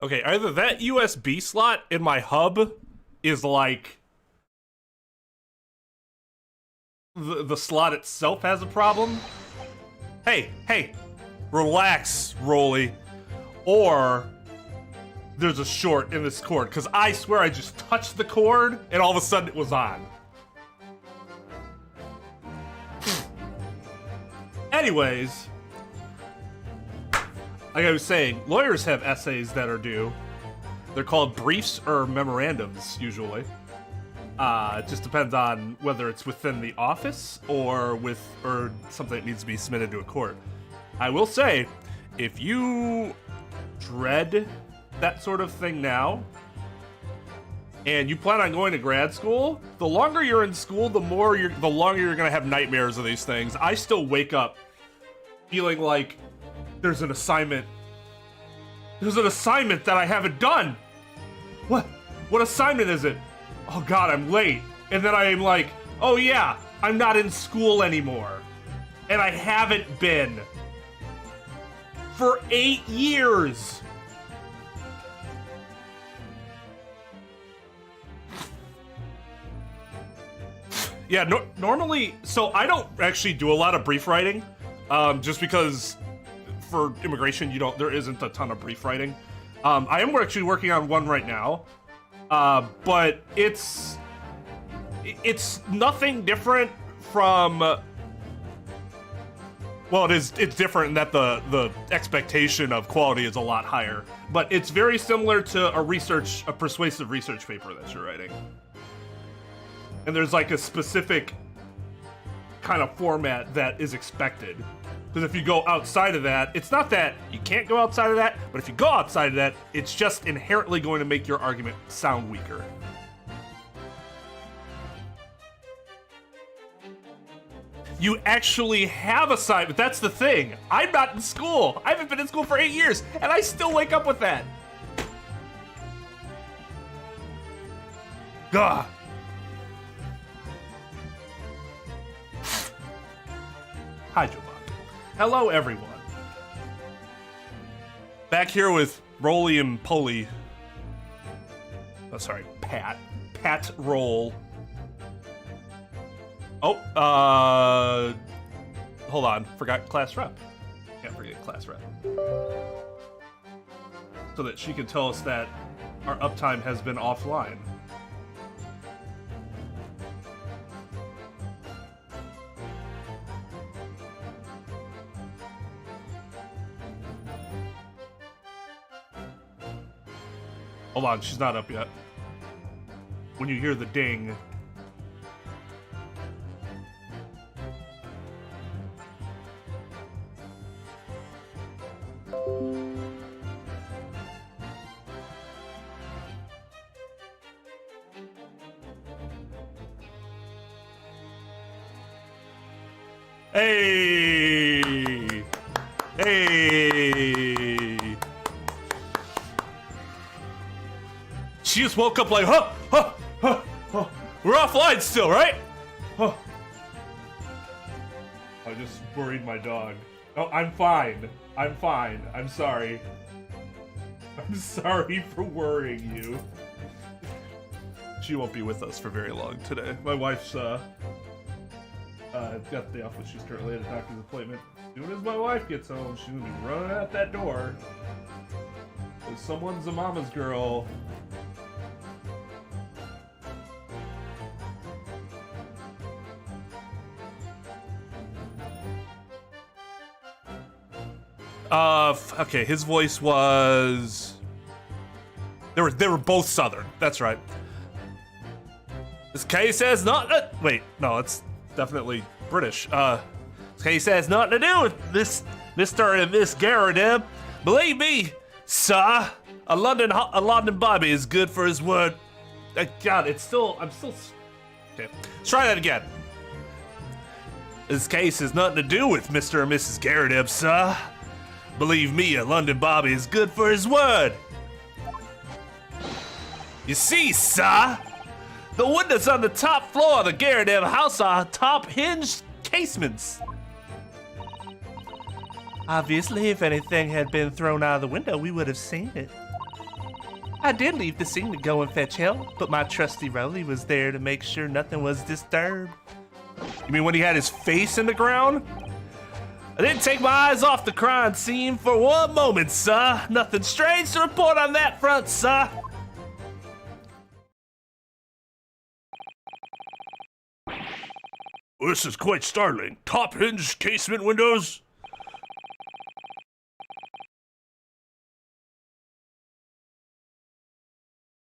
Okay, either that USB slot in my hub is like the slot itself has a problem. Hey, relax, Rolly. Or there's a short in this cord, because I swear I just touched the cord and all of a sudden it was on. Anyways, like I was saying, lawyers have essays that are due. They're called briefs or memorandums, usually. It just depends on whether it's within the office or something that needs to be submitted to a court. I will say, if you dread that sort of thing now, and you plan on going to grad school, the longer you're in school, the longer you're gonna have nightmares of these things. I still wake up feeling like there's an assignment. There's an assignment that I haven't done. What assignment is it? Oh God, I'm late. And then I am like, oh yeah, I'm not in school anymore. And I haven't been for 8 years. Yeah, normally, so I don't actually do a lot of brief writing, just because for immigration, there isn't a ton of brief writing. I am actually working on one right now, but it's nothing different from, well, it's different in that the expectation of quality is a lot higher, but it's very similar to a persuasive research paper that you're writing. And there's like a specific kind of format that is expected. Because if you go outside of that, it's not that you can't go outside of that, but if you go outside of that, it's just inherently going to make your argument sound weaker. You actually have assignment. That's the thing. I'm not in school. I haven't been in school for 8 years, and I still wake up with that. Gah. Hi, Joe. Hello, everyone. Back here with Rolly and Polly. Oh, sorry, Pat. Pat Roll. Oh, hold on. Forgot class rep. Can't forget class rep. So that she can tell us that our uptime has been offline. Hold on, she's not up yet. When you hear the ding. Hey! Hey! She just woke up like, huh, we're offline still, right? Huh. I just worried my dog. Oh, I'm fine. I'm fine. I'm sorry. I'm sorry for worrying you. She won't be with us for very long today. My wife's, got the day off, but she's currently at a doctor's appointment. As soon as my wife gets home, she's gonna be running out that door. Because someone's a mama's girl. Okay, his voice was... They were both Southern, that's right. This case has wait, no, it's definitely British. This case has nothing to do with this Mr. and Miss Garrideb. Believe me, sir, a London Bobby is good for his word. God, I'm still... Okay, let's try that again. This case has nothing to do with Mr. and Mrs. Garrideb, sir. Believe me, a London Bobby is good for his word. You see, sir, the windows on the top floor of the Garrideb house are top hinged casements. Obviously, if anything had been thrown out of the window, we would have seen it. I did leave the scene to go and fetch help, but my trusty Rolly was there to make sure nothing was disturbed. You mean when he had his face in the ground? I didn't take my eyes off the crime scene for one moment, sir. Nothing strange to report on that front, sir. This is quite startling. Top hinged casement windows?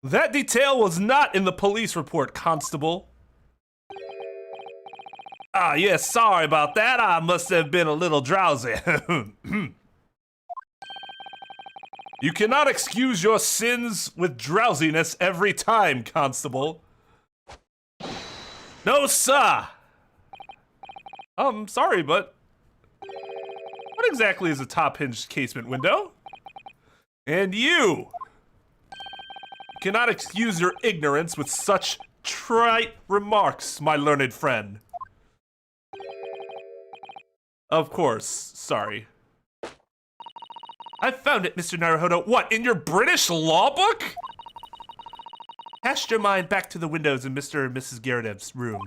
That detail was not in the police report, Constable. Ah, yes, sorry about that. I must have been a little drowsy. You cannot excuse your sins with drowsiness every time, Constable. No, sir. I'm sorry, but what exactly is a top-hinged casement window? And you cannot excuse your ignorance with such trite remarks, my learned friend. Of course, sorry. I found it, Mr. Naruhodo. What, in your British law book? Cast your mind back to the windows in Mr. and Mrs. Garadev's room.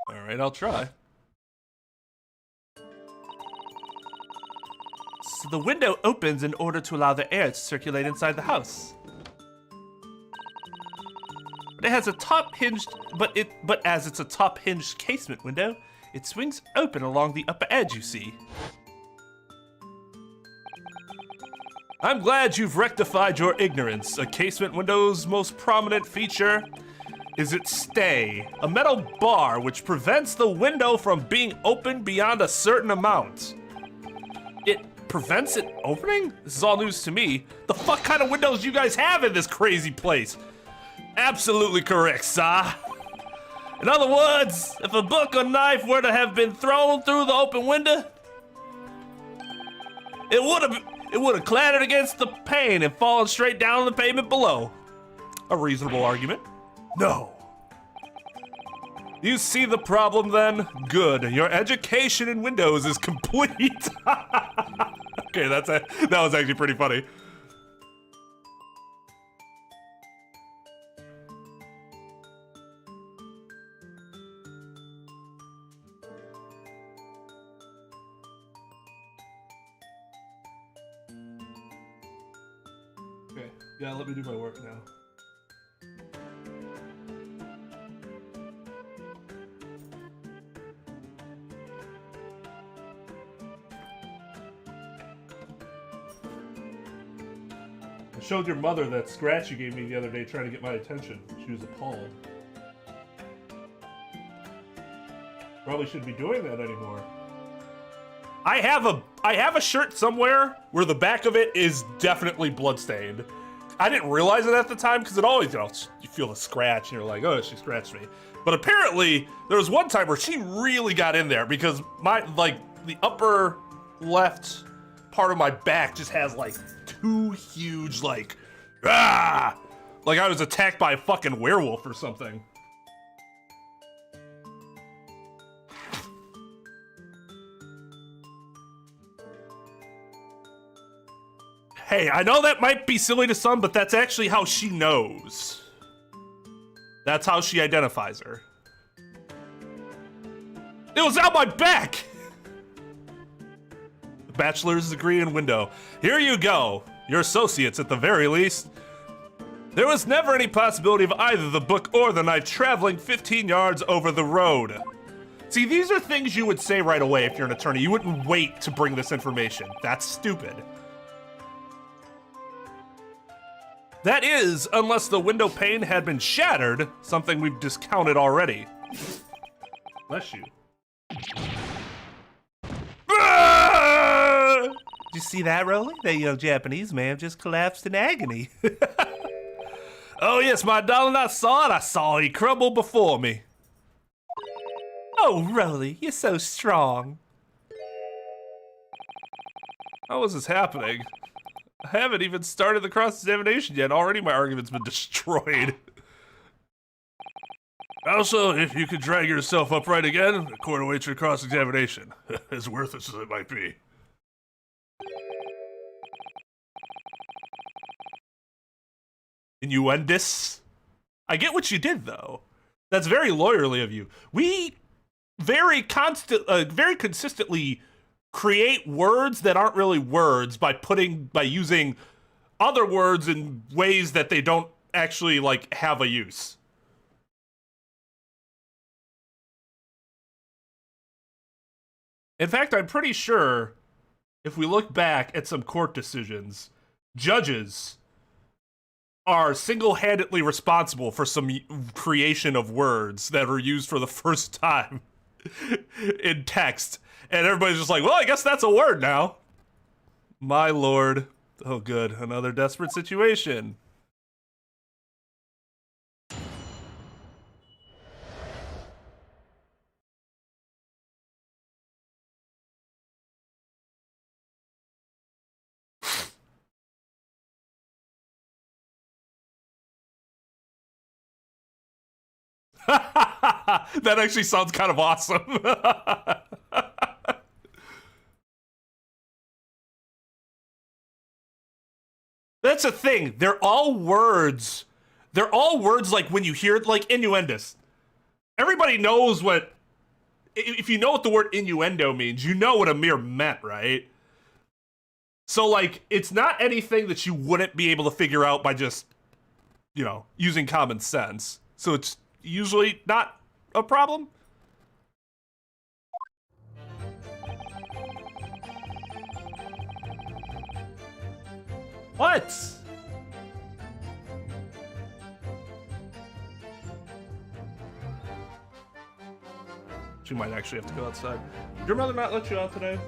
All right, I'll try. So the window opens in order to allow the air to circulate inside the house. It has a top-hinged, but as it's a top-hinged casement window, it swings open along the upper edge, you see. I'm glad you've rectified your ignorance. A casement window's most prominent feature is its stay, a metal bar which prevents the window from being opened beyond a certain amount. It prevents it opening? This is all news to me. The fuck kind of windows you guys have in this crazy place? Absolutely correct, sir. In other words, if a book or knife were to have been thrown through the open window, it would have clattered against the pane and fallen straight down the pavement below. A reasonable argument. No. You see the problem then? Good. Your education in Windows is complete. Okay, that was actually pretty funny. Okay, yeah, let me do my work now. I showed your mother that scratch you gave me the other day trying to get my attention. She was appalled. Probably shouldn't be doing that anymore. I have a shirt somewhere where the back of it is definitely bloodstained. I didn't realize it at the time because it always, you feel the scratch and you're like, oh, she scratched me. But apparently there was one time where she really got in there because the upper left part of my back just has like two huge like I was attacked by a fucking werewolf or something. Hey, I know that might be silly to some, but that's actually how she knows. That's how she identifies her. It was out my back! The bachelor's degree in window. Here you go. Your associates at the very least. There was never any possibility of either the book or the knife traveling 15 yards over the road. See, these are things you would say right away if you're an attorney. You wouldn't wait to bring this information. That's stupid. That is, unless the window pane had been shattered, something we've discounted already. Bless you. Did you see that, Rolly? That young Japanese man just collapsed in agony. Oh yes, my darling, I saw it. I saw he crumble before me. Oh, Rolly, you're so strong. How is this happening? I haven't even started the cross-examination yet. Already my argument's been destroyed. Also, if you could drag yourself upright again, the court awaits your cross-examination. As worthless as it might be. innuendous. I get what you did, though. That's very lawyerly of you. We very consistently create words that aren't really words by using other words in ways that they don't actually like have a use. In fact, I'm pretty sure if we look back at some court decisions, judges are single-handedly responsible for some creation of words that were used for the first time in text. And everybody's just like, well, I guess that's a word now. My lord. Oh, good. Another desperate situation. That actually sounds kind of awesome. That's the thing. They're all words. They're all words like when you hear like innuendous. Everybody knows what. If you know what the word innuendo means, you know what Amir meant, right? So like, it's not anything that you wouldn't be able to figure out by just, you know, using common sense. So it's usually not a problem. What? She might actually have to go outside. Did your mother not let you out today?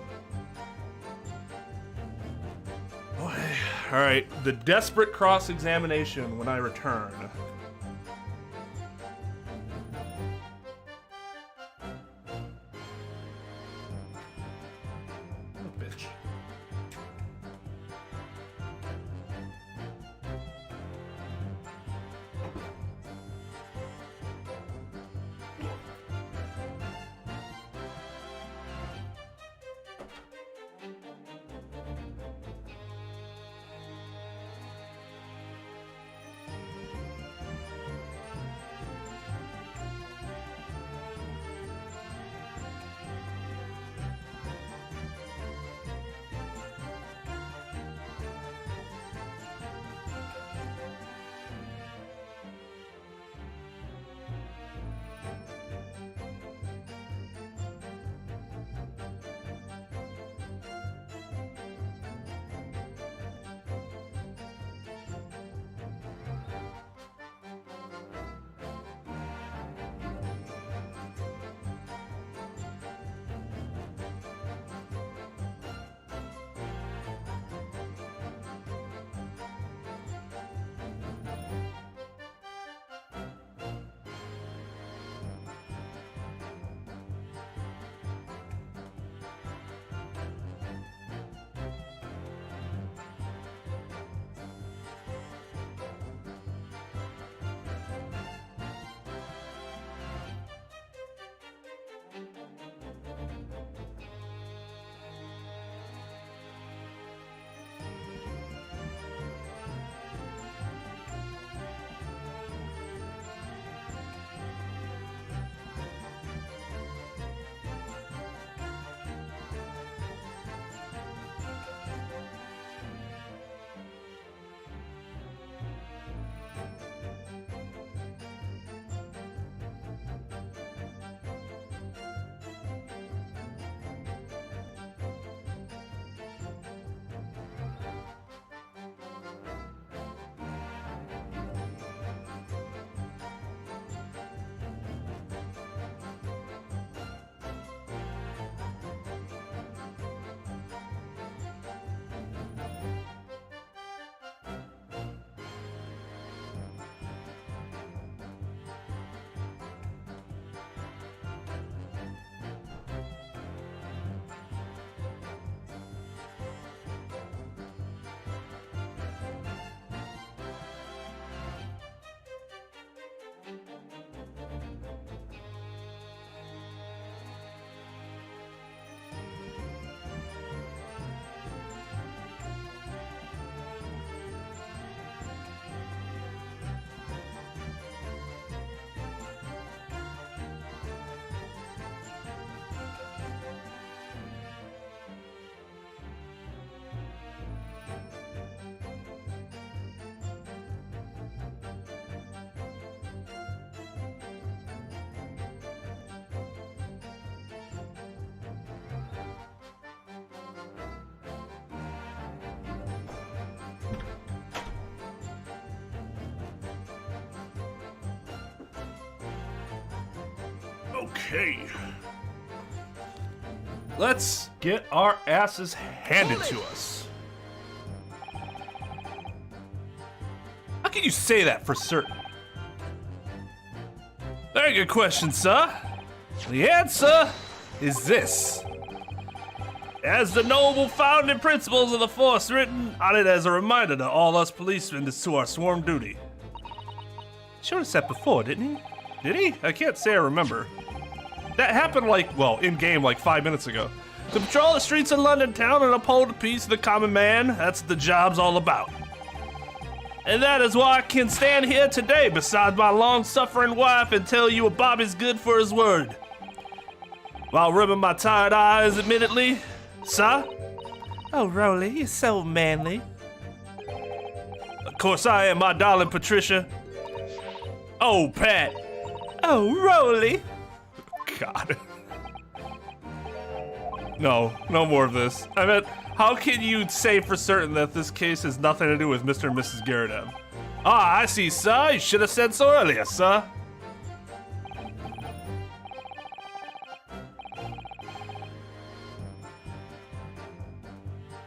Okay. All right, the desperate cross-examination when I return. Oh, bitch. Okay. Let's get our asses handed to us. How can you say that for certain? Very good question, sir. The answer is this. As the noble founding principles of the force written on it as a reminder to all us policemen as to our sworn duty. Showed us that before, didn't he? Did he? I can't say I remember. That happened in-game 5 minutes ago. To patrol the streets of London town and uphold the peace of the common man, that's what the job's all about. And that is why I can stand here today beside my long-suffering wife and tell you a Bobby's good for his word. While rubbing my tired eyes, admittedly, sir? Oh, Rolly, you're so manly. Of course I am, my darling Patricia. Oh, Pat. Oh, Rolly. God. No more of this. I meant, how can you say for certain that this case has nothing to do with Mr. and Mrs. Garredev? Ah, I see, sir. You should have said so earlier, sir.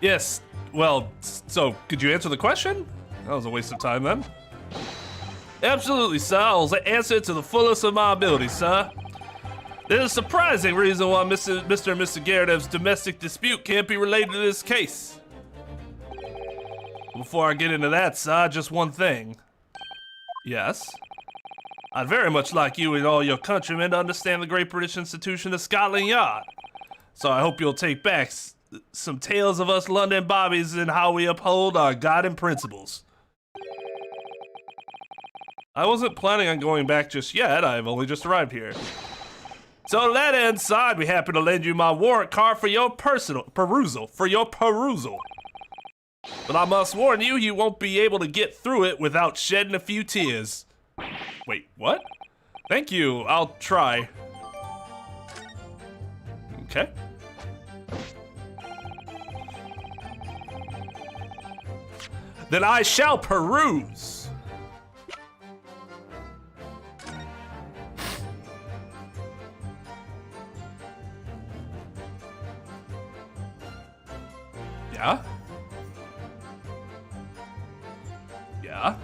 Yes, well, so could you answer the question? That was a waste of time then. Absolutely, sir. I'll answer it to the fullest of my ability, sir. There's a surprising reason why Mr. and Mr. Garredev's domestic dispute can't be related to this case. Before I get into that, sir, just one thing. Yes? I'd very much like you and all your countrymen to understand the great British institution of Scotland Yard. So I hope you'll take back some tales of us London Bobbies and how we uphold our guiding principles. I wasn't planning on going back just yet. I've only just arrived here. So to that end, sir, I'd be happy to lend you my warrant card for your personal perusal. But I must warn you, you won't be able to get through it without shedding a few tears. Wait, what? Thank you, I'll try. Okay. Then I shall peruse. Yeah? Yeah?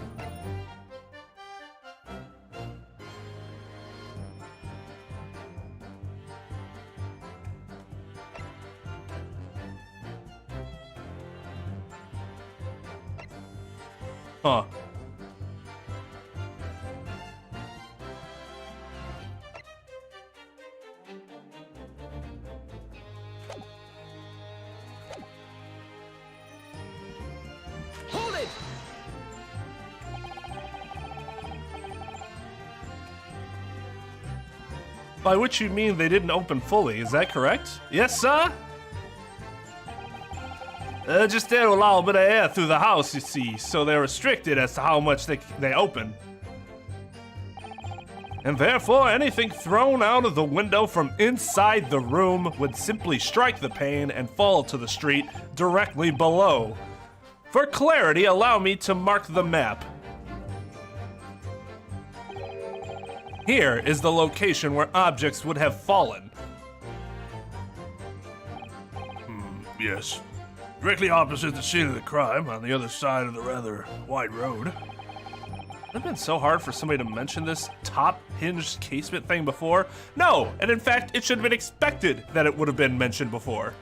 Huh. Hold it! By which you mean they didn't open fully, is that correct? Yes, sir? Just there to allow a bit of air through the house, you see, so they're restricted as to how much they open. And therefore, anything thrown out of the window from inside the room would simply strike the pane and fall to the street directly below. For clarity, allow me to mark the map. Here is the location where objects would have fallen. Yes. Directly opposite the scene of the crime, on the other side of the rather wide road. It would have been so hard for somebody to mention this top hinged casement thing before. No, and in fact, it should have been expected that it would have been mentioned before.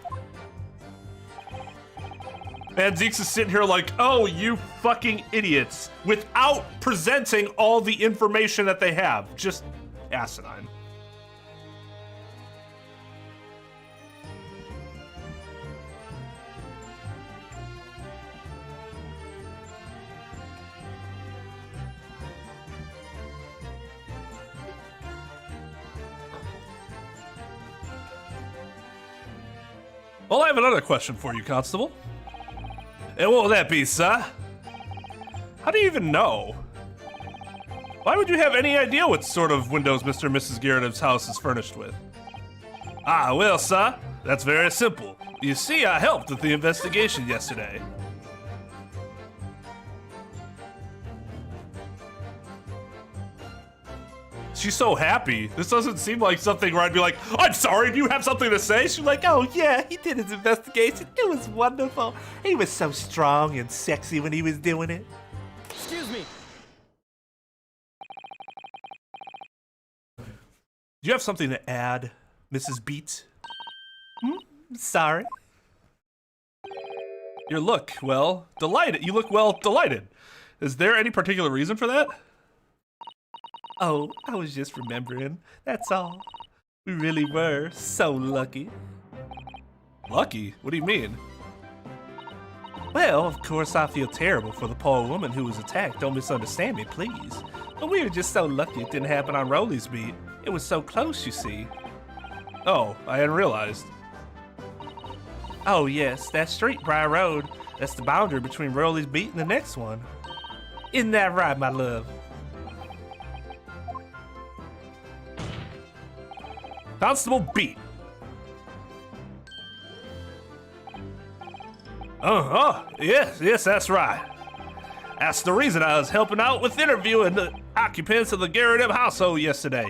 Man, Zeeks is sitting here like, oh, you fucking idiots, without presenting all the information that they have. Just asinine. Well, I have another question for you, Constable. And what will that be, sir? How do you even know? Why would you have any idea what sort of windows Mr. and Mrs. Garredev's house is furnished with? Ah, well, sir, that's very simple. You see, I helped with the investigation yesterday. She's so happy. This doesn't seem like something where I'd be like, I'm sorry, do you have something to say? She's like, Oh yeah, he did his investigation. It was wonderful. He was so strong and sexy when he was doing it. Excuse me. do you have something to add, Mrs. Beat? Sorry. You look, well, delighted. You look well delighted. Is there any particular reason for that? Oh, I was just remembering. That's all. We really were so lucky. Lucky? What do you mean? Well, of course I feel terrible for the poor woman who was attacked. Don't misunderstand me, please. But we were just so lucky it didn't happen on Rolly's beat. It was so close, you see. Oh, I hadn't realized. Oh yes, that street, Briar Road. That's the boundary between Rolly's beat and the next one. Isn't that right, my love? Constable Beat. Yes, that's right. That's the reason I was helping out with interviewing the occupants of the Garrett household yesterday.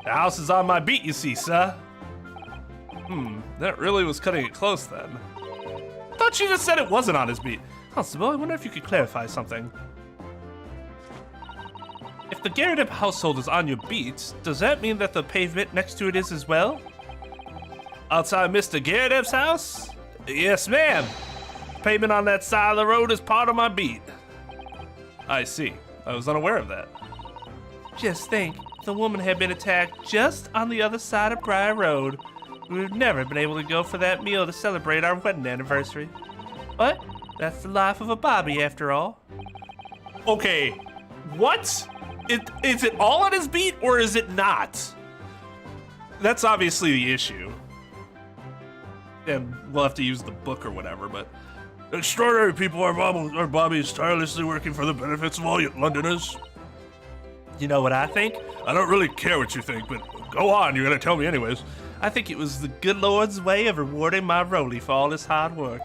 The house is on my beat, you see, sir. That really was cutting it close then. Thought you just said it wasn't on his beat. Constable, I wonder if you could clarify something. If the Garrett household is on your beat, does that mean that the pavement next to it is as well? Outside Mr. Garrett's house? Yes, ma'am. Pavement on that side of the road is part of my beat. I see. I was unaware of that. Just think, the woman had been attacked just on the other side of Briar Road. We would never been able to go for that meal to celebrate our wedding anniversary. But that's the life of a Bobby after all. Okay, what? Is it all on his beat or is it not? That's obviously the issue. And we'll have to use the book or whatever, but... Extraordinary people, our Bobby is tirelessly working for the benefits of all you Londoners. You know what I think? I don't really care what you think, but go on, you're gonna tell me anyways. I think it was the good Lord's way of rewarding my Rolly for all his hard work.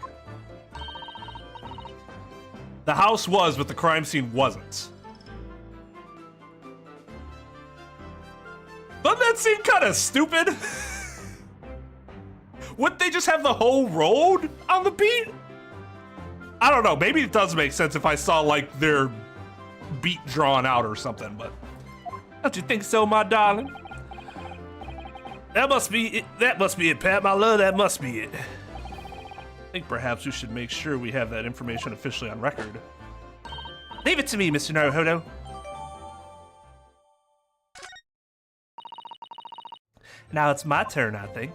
The house was, but the crime scene wasn't. Doesn't that seem kind of stupid? Wouldn't they just have the whole road on the beat? I don't know, maybe it does make sense if I saw like their beat drawn out or something, but... Don't you think so, my darling? That must be it, Pat, my love, that must be it. I think perhaps we should make sure we have that information officially on record. Leave it to me, Mr. Naruhodo. Now it's my turn, I think.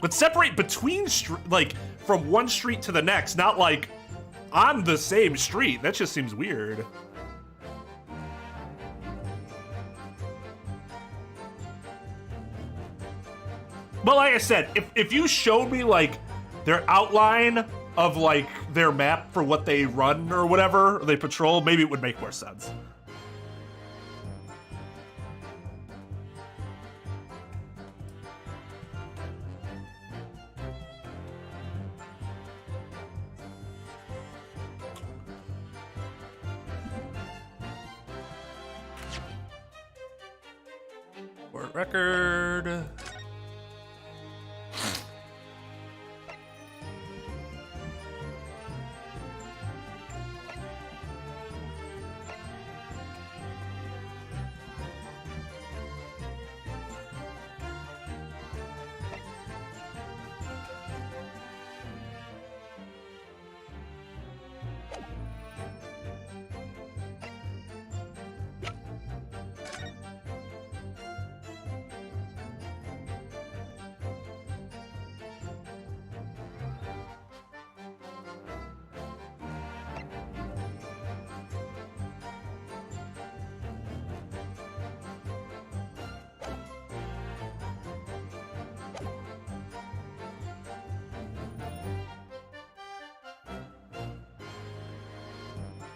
But separate between, like, from one street to the next, not like on the same street. That just seems weird. But like I said, if you showed me, like, their outline of, like, their map for what they run or whatever, or they patrol, maybe it would make more sense. Court record.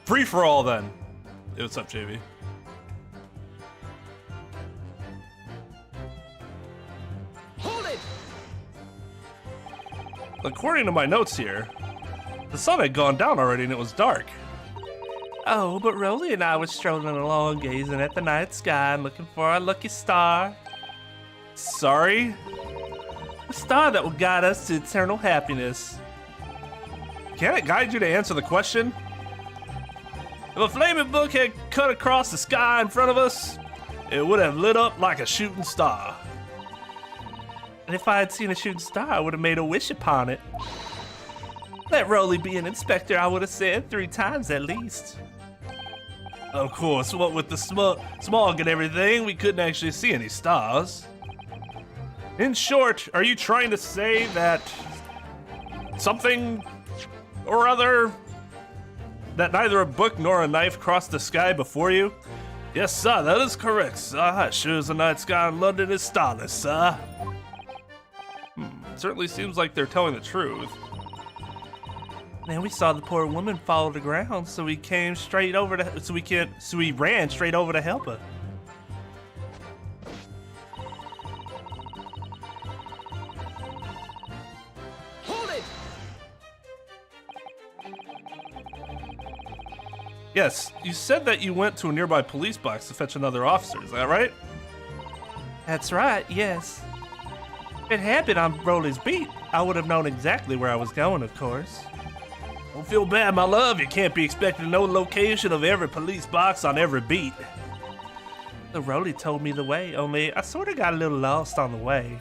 Free for all then. Hey, what's up, JV? Hold it! According to my notes here, the sun had gone down already and it was dark. Oh, but Rolly and I were strolling along, gazing at the night sky and looking for our lucky star. Sorry? The star that will guide us to eternal happiness. Can it guide you to answer the question? If a flaming book had cut across the sky in front of us, it would have lit up like a shooting star. And if I had seen a shooting star, I would have made a wish upon it. Let Rolly be an inspector, I would have said 3 times at least. Of course, what with the smog and everything, we couldn't actually see any stars. In short, are you trying to say that something or other, that neither a book nor a knife crossed the sky before you? Yes, sir, that is correct, sir. It sure as the night sky in London is starless, sir. Certainly seems like they're telling the truth. Then we saw the poor woman fall to the ground, so we came straight over to, so we ran straight over to help her. Hold it! Yes, you said that you went to a nearby police box to fetch another officer, is that right? That's right, yes. If it had been on Rolly's beat, I would have known exactly where I was going, of course. Don't feel bad, my love. You can't be expecting to know the location of every police box on every beat. The Rolly told me the way, only I sort of got a little lost on the way.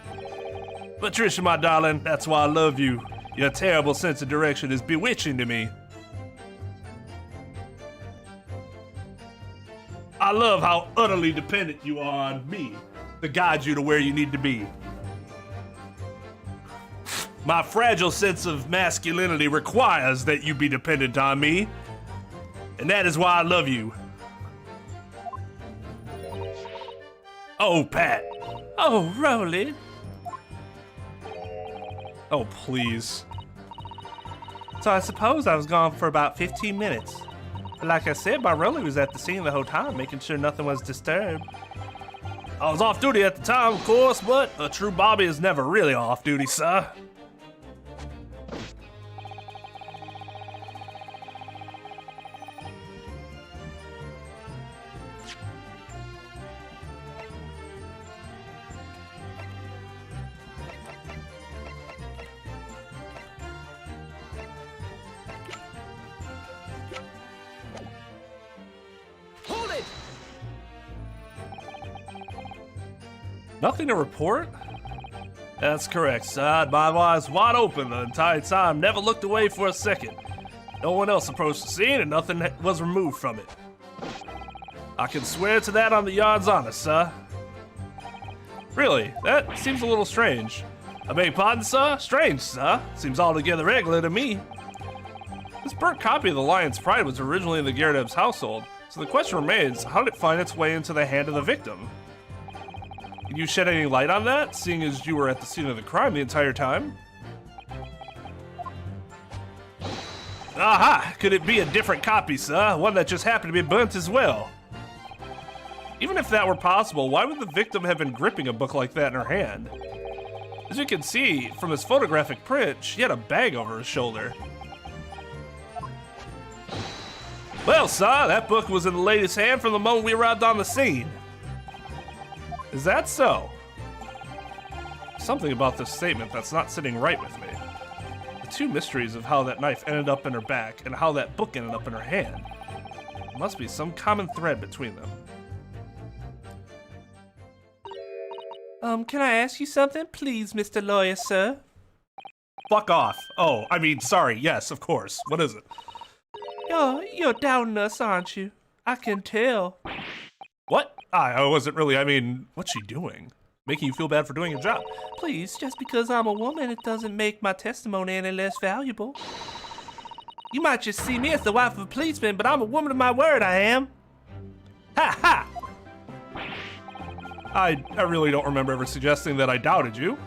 Patricia, my darling, that's why I love you. Your terrible sense of direction is bewitching to me. I love how utterly dependent you are on me to guide you to where you need to be. My fragile sense of masculinity requires that you be dependent on me, and that is why I love you. Oh, Pat. Oh, Rolly. Oh, please. So I suppose I was gone for about 15 minutes. But like I said, my Rolly was at the scene the whole time, making sure nothing was disturbed. I was off duty at the time, of course, but a true Bobby is never really off duty, sir. Hold it! Nothing to report? That's correct, sir. My eyes wide open the entire time, never looked away for a second. No one else approached the scene and nothing was removed from it. I can swear to that on the yard's honor, sir. Really, that seems a little strange. I beg pardon, sir? Strange, sir. Seems altogether regular to me. This burnt copy of the Lion's Pride was originally in the Garredeb's household, so the question remains, how did it find its way into the hand of the victim? Can you shed any light on that, seeing as you were at the scene of the crime the entire time? Aha! Could it be a different copy, sir? One that just happened to be burnt as well? Even if that were possible, why would the victim have been gripping a book like that in her hand? As you can see from this photographic print, she had a bag over her shoulder. Well, sir, that book was in the lady's hand from the moment we arrived on the scene. Is that so? Something about this statement that's not sitting right with me. The two mysteries of how that knife ended up in her back and how that book ended up in her hand. There must be some common thread between them. Can I ask you something, please, Mr. Lawyer, sir? Fuck off. Oh, I mean, sorry, yes, of course. What is it? You're doubting us, aren't you? I can tell. What? I wasn't really, I mean, what's she doing? Making you feel bad for doing your job? Please, just because I'm a woman, it doesn't make my testimony any less valuable. You might just see me as the wife of a policeman, but I'm a woman of my word, I am. Ha ha! I really don't remember ever suggesting that I doubted you.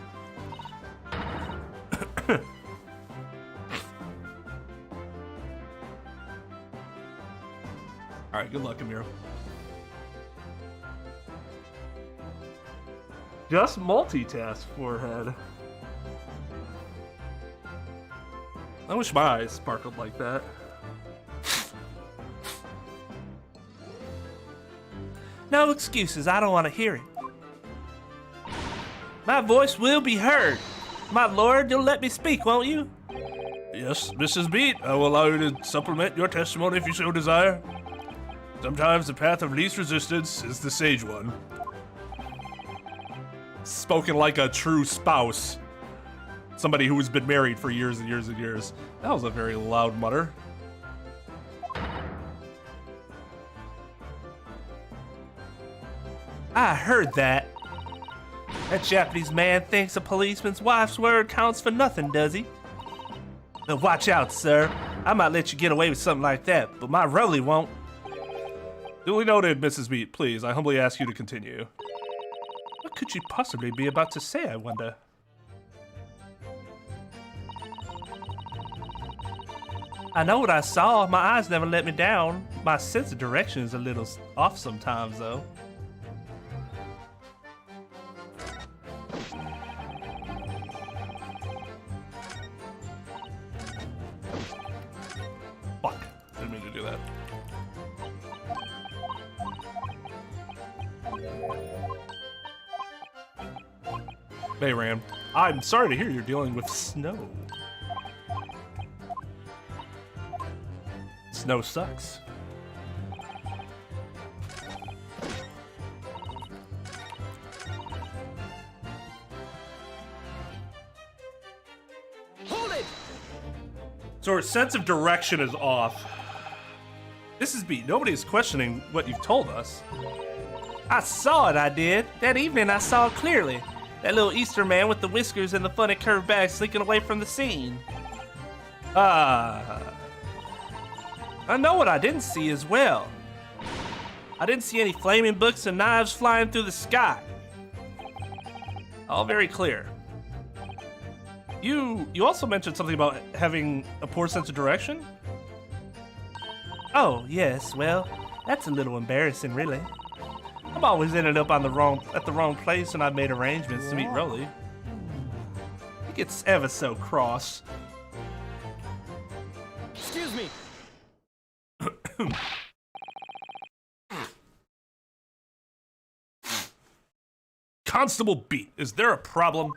Alright, good luck, Amira. Just multitask, forehead. I wish my eyes sparkled like that. No excuses, I don't want to hear it. My voice will be heard. My lord, you'll let me speak, won't you? Yes, Mrs. Beat, I will allow you to supplement your testimony if you so desire. Sometimes the path of least resistance is the sage one. Spoken like a true spouse. Somebody who's been married for years and years and years. That was a very loud mutter. I heard that. That Japanese man thinks a policeman's wife's word counts for nothing, does he? Now watch out, sir. I might let you get away with something like that, but my Rolly won't. Duly noted, Mrs. Beat. Please, I humbly ask you to continue. What could you possibly be about to say, I wonder? I know what I saw. My eyes never let me down. My sense of direction is a little off sometimes, though. Fuck. Didn't mean to do that. Bayram, I'm sorry to hear you're dealing with snow. Snow sucks. Hold it! So her sense of direction is off. Mrs. B, nobody is questioning what you've told us. I saw it, I did. That evening I saw it clearly. That little Easter man with the whiskers and the funny curved bag slinking away from the scene. Ah. I know what I didn't see as well. I didn't see any flaming books and knives flying through the sky. All very clear. You also mentioned something about having a poor sense of direction? Oh, yes, well, that's a little embarrassing, really. I've always ended up at the wrong place when I've made arrangements to meet Rolly. He gets ever so cross. Excuse me. Constable Beat, is there a problem?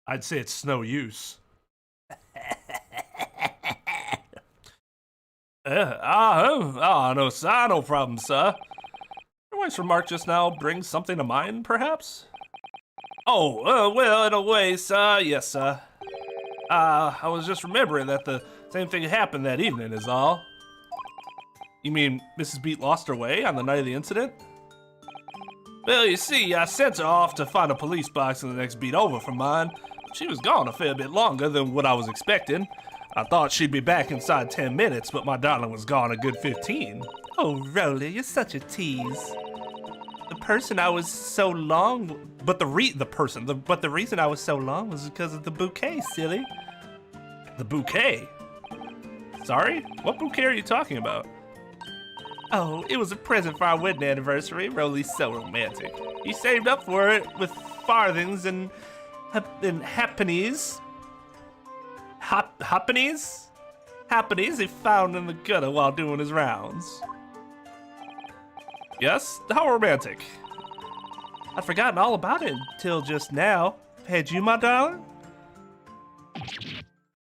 I'd say it's no use. No, sir, no problem, sir. Your wife's remark just now brings something to mind, perhaps? Oh, well, in a way, sir, yes, sir. I was just remembering that the same thing happened that evening, is all. You mean Mrs. Beat lost her way on the night of the incident? Well, you see, I sent her off to find a police box in the next beat over from mine. She was gone a fair bit longer than what I was expecting. I thought she'd be back inside 10 minutes, but my darling was gone a good 15. Oh, Rolly, you're such a tease. The person I was so long, but the reason I was so long was because of the bouquet, silly. The bouquet? Sorry? What bouquet are you talking about? Oh, it was a present for our wedding anniversary. Rolly's so romantic. He saved up for it with farthings and ha'pennies. Ha'pennies? Ha'pennies he found in the gutter while doing his rounds. Yes? How romantic. I'd forgotten all about it until just now. Had you, my darling?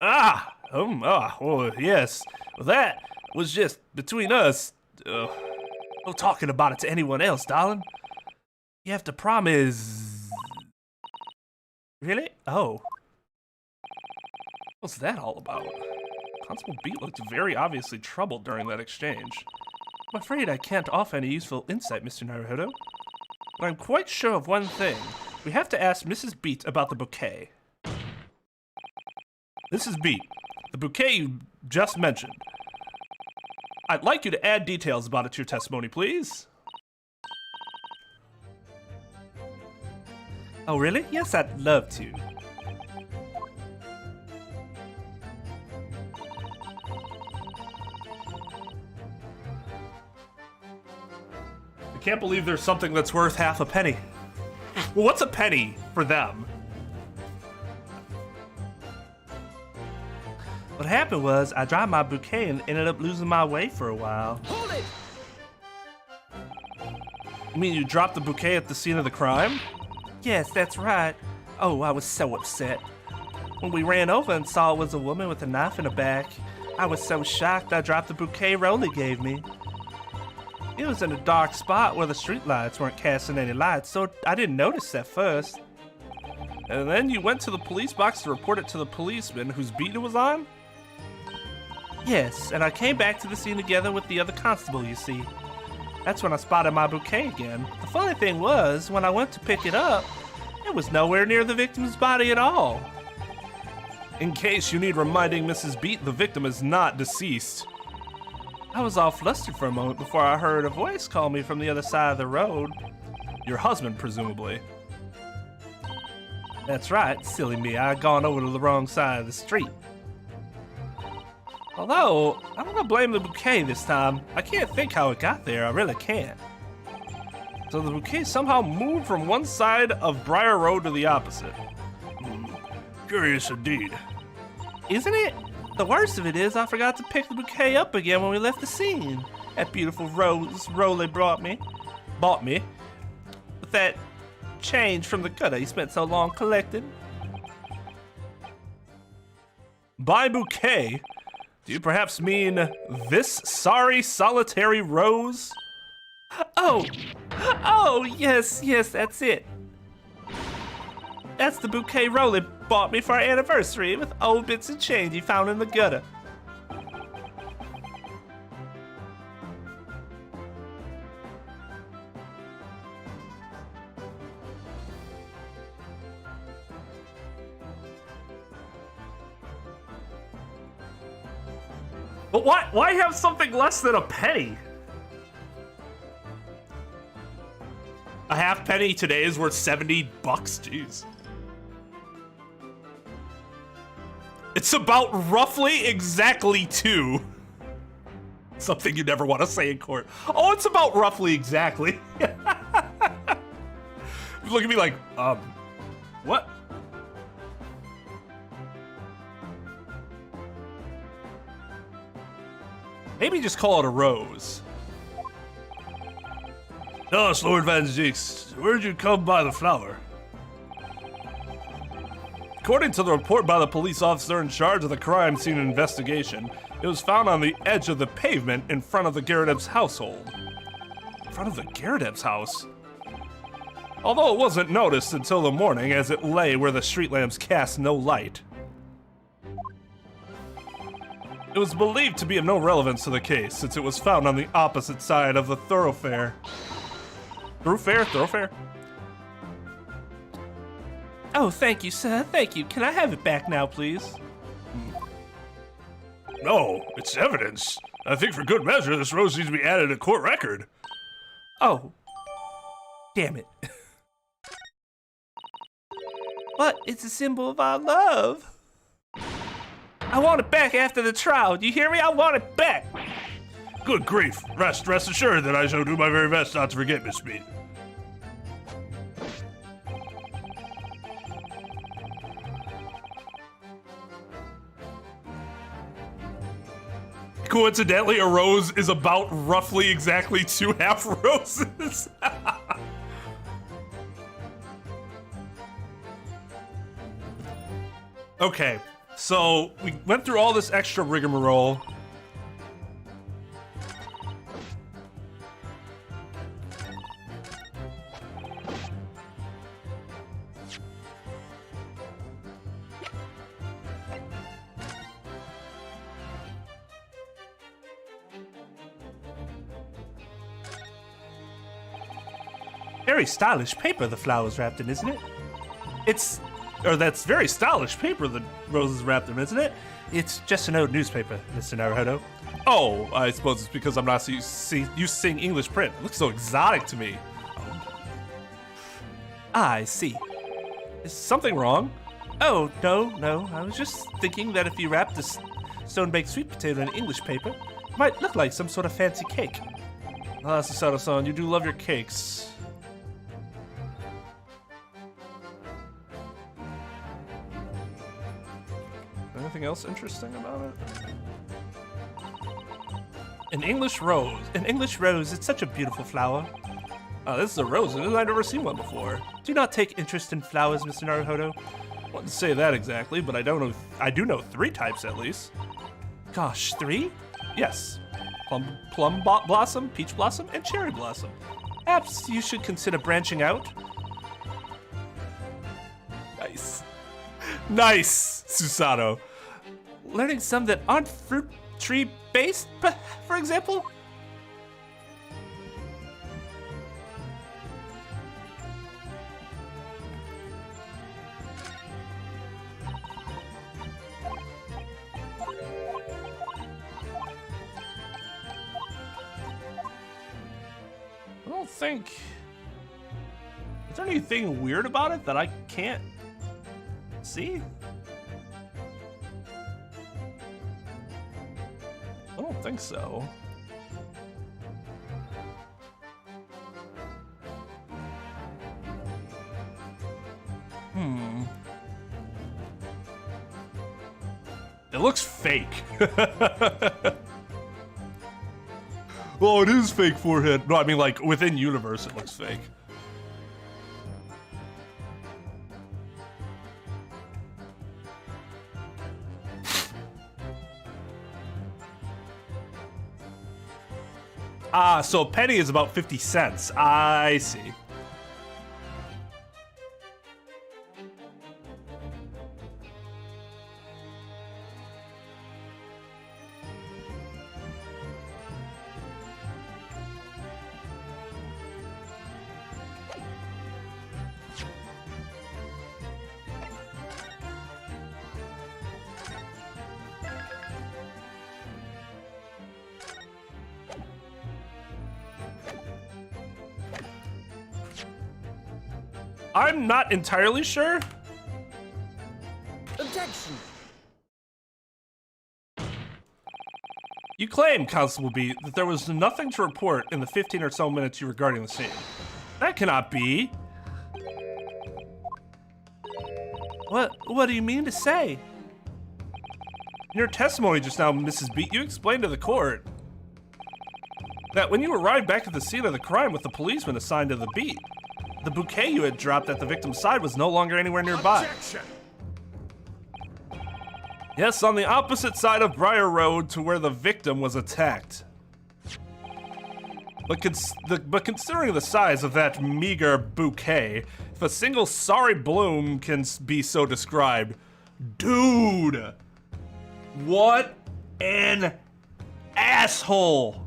Oh, yes. Well, that was just between us. No talking about it to anyone else, darling. You have to promise. Really? Oh. What's that all about? Constable Beat looked very obviously troubled during that exchange. I'm afraid I can't offer any useful insight, Mr. Naruhodo. But I'm quite sure of one thing. We have to ask Mrs. Beat about the bouquet. Mrs. Beat, the bouquet you just mentioned. I'd like you to add details about it to your testimony, please. Oh, really? Yes, I'd love to. I can't believe there's something that's worth half a penny. Well, what's a penny for them? What happened was I dropped my bouquet and ended up losing my way for a while. Hold it! You mean you dropped the bouquet at the scene of the crime? Yes, that's right. Oh, I was so upset. When we ran over and saw it was a woman with a knife in her back, I was so shocked I dropped the bouquet Rolly gave me. It was in a dark spot where the streetlights weren't casting any lights, so I didn't notice at first. And then you went to the police box to report it to the policeman whose beat it was on? Yes, and I came back to the scene together with the other constable, you see. That's when I spotted my bouquet again. The funny thing was, when I went to pick it up, it was nowhere near the victim's body at all. In case you need reminding, Mrs. Beat, the victim is not deceased. I was all flustered for a moment before I heard a voice call me from the other side of the road. Your husband, presumably. That's right, silly me, I had gone over to the wrong side of the street. Although, I'm gonna blame the bouquet this time. I can't think how it got there, I really can't. So the bouquet somehow moved from one side of Briar Road to the opposite. Curious indeed. Isn't it? The worst of it is I forgot to pick the bouquet up again when we left the scene. That beautiful rose Rolly bought me. With that change from the gutter he spent so long collecting. By bouquet, do you perhaps mean this sorry solitary rose? Oh, yes, that's it. That's the bouquet Rolly bought me for our anniversary with old bits of change he found in the gutter. But why have something less than a penny? A half penny today is worth $70, jeez. It's about roughly exactly 2. Something you never want to say in court. Oh, it's about roughly exactly. Look at me like, what? Maybe just call it a rose. Tell us, Lord Van Zeeks, where'd you come by the flower? According to the report by the police officer in charge of the crime scene investigation, it was found on the edge of the pavement in front of the Garrideb's household. In front of the Garrideb's house? Although it wasn't noticed until the morning as it lay where the street lamps cast no light. It was believed to be of no relevance to the case since it was found on the opposite side of the thoroughfare. Thoroughfare? Oh, thank you, sir, thank you. Can I have it back now, please? No, it's evidence. I think for good measure, this rose needs to be added to court record. Oh, damn it. But it's a symbol of our love. I want it back after the trial. Do you hear me? I want it back. Good grief. Rest assured that I shall do my very best not to forget, Miss Beat. Coincidentally, a rose is about roughly exactly 2 half roses. Okay, so we went through all this extra rigmarole. Very stylish paper the flower's wrapped in, isn't it? That's very stylish paper the rose is wrapped in, isn't it? It's just an old newspaper, Mr. Naruhodo. Oh, I suppose it's because I'm not used to seeing English print. It looks so exotic to me. I see. Is something wrong? Oh, no. I was just thinking that if you wrapped a stone-baked sweet potato in English paper, it might look like some sort of fancy cake. Ah, Susato-san, you do love your cakes. Anything else interesting about it? An English rose. An English rose, it's such a beautiful flower. This is a rose, and I've never seen one before. Do you not take interest in flowers, Mr. Naruhodo? I wouldn't say that exactly, but I do know 3 types at least. Gosh, 3? Yes. Plum blossom, peach blossom, and cherry blossom. Perhaps you should consider branching out. Nice. Nice, Susato. Learning some that aren't fruit tree based, for example? I don't think... Is there anything weird about it that I can't see? I don't think so. It looks fake. Oh, it is fake forehead. No, I mean, like, within universe, it looks fake. Ah, so a penny is about 50 cents. I see. I'm not entirely sure. Objection. You claim, Constable B, that there was nothing to report in the 15 or so minutes you were guarding the scene. That cannot be. What do you mean to say? In your testimony just now, Mrs. B, you explained to the court that when you arrived back at the scene of the crime with the policeman assigned to the beat, the bouquet you had dropped at the victim's side was no longer anywhere nearby. Objection. Yes, on the opposite side of Briar Road to where the victim was attacked. But considering the size of that meager bouquet, if a single sorry bloom can be so described, dude, what an asshole.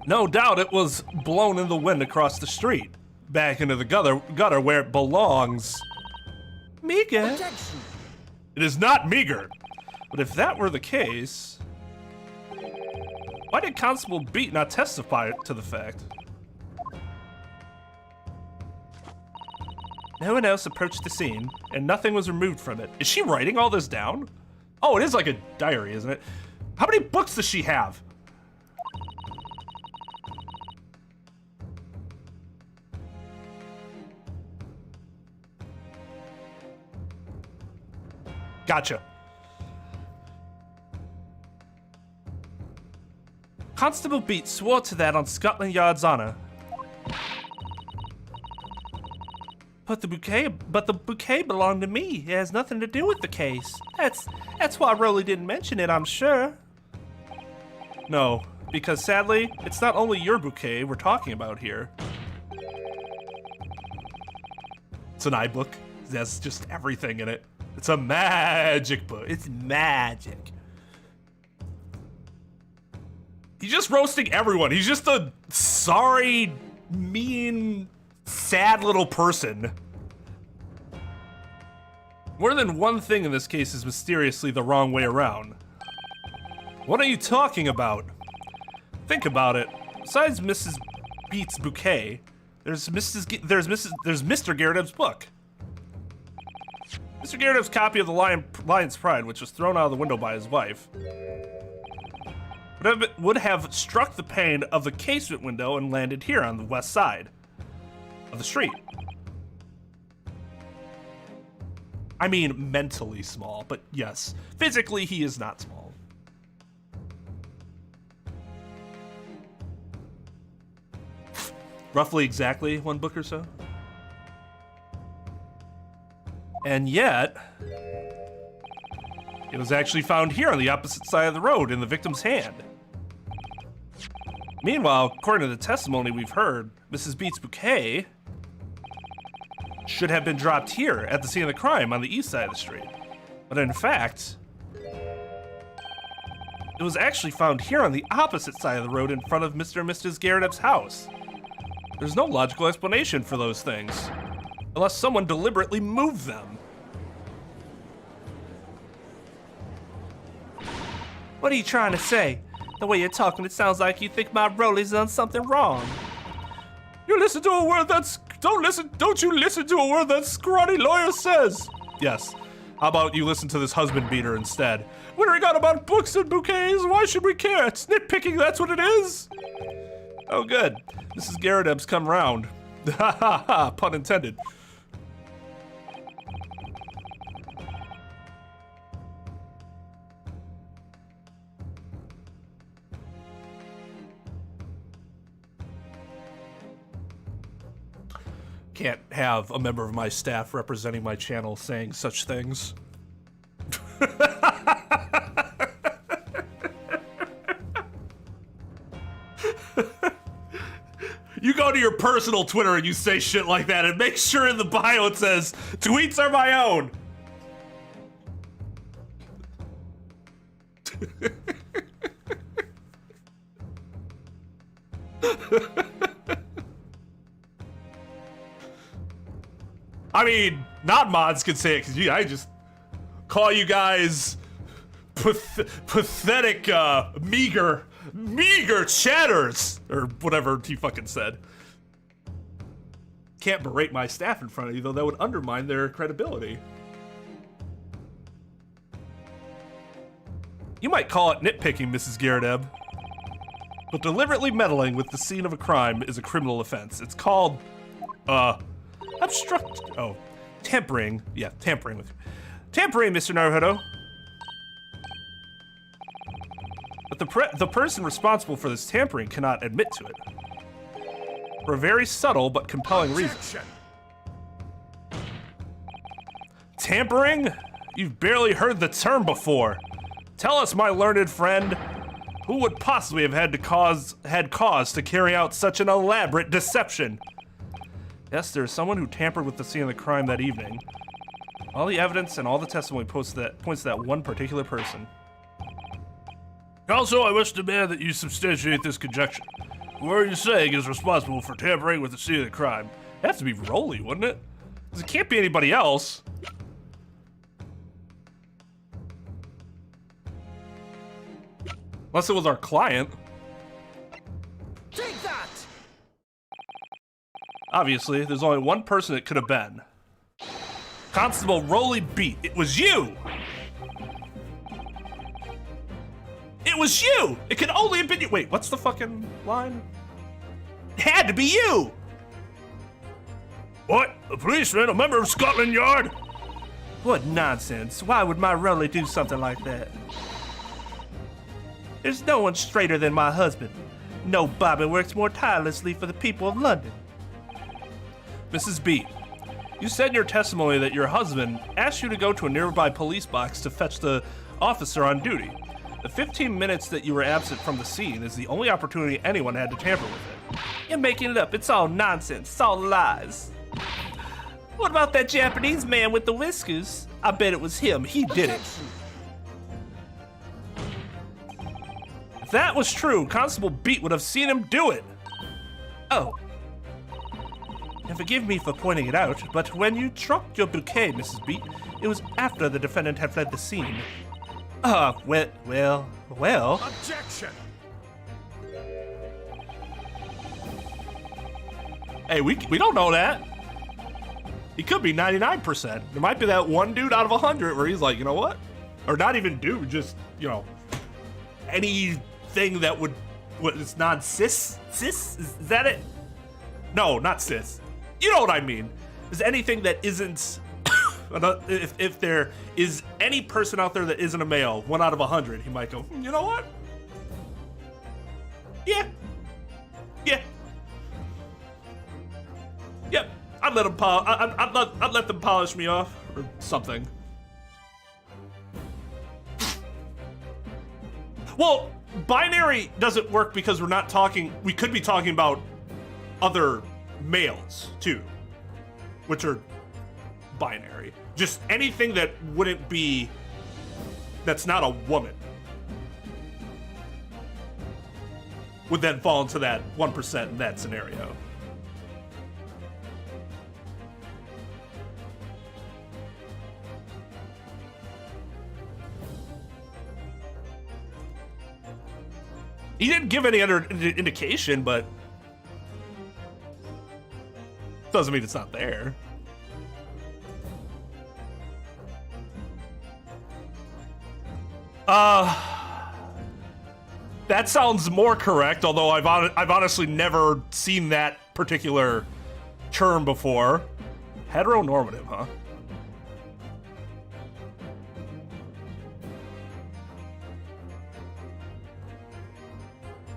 No doubt it was blown in the wind across the street, back into the gutter where it belongs. Meager? Objection. It is not meager. But if that were the case, why did Constable Beat not testify to the fact? No one else approached the scene, and nothing was removed from it. Is she writing all this down? Oh, it is like a diary, isn't it? How many books does she have? Gotcha. Constable Beat swore to that on Scotland Yard's honor. But the bouquet belonged to me. It has nothing to do with the case. That's why Rolly didn't mention it, I'm sure. No, because sadly, it's not only your bouquet we're talking about here. It's an iBook. It has just everything in it. It's a magic book. It's magic. He's just roasting everyone. He's just a sorry, mean, sad little person. More than one thing in this case is mysteriously the wrong way around. What are you talking about? Think about it. Besides Mrs. Beat's bouquet, there's Mr. Garrett's book. Mr. Gyarados' copy of the Lion's Pride, which was thrown out of the window by his wife, would have struck the pane of the casement window and landed here on the west side of the street. I mean, mentally small, but yes, physically he is not small. Roughly exactly 1 book or so. And yet, it was actually found here on the opposite side of the road in the victim's hand. Meanwhile, according to the testimony we've heard, Mrs. Beat's bouquet should have been dropped here at the scene of the crime on the east side of the street. But in fact, it was actually found here on the opposite side of the road in front of Mr. and Mrs. Gyarados' house. There's no logical explanation for those things, unless someone deliberately moved them. What are you trying to say? The way you're talking, it sounds like you think my Rolly's done something wrong. You listen to a word that's... Don't you listen to a word that scrawny lawyer says. Yes. How about you listen to this husband beater instead? Wittering on about books and bouquets, why should we care? It's nitpicking, that's what it is. Oh, good. Mrs. Gyarados come round. Ha ha ha, pun intended. Can't have a member of my staff representing my channel saying such things. You go to your personal Twitter and you say shit like that and make sure in the bio it says, tweets are my own. I mean, non-mods can say it because I just call you guys pathetic, meager chatters, or whatever he fucking said. Can't berate my staff in front of you, though. That would undermine their credibility. You might call it nitpicking, Mrs. Gyarados, but deliberately meddling with the scene of a crime is a criminal offense. It's called, tampering. Yeah, tampering with you. Tampering, Mr. Naruhodo. But the person responsible for this tampering cannot admit to it. For a very subtle but compelling reason. Tampering? You've barely heard the term before. Tell us, my learned friend, who would possibly have had cause to carry out such an elaborate deception? Yes, there is someone who tampered with the scene of the crime that evening. All the evidence and all the testimony points to that one particular person. Also, I wish to demand that you substantiate this conjecture. Whoever you saying is responsible for tampering with the scene of the crime? It has to be Rolly, wouldn't it? Because it can't be anybody else. Unless it was our client. Take that! Obviously, there's only one person it could have been. Constable Rolly Beat. It was you! It was you! It could only have been you. Wait, what's the fucking line? It had to be you! What? A policeman? A member of Scotland Yard? What nonsense. Why would my Rolly do something like that? There's no one straighter than my husband. No Bobby works more tirelessly for the people of London. Mrs. B, you said in your testimony that your husband asked you to go to a nearby police box to fetch the officer on duty. The 15 minutes that you were absent from the scene is the only opportunity anyone had to tamper with it. You're making it up. It's all nonsense. It's all lies. What about that Japanese man with the whiskers? I bet it was him. He did it. If that was true, Constable Beat would have seen him do it. Oh. And forgive me for pointing it out, but when you dropped your bouquet, Mrs. Beat, it was after the defendant had fled the scene. Well. Objection! Hey, we don't know that. He could be 99%. There might be that one dude out of 100 where he's like, you know what? Or not even dude, just, you know, anything that would, what, it's non-cis? Cis? Is that it? No, not cis. You know what I mean. Is anything that isn't, if there is any person out there that isn't a male, 1 out of 100, he might go, you know what? Yeah. Yeah. Yep. I'd let them I'd let them polish me off or something. Well, binary doesn't work because we're not talking. We could be talking about other males too, which are binary. Just anything that wouldn't be. That's not a woman would then fall into that 1% in that scenario. He didn't give any other indication, but doesn't mean it's not there. That sounds more correct, although I've honestly never seen that particular term before. Heteronormative, huh?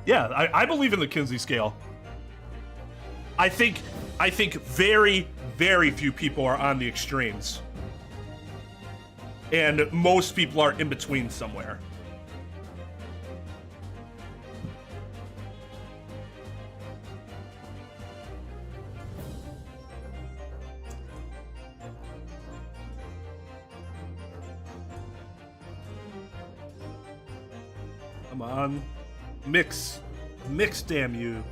Yeah, I believe in the Kinsey scale. I think very, very few people are on the extremes. And most people are in between somewhere. Come on. Mix, damn you.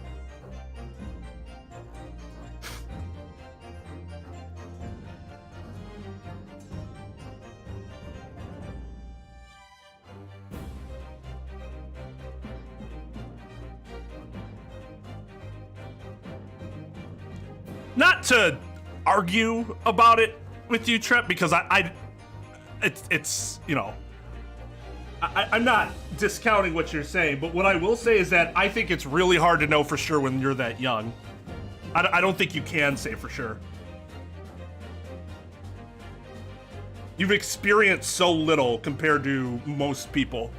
Not to argue about it with you, Trep, because it's you know, I'm not discounting what you're saying, but what I will say is that I think it's really hard to know for sure when you're that young. I don't think you can say for sure. You've experienced so little compared to most people.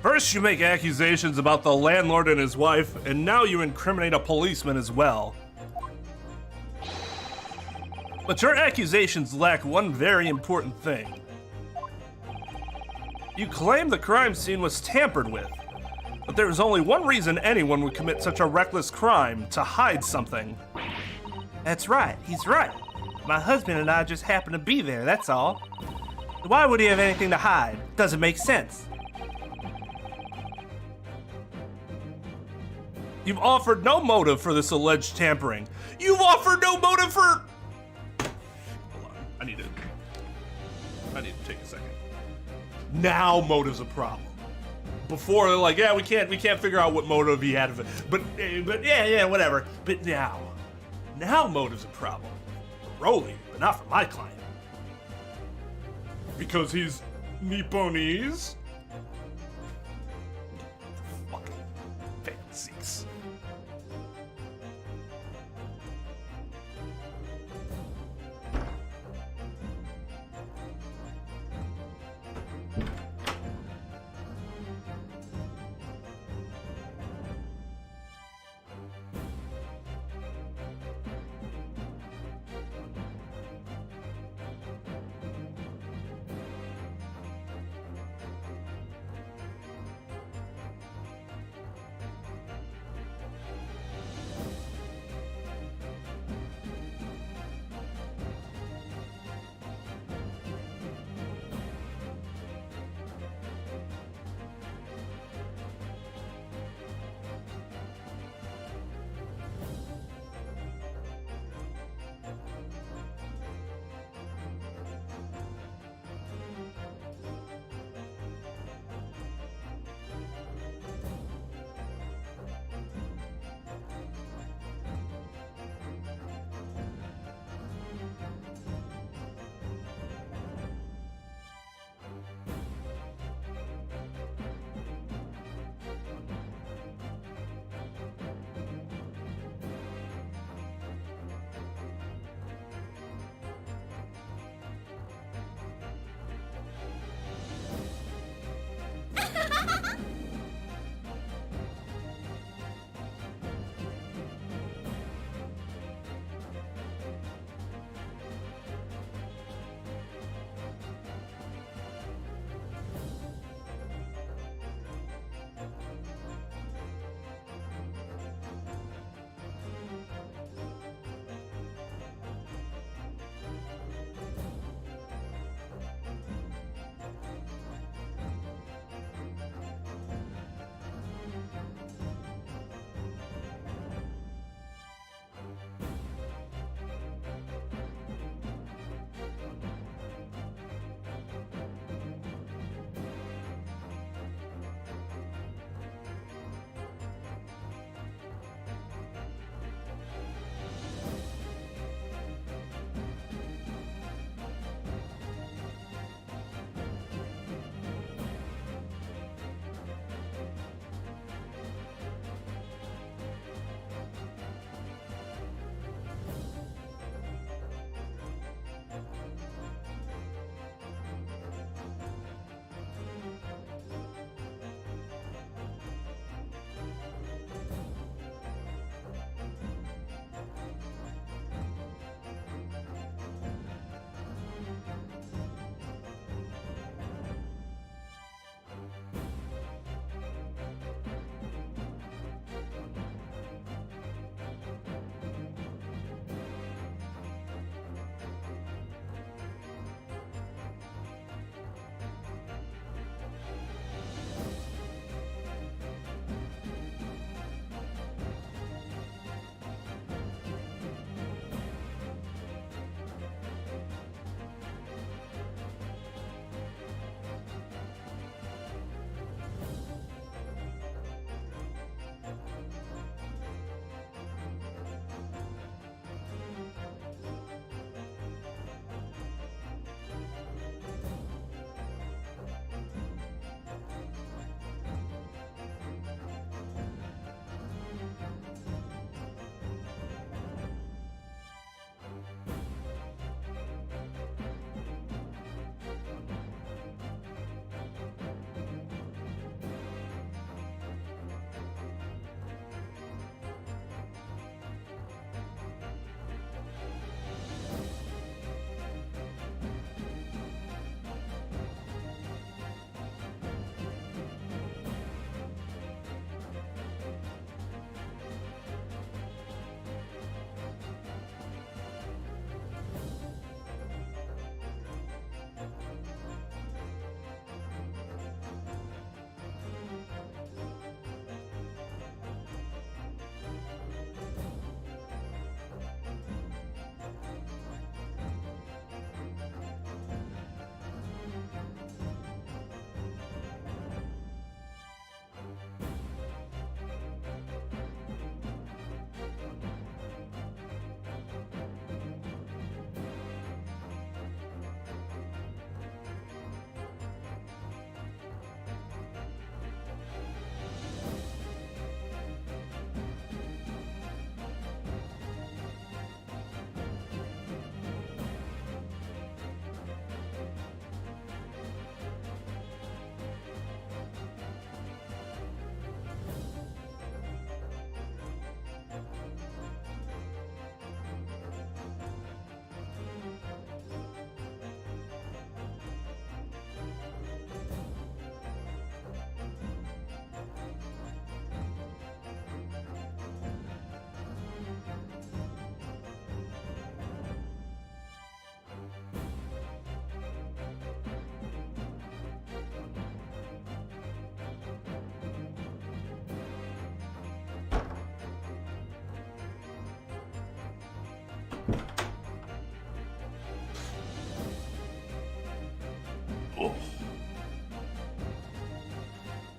First you make accusations about the landlord and his wife, and now you incriminate a policeman as well. But your accusations lack one very important thing. You claim the crime scene was tampered with, but there is only one reason anyone would commit such a reckless crime: to hide something. That's right, he's right. My husband and I just happened to be there, that's all. Why would he have anything to hide? Doesn't make sense. You've offered no motive for this alleged tampering. You've offered no motive for... Hold on, I need to take a second. Now motive's a problem. Before they're like, yeah, we can't figure out what motive he had of it. But yeah, whatever. But now motive's a problem. For Rolly, but not for my client. Because he's Nipponese? Fucking fancies.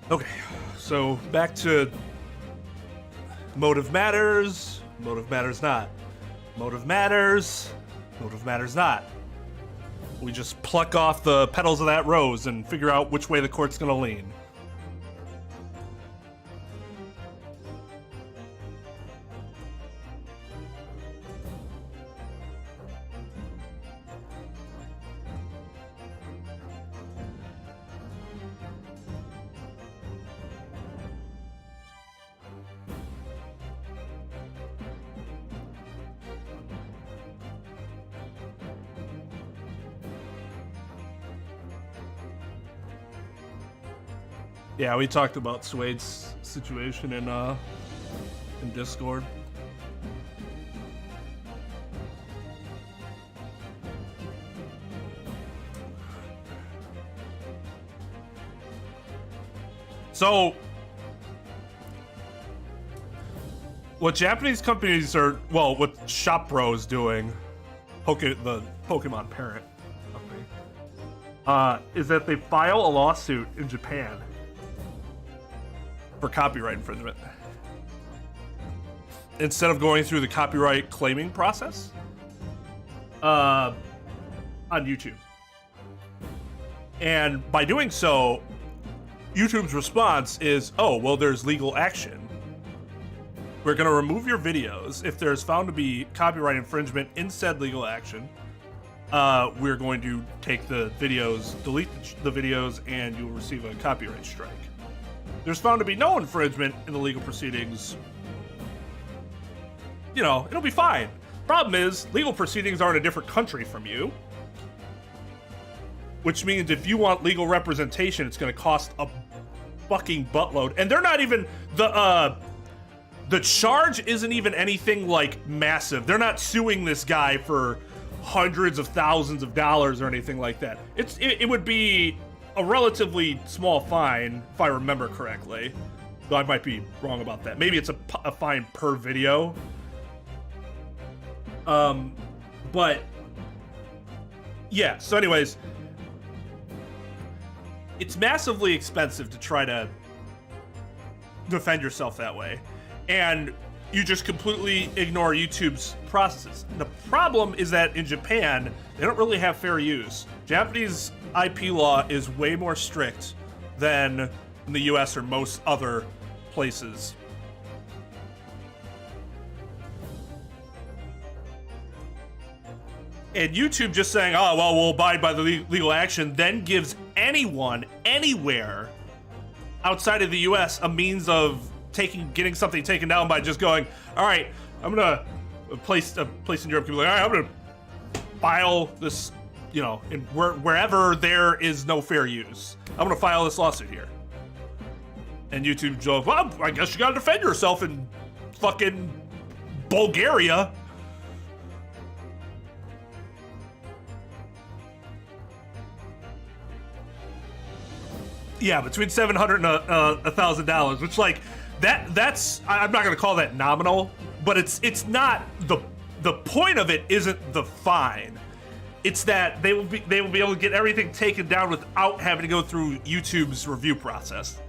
Okay, so back to motive matters, motive matters not. Motive matters, motive matters not. We just pluck off the petals of that rose and figure out which way the court's gonna lean. Yeah, we talked about Suede's situation in Discord. So, what Japanese companies are, well, what Shop Bro is doing, the Pokemon parent company, is that they file a lawsuit in Japan for copyright infringement instead of going through the copyright claiming process on YouTube. And by doing so, YouTube's response is, oh, well, there's legal action. We're going to remove your videos if there's found to be copyright infringement in said legal action. We're going to take the videos, delete the videos, and you'll receive a copyright strike. There's found to be no infringement in the legal proceedings. You know, it'll be fine. Problem is, legal proceedings are in a different country from you. Which means if you want legal representation, it's going to cost a fucking buttload. And they're not even, the charge isn't even anything like massive. They're not suing this guy for hundreds of thousands of dollars or anything like that. It would be a relatively small fine, if I remember correctly. Though I might be wrong about that. Maybe it's a fine per video. But yeah, so anyways, it's massively expensive to try to defend yourself that way. And you just completely ignore YouTube's processes. The problem is that in Japan, they don't really have fair use. Japanese IP law is way more strict than in the US or most other places. And YouTube just saying, oh, well, we'll abide by the legal action, then gives anyone, anywhere outside of the US a means of getting something taken down by just going, all right, I'm gonna place in Europe, people like, all right, I'm gonna file this, you know, in wherever there is no fair use. I'm gonna file this lawsuit here. And YouTube goes, well, I guess you gotta defend yourself in fucking Bulgaria. Yeah, between $700 and $1,000, which like that's I'm not gonna call that nominal, but it's not the point of it isn't the fine. It's that they will be able to get everything taken down without having to go through YouTube's review process.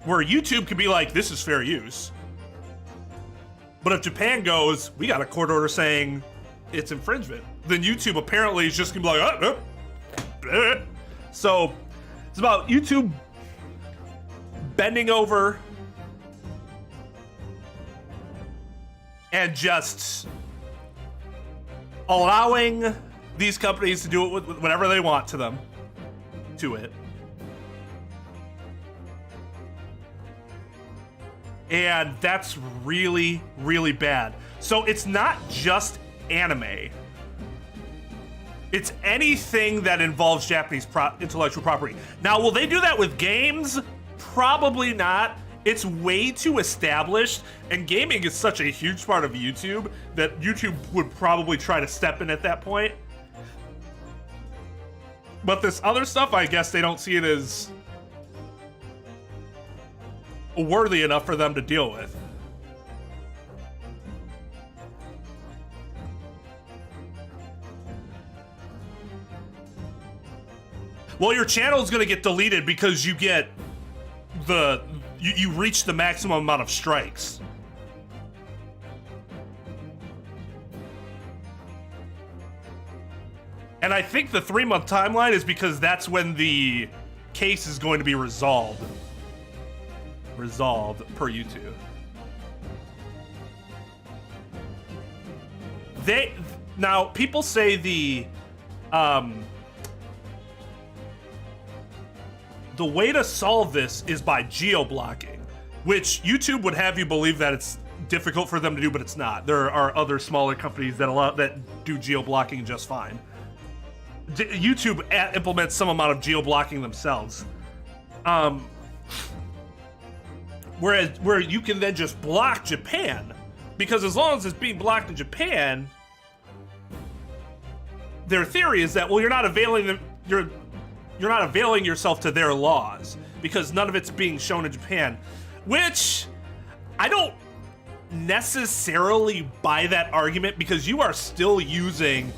Where YouTube can be like, this is fair use. But if Japan goes, we got a court order saying it's infringement, then YouTube apparently is just gonna be like, So it's about YouTube bending over and just allowing these companies to do it with whatever they want to it. And that's really, really bad. So it's not just anime. It's anything that involves Japanese intellectual property. Now, will they do that with games? Probably not. It's way too established, and gaming is such a huge part of YouTube that YouTube would probably try to step in at that point. But this other stuff, I guess they don't see it as worthy enough for them to deal with. Well, your channel is going to get deleted because you get you reach the maximum amount of strikes. And I think the 3-month timeline is because that's when the case is going to be resolved. Resolved per YouTube. Now people say the way to solve this is by geo-blocking, which YouTube would have you believe that it's difficult for them to do, but it's not. There are other smaller companies that do geo-blocking just fine. YouTube implements some amount of geo-blocking themselves. Where you can then just block Japan, because as long as it's being blocked in Japan, their theory is that, well, you're not availing yourself to their laws because none of it's being shown in Japan, which I don't necessarily buy that argument, because you are still using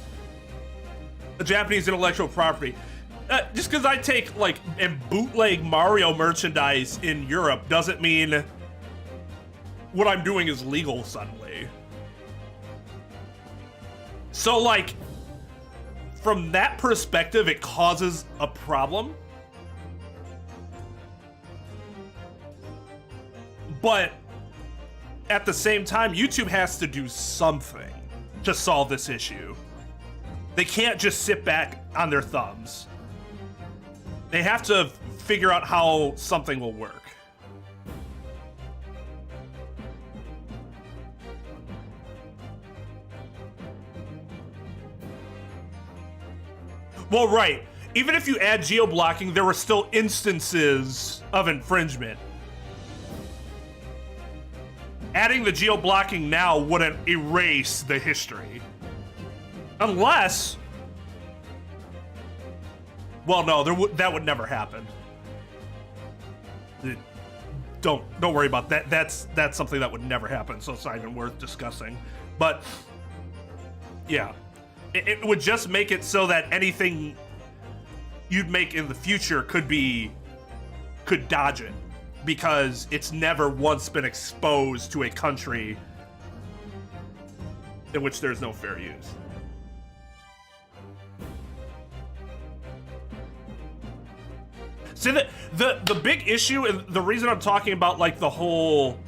the Japanese intellectual property. Just because I take and bootleg Mario merchandise in Europe doesn't mean what I'm doing is legal suddenly. So from that perspective, it causes a problem. But at the same time, YouTube has to do something to solve this issue. They can't just sit back on their thumbs. They have to figure out how something will work. Well, right. Even if you add geo-blocking, there were still instances of infringement. Adding the geo-blocking now wouldn't erase the history. Unless... Well, no, that would never happen. Don't worry about that. That's something that would never happen, so it's not even worth discussing. But, yeah. It would just make it so that anything you'd make in the future could dodge it, because it's never once been exposed to a country in which there's no fair use. See, the big issue, and the reason I'm talking about the whole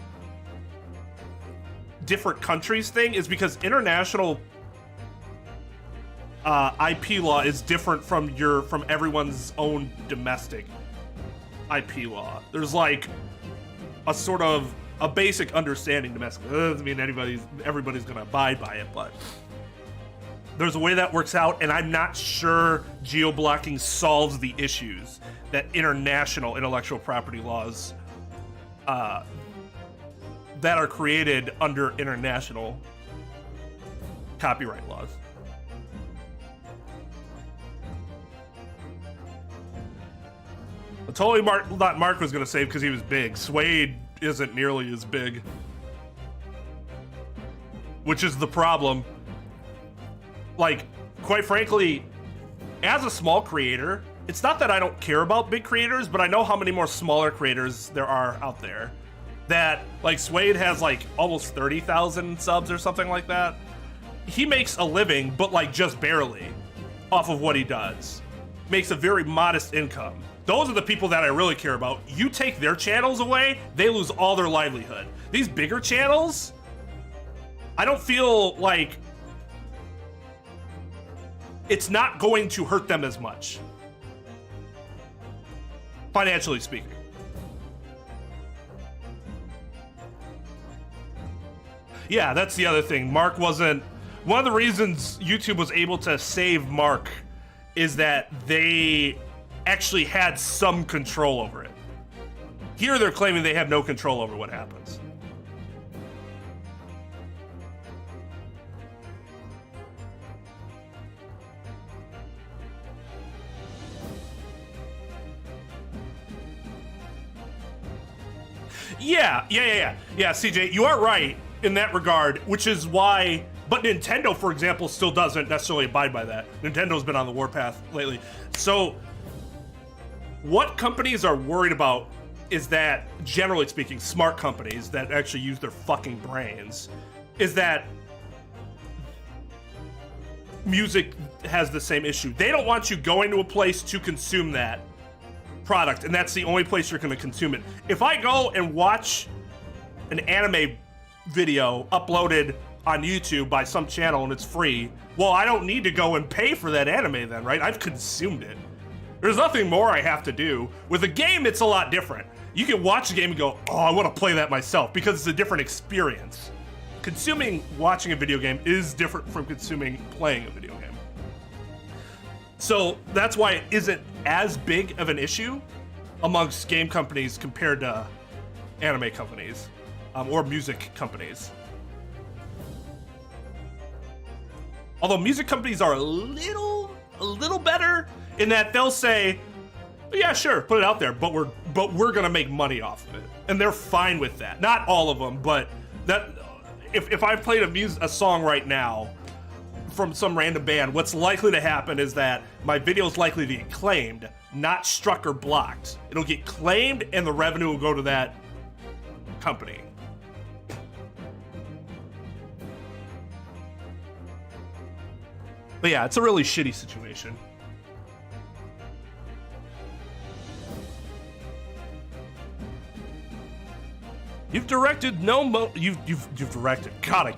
different countries thing, is because international IP law is different from everyone's own domestic IP law. There's a sort of a basic understanding domestic. That doesn't mean everybody's gonna abide by it, but there's a way that works out, and I'm not sure geo-blocking solves the issues that international intellectual property laws that are created under international copyright laws. I totally thought Mark was going to say because he was big. Suede isn't nearly as big, which is the problem. Quite frankly, as a small creator, it's not that I don't care about big creators, but I know how many more smaller creators there are out there. That, Suede has, almost 30,000 subs or something like that. He makes a living, but, just barely off of what he does. Makes a very modest income. Those are the people that I really care about. You take their channels away, they lose all their livelihood. These bigger channels, I don't feel like it's not going to hurt them as much, financially speaking. Yeah, that's the other thing. Mark wasn't... One of the reasons YouTube was able to save Mark is that they actually had some control over it. Here they're claiming they have no control over what happens. Yeah, CJ, you are right in that regard, which is why... But Nintendo, for example, still doesn't necessarily abide by that. Nintendo's been on the warpath lately. So, what companies are worried about is that, generally speaking, smart companies that actually use their fucking brains, is that music has the same issue. They don't want you going to a place to consume that product, and that's the only place you're going to consume it. If I go and watch an anime video uploaded on YouTube by some channel and it's free, well, I don't need to go and pay for that anime then, right? I've consumed it. There's nothing more I have to do. With a game, it's a lot different. You can watch a game and go, oh, I want to play that myself, because it's a different experience. Watching a video game is different from playing a video game. So that's why it isn't as big of an issue amongst game companies compared to anime companies or music companies. Although music companies are a little better in that they'll say, yeah, sure, put it out there, but we're gonna make money off of it, and they're fine with that. Not all of them, but that if I played a song right now from some random band, what's likely to happen is that my video is likely to get claimed, not struck or blocked. It'll get claimed, and the revenue will go to that company. But yeah, it's a really shitty situation. You've directed you've directed. God,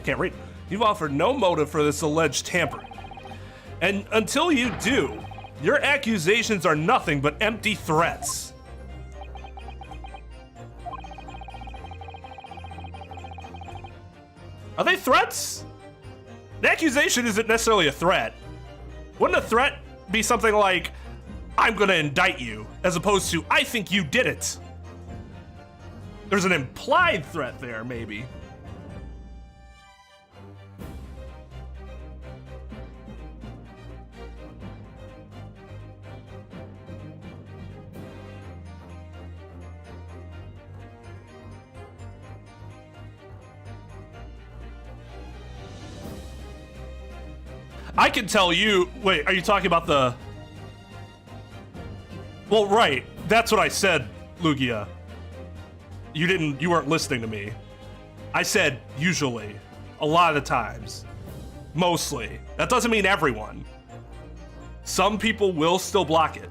can't read. You've offered no motive for this alleged tampering, and until you do, your accusations are nothing but empty threats. Are they threats? An accusation isn't necessarily a threat. Wouldn't a threat be something like, I'm gonna indict you, as opposed to, I think you did it? There's an implied threat there, maybe. I can tell you, wait, are you talking about the... Well, right, that's what I said, Lugia. You weren't listening to me. I said usually, a lot of the times, mostly. That doesn't mean everyone. Some people will still block it.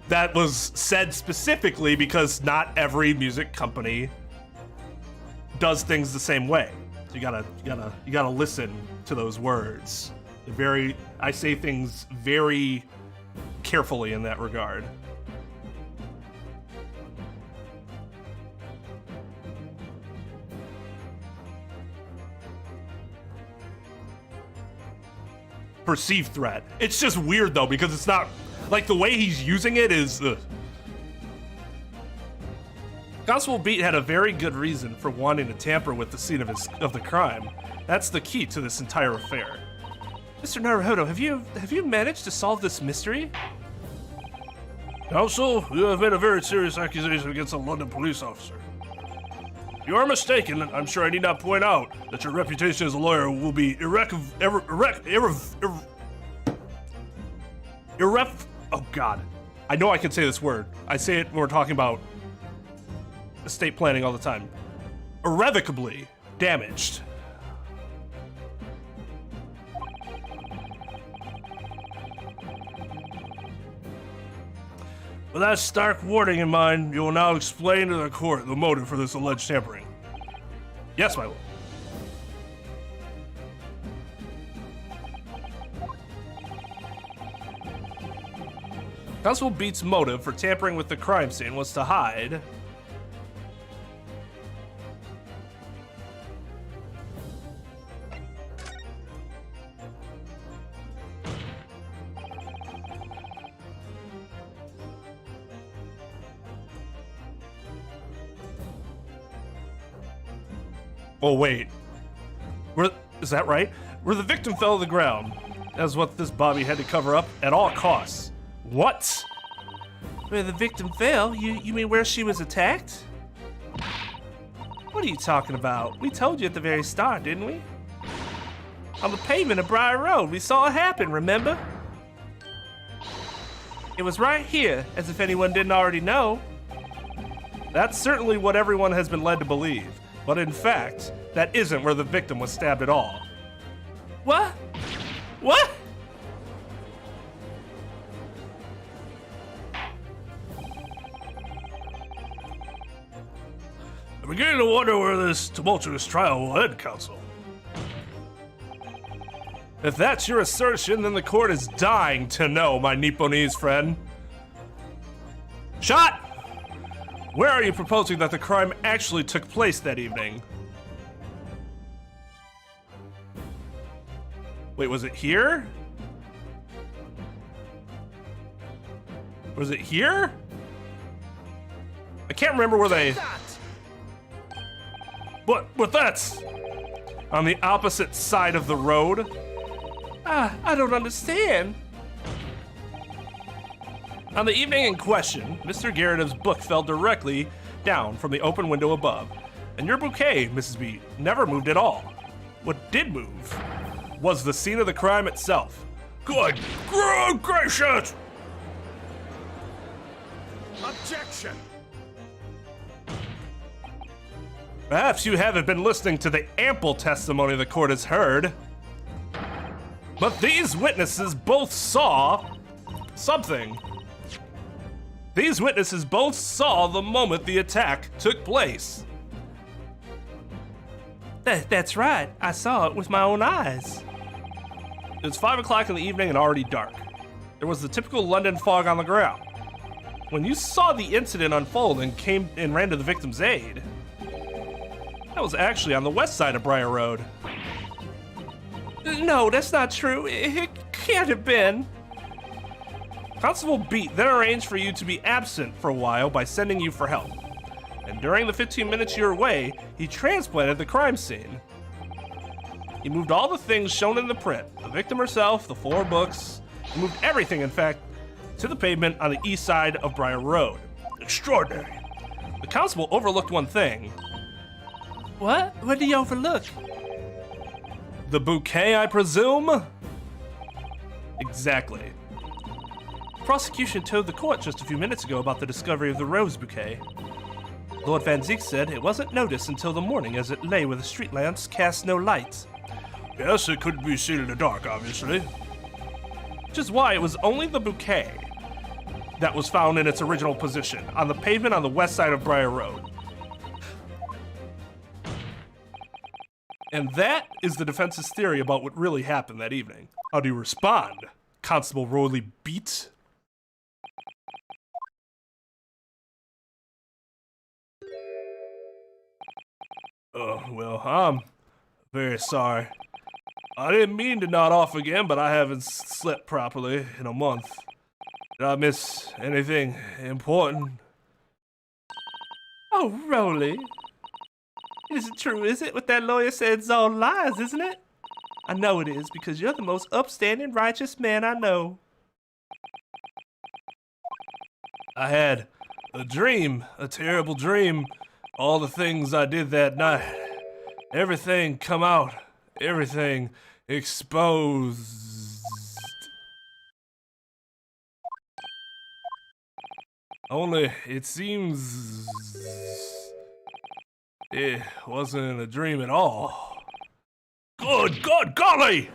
That was said specifically because not every music company does things the same way. So you gotta listen to those words. I say things very carefully in that regard. Perceived threat. It's just weird though, because it's not like the way he's using it is. Constable Beat had a very good reason for wanting to tamper with the scene of the crime. That's the key to this entire affair. Mr. Naruhodo, have you managed to solve this mystery? Counsel, you have made a very serious accusation against a London police officer. You are mistaken. I'm sure I need not point out that your reputation as a lawyer will be Oh God, I know I can say this word. I say it when we're talking about estate planning all the time. Irrevocably damaged. With that stark warning in mind, you will now explain to the court the motive for this alleged tampering. Yes, my lord. Constable Beat's motive for tampering with the crime scene was to hide Oh wait, is that right? Where the victim fell to the ground. That's what this Bobby had to cover up at all costs. What? where the victim fell. You mean where she was attacked? What are you talking about? We told you at the very start, didn't we? On the pavement of Briar Road, we saw it happen, remember? It was right here, as if anyone didn't already know. That's certainly what everyone has been led to believe, but in fact, that isn't where the victim was stabbed at all. What? What? I'm beginning to wonder where this tumultuous trial will end, Counsel. If that's your assertion, then the court is dying to know, my Nipponese friend. Shot! Where are you proposing that the crime actually took place that evening? Wait, was it here? Was it here? I can't remember where they... But that's... on the opposite side of the road? I don't understand. On the evening in question, Mr. Garrett's book fell directly down from the open window above, and your bouquet, Mrs. B, never moved at all. What did move was the scene of the crime itself. Good gracious! Objection! Perhaps you haven't been listening to the ample testimony the court has heard, but these witnesses both saw something. These witnesses both saw the moment the attack took place. That's right. I saw it with my own eyes. It was 5 o'clock in the evening and already dark. There was the typical London fog on the ground. When you saw the incident unfold and came and ran to the victim's aid, that was actually on the west side of Briar Road. No, that's not true. It can't have been. Constable Beat then arranged for you to be absent for a while by sending you for help. And during the 15 minutes you were away, he transplanted the crime scene. He moved all the things shown in the print, the victim herself, the 4 books, he moved everything, in fact, to the pavement on the east side of Briar Road. Extraordinary. The constable overlooked one thing. What? What did he overlook? The bouquet, I presume? Exactly. Prosecution told the court just a few minutes ago about the discovery of the rose bouquet. Lord Van Zeek said it wasn't noticed until the morning as it lay where the street lamps cast no light. Yes, it couldn't be seen in the dark, obviously. Which is why it was only the bouquet that was found in its original position, on the pavement on the west side of Briar Road. And that is the defense's theory about what really happened that evening. How do you respond, Constable Rowley Beat? Oh, well, I'm very sorry. I didn't mean to nod off again, but I haven't slept properly in a month. Did I miss anything important? Oh, Rowley. It isn't true, is it? What that lawyer said is all lies, isn't it? I know it is, because you're the most upstanding, righteous man I know. I had a dream, a terrible dream. All the things I did that night. Everything come out. Everything exposed. Only, it seems... it wasn't a dream at all. Good golly!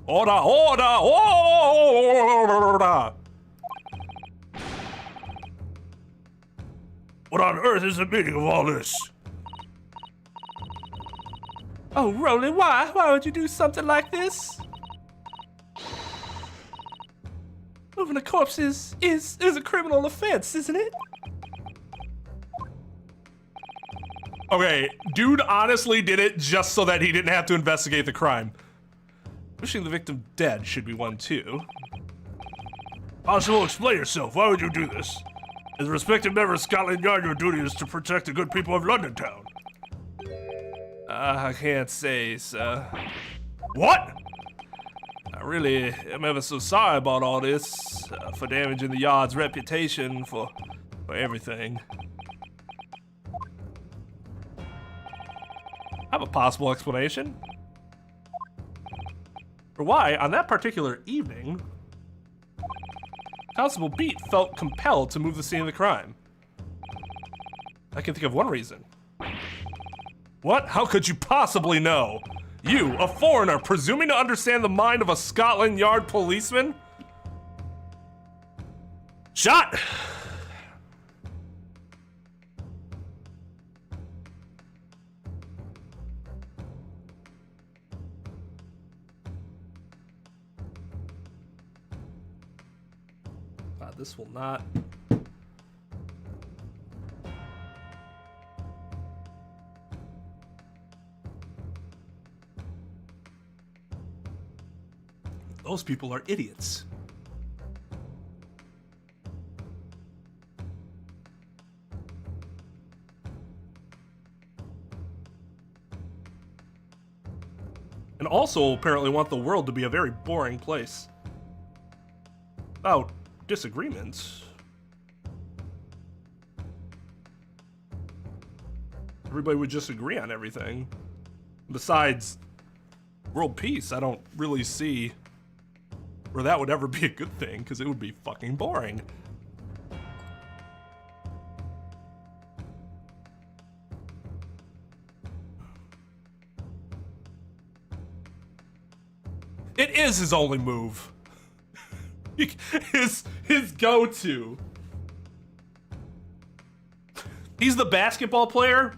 Order! What on earth is the meaning of all this? Oh, Rowley, why? Why would you do something like this? Moving a corpse is a criminal offense, isn't it? Okay, dude honestly did it just so that he didn't have to investigate the crime. Wishing the victim dead should be one too. Constable, explain yourself. Why would you do this? As a respected member of Scotland Yard, your duty is to protect the good people of London Town. I can't say, sir. What? I really am ever so sorry about all this, for damaging the Yard's reputation, for everything. I have a possible explanation for why, on that particular evening, Constable Beat felt compelled to move the scene of the crime. I can think of one reason. What? How could you possibly know? You, a foreigner, presuming to understand the mind of a Scotland Yard policeman? Shot! This will not. Those people are idiots. And also apparently want the world to be a very boring place. Without disagreements. Everybody would just agree on everything. Besides world peace, I don't really see where that would ever be a good thing, because it would be fucking boring. It is his only move. His go-to. He's the basketball player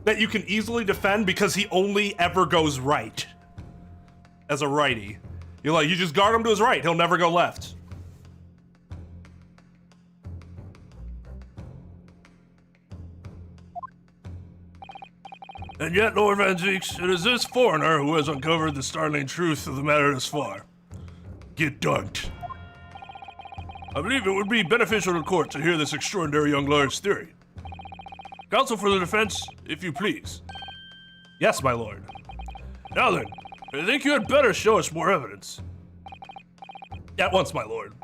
that you can easily defend because he only ever goes right as a righty. You're like, you just guard him to his right, he'll never go left. And yet, Lord Van Zeeks, it is this foreigner who has uncovered the startling truth of the matter thus far. Get dunked. I believe it would be beneficial to court to hear this extraordinary young lawyer's theory. Counsel for the defense, if you please. Yes, my lord. Now then, I think you had better show us more evidence. At once, my lord.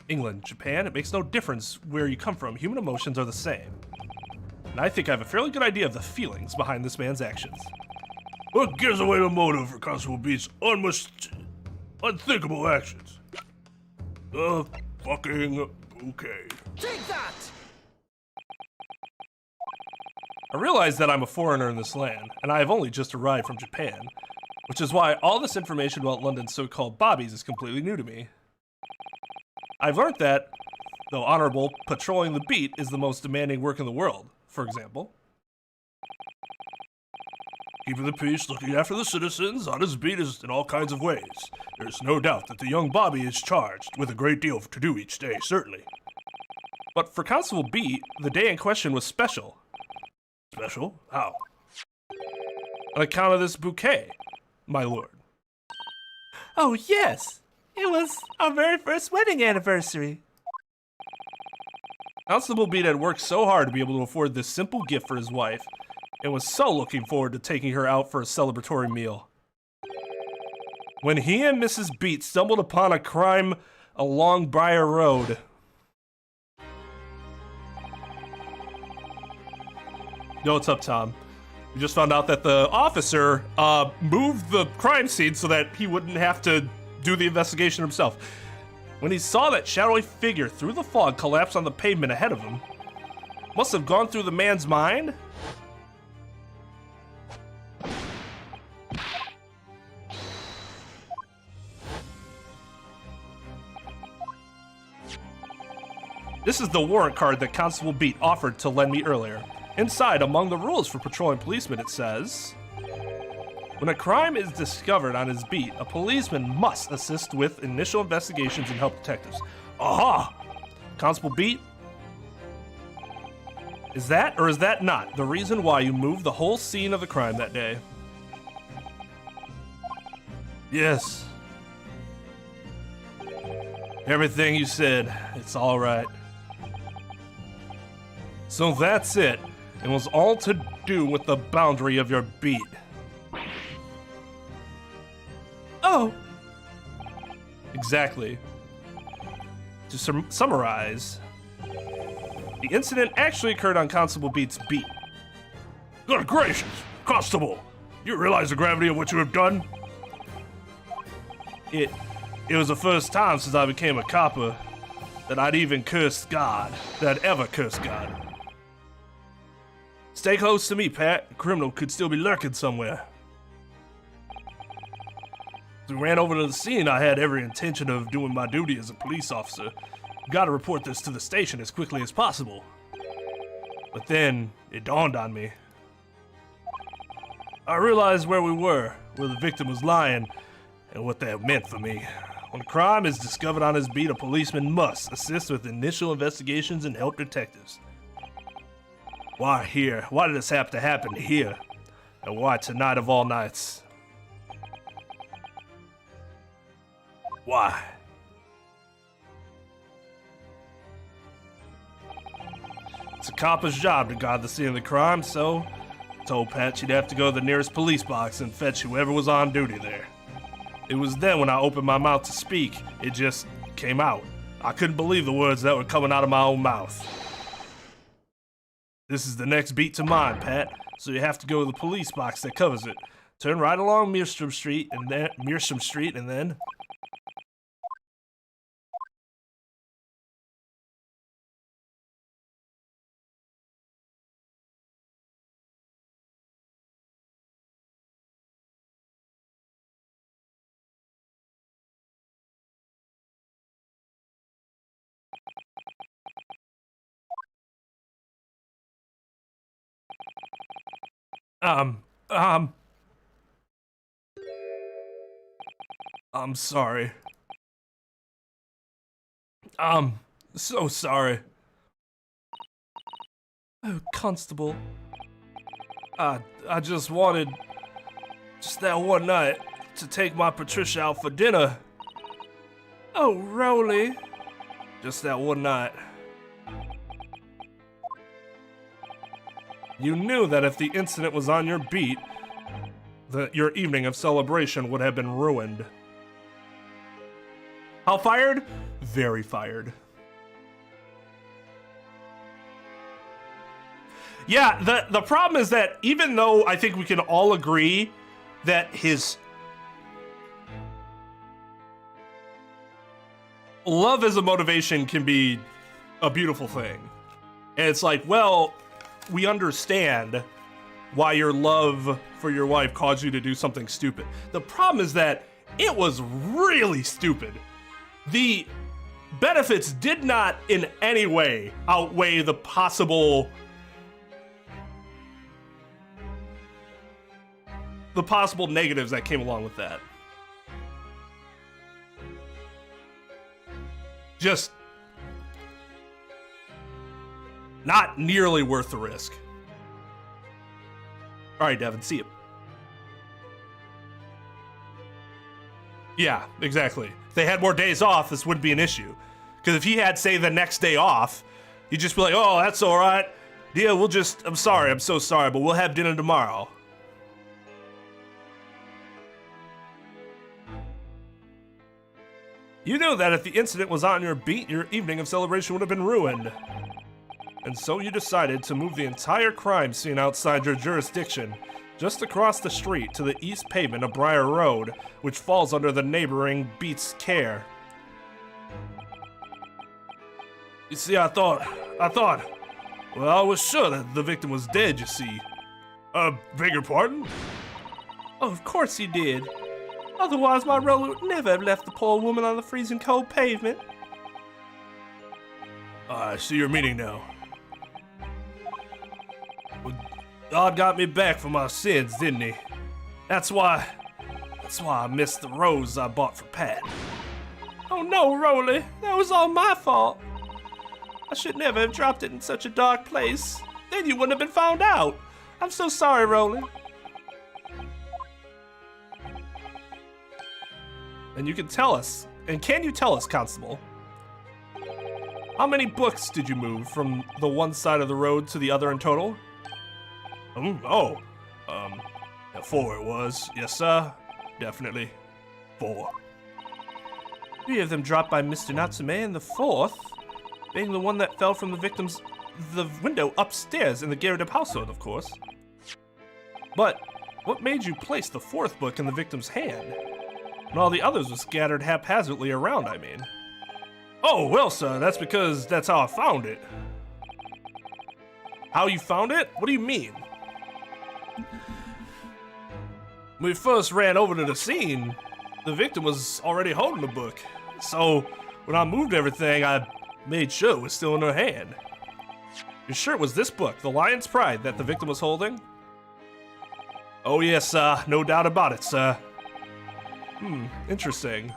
England, Japan, it makes no difference where you come from. Human emotions are the same. And I think I have a fairly good idea of the feelings behind this man's actions. What gives away the motive for Constable Beat's unthinkable actions? The fucking bouquet. Take that! I realize that I'm a foreigner in this land, and I have only just arrived from Japan, which is why all this information about London's so-called bobbies is completely new to me. I've learned that, though honorable, patrolling the beat is the most demanding work in the world, for example. Keeping the peace, looking after the citizens, on his beat is in all kinds of ways. There's no doubt that the young Bobby is charged with a great deal to do each day, certainly. But for Constable Beat, the day in question was special. Special? How? On account of this bouquet, my lord. Oh, yes! It was our very first wedding anniversary. Constable Beat had worked so hard to be able to afford this simple gift for his wife, and was so looking forward to taking her out for a celebratory meal. When he and Mrs. Beat stumbled upon a crime along Briar Road. Yo, what's up, Tom? We just found out that the officer moved the crime scene so that he wouldn't have to do the investigation himself. When he saw that shadowy figure through the fog collapse on the pavement ahead of him, must have gone through the man's mind. This is the warrant card that Constable Beat offered to lend me earlier. Inside, among the rules for patrolling policemen, it says, when a crime is discovered on his beat, a policeman must assist with initial investigations and help detectives. Aha! Constable Beat, is that or is that not the reason why you moved the whole scene of the crime that day? Yes. Everything you said, it's all right. So that's it. It was all to do with the boundary of your beat. Oh! Exactly. To summarize, the incident actually occurred on Constable Beat's beat. Good gracious! Constable, you realize the gravity of what you have done? It was the first time since I became a copper that I'd even cursed God, that I'd ever cursed God. Stay close to me, Pat. The criminal could still be lurking somewhere. As we ran over to the scene, I had every intention of doing my duty as a police officer. Gotta report this to the station as quickly as possible. But then, it dawned on me. I realized where we were, where the victim was lying, and what that meant for me. When a crime is discovered on his beat, a policeman must assist with initial investigations and help detectives. Why here? Why did this have to happen here? And why tonight of all nights? Why? It's a copper's job to guard the scene of the crime, so I told Pat she'd have to go to the nearest police box and fetch whoever was on duty there. It was then when I opened my mouth to speak, it just came out. I couldn't believe the words that were coming out of my own mouth. This is the next beat to mine, Pat, so you have to go to the police box that covers it. Turn right along Mearstrom Street and then... I'm sorry. So sorry. Oh, Constable. I just wanted, just that one night, to take my Patricia out for dinner. Oh, Rolly. Just that one night. You knew that if the incident was on your beat, that your evening of celebration would have been ruined. How fired? Very fired. Yeah, the problem is that even though I think we can all agree that his love as a motivation can be a beautiful thing. And it's like, well, we understand why your love for your wife caused you to do something stupid. The problem is that it was really stupid. The benefits did not in any way outweigh the possible negatives that came along with that. Just not nearly worth the risk. All right, Devin, see you. Yeah, exactly. If they had more days off, this wouldn't be an issue. Because if he had, say, the next day off, he'd just be like, oh, that's all right. Yeah, I'm sorry, I'm so sorry, but we'll have dinner tomorrow. You knew that if the incident was on your beat, your evening of celebration would have been ruined. And so you decided to move the entire crime scene outside your jurisdiction, just across the street to the east pavement of Briar Road, which falls under the neighboring beat's care. You see, I thought, well, I was sure that the victim was dead, you see. Beg your pardon? Oh, of course you did. Otherwise, my roller would never have left the poor woman on the freezing cold pavement. I see your meaning now. Well, God got me back for my sins, didn't he? That's why I missed the rose I bought for Pat. Oh no, Rolly, that was all my fault. I should never have dropped it in such a dark place. Then you wouldn't have been found out. I'm so sorry, Rolly. And you can tell us, and can you tell us, Constable, how many books did you move from the one side of the road to the other in total? 4 it was. Yes, sir. Definitely. 4. 3 of them dropped by Mr. Natsume, and the 4th being the one that fell from the window upstairs in the Garrett household, of course. But what made you place the fourth book in the victim's hand? And all the others were scattered haphazardly around, I mean. Oh, well, sir, that's because that's how I found it. How you found it? What do you mean? When we first ran over to the scene, the victim was already holding the book. So, when I moved everything, I made sure it was still in her hand. You're sure it was this book, The Lion's Pride, that the victim was holding? Oh yes, no doubt about it, sir. Interesting.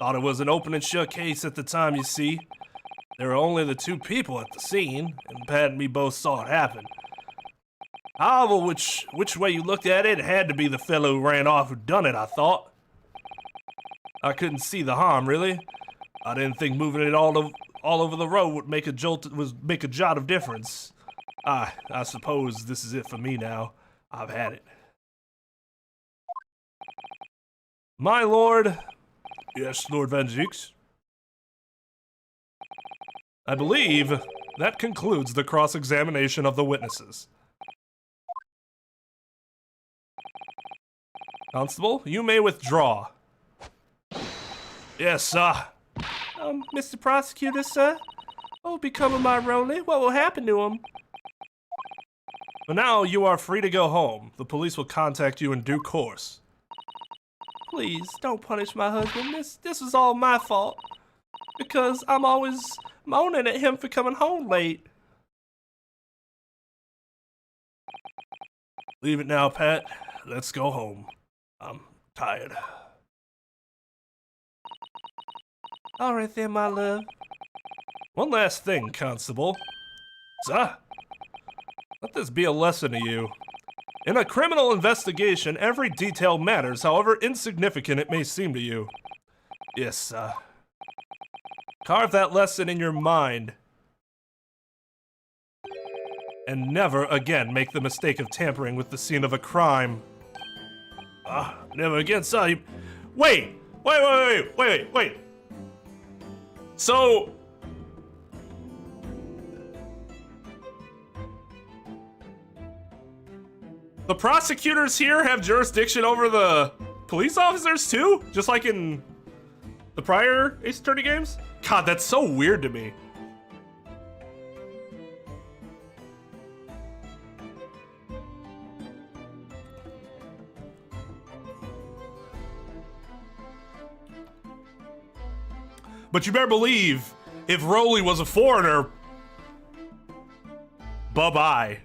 Thought it was an open and shut case at the time, you see. There were only the two people at the scene, and Pat and me both saw it happen. However, which way you looked at it, it had to be the fellow who ran off who done it, I thought. I couldn't see the harm, really. I didn't think moving it all over the road would make a jot of difference. I suppose this is it for me now. I've had it. My lord. Yes, Lord Van Zieks. I believe that concludes the cross-examination of the witnesses. Constable, you may withdraw. Yes, sir. Mr. Prosecutor, sir? What will become of my Rolly? What will happen to him? For now, you are free to go home. The police will contact you in due course. Please, don't punish my husband. This was all my fault. Because I'm always moaning at him for coming home late. Leave it now, Pat. Let's go home. I'm tired. All right then, my love. One last thing, Constable. Sir, let this be a lesson to you. In a criminal investigation, every detail matters, however insignificant it may seem to you. Yes, sir. Carve that lesson in your mind. And never again make the mistake of tampering with the scene of a crime. Never again, sir. Wait! So... the prosecutors here have jurisdiction over the police officers too? Just like in the prior Ace Attorney games? God, that's so weird to me. But you better believe, if Rolly was a foreigner, bye-bye.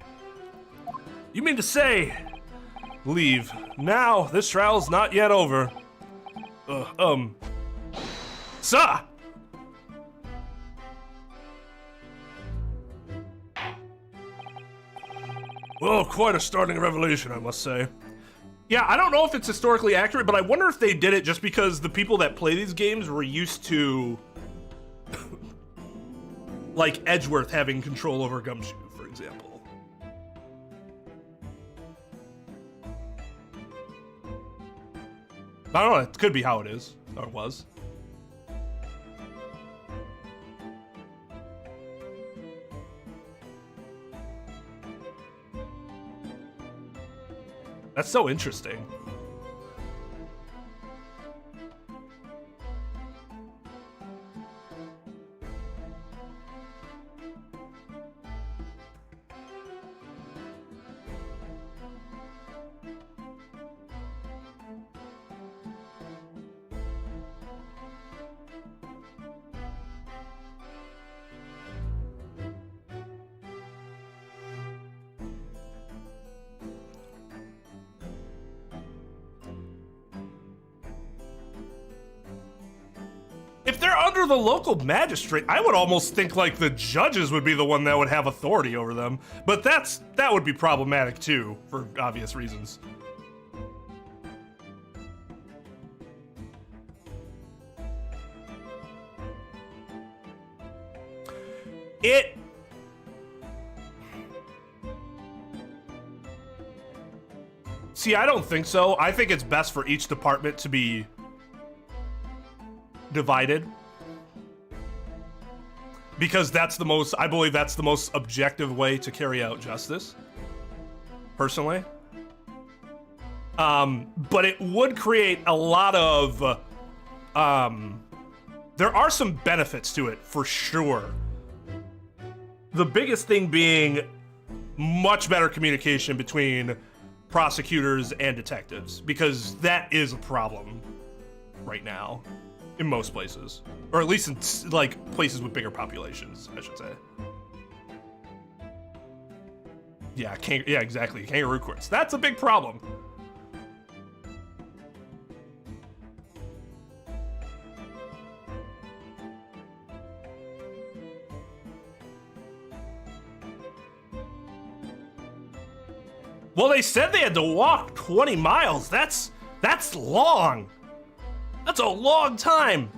You mean to say, leave. Now, this trial's not yet over. Sir! Well, quite a startling revelation, I must say. Yeah, I don't know if it's historically accurate, but I wonder if they did it just because the people that play these games were used to, like, Edgeworth having control over Gumshoe, for example. I don't know, it could be how it is, or it was. That's so interesting. If they're under the local magistrate, I would almost think like the judges would be the one that would have authority over them. But that would be problematic too, for obvious reasons. See, I don't think so. I think it's best for each department to be divided. Because I believe that's the most objective way to carry out justice, personally. But it would create a lot of, there are some benefits to it, for sure. The biggest thing being much better communication between prosecutors and detectives, because that is a problem right now in most places, or at least in like places with bigger populations, I should say. Yeah, exactly. Kangaroo courts. That's a big problem. Well, they said they had to walk 20 miles. That's long. That's a long time.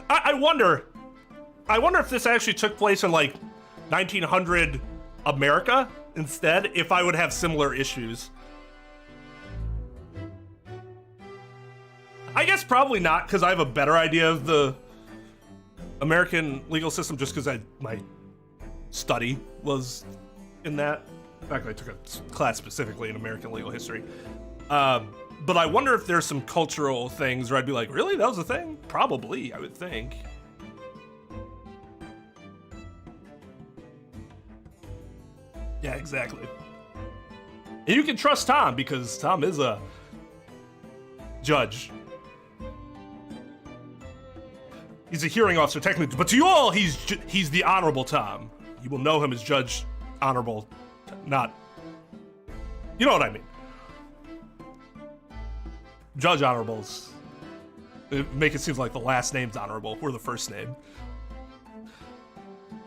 I wonder if this actually took place in like 1900 America instead, if I would have similar issues. I guess probably not, because I have a better idea of the American legal system just because my study was in that. In fact, I took a class specifically in American legal history. But I wonder if there's some cultural things where I'd be like, really? That was a thing? Probably, I would think. Yeah, exactly. And you can trust Tom because Tom is a judge. He's a hearing officer technically, but to you all, he's the Honorable Tom. You will know him as Judge Honorable, not... You know what I mean. Judge Honorables. Make it seem like the last name's honorable. We're the first name.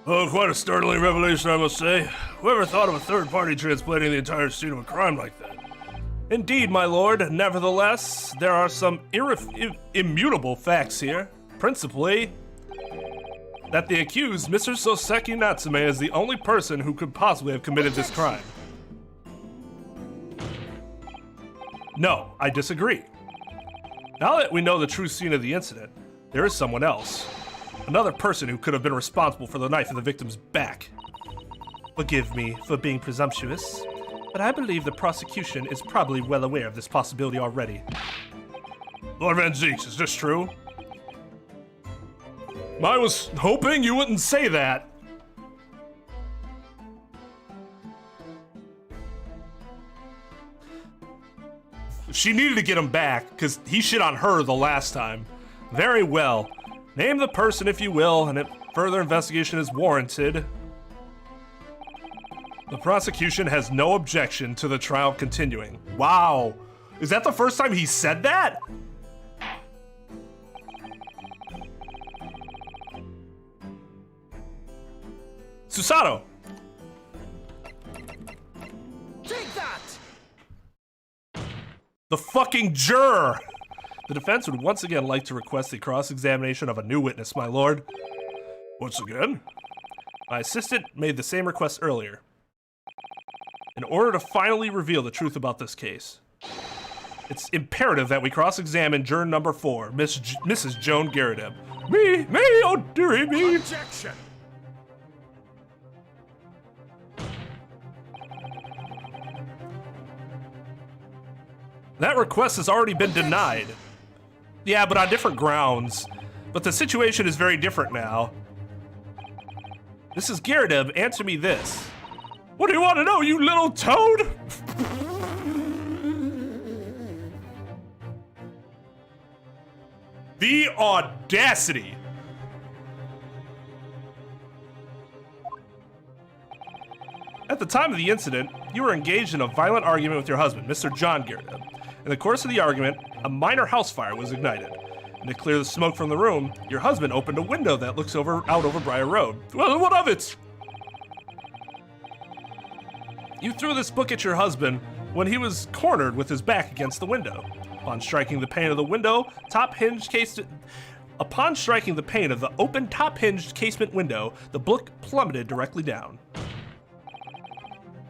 Oh, quite a startling revelation, I must say. Whoever thought of a third party transplanting the entire scene of a crime like that? Indeed, my lord. Nevertheless, there are some immutable facts here. Principally, that the accused, Mr. Soseki Natsume, is the only person who could possibly have committed this crime. No, I disagree. Now that we know the true scene of the incident, there is someone else. Another person who could have been responsible for the knife in the victim's back. Forgive me for being presumptuous, but I believe the prosecution is probably well aware of this possibility already. Lord Van Zeeks, is this true? I was hoping you wouldn't say that. She needed to get him back, because he shit on her the last time. Very well. Name the person if you will, and if further investigation is warranted. The prosecution has no objection to the trial continuing. Wow. Is that the first time he said that? Susato. Take that! The fucking juror! The defense would once again like to request the cross-examination of a new witness, my lord. Once again? My assistant made the same request earlier. In order to finally reveal the truth about this case, it's imperative that we cross-examine juror number 4, Mrs. Joan Garrideb. Me, oh dearie me! Objection! That request has already been denied. Yeah, but on different grounds. But the situation is very different now. Mrs. Garrideb, answer me this. What do you want to know, you little toad? The audacity. At the time of the incident, you were engaged in a violent argument with your husband, Mr. John Garrideb. In the course of the argument, a minor house fire was ignited. And to clear the smoke from the room, your husband opened a window that looks out over Briar Road. Well, what of it? You threw this book at your husband when he was cornered with his back against the window. Upon striking the pane of the open top-hinged casement window, the book plummeted directly down.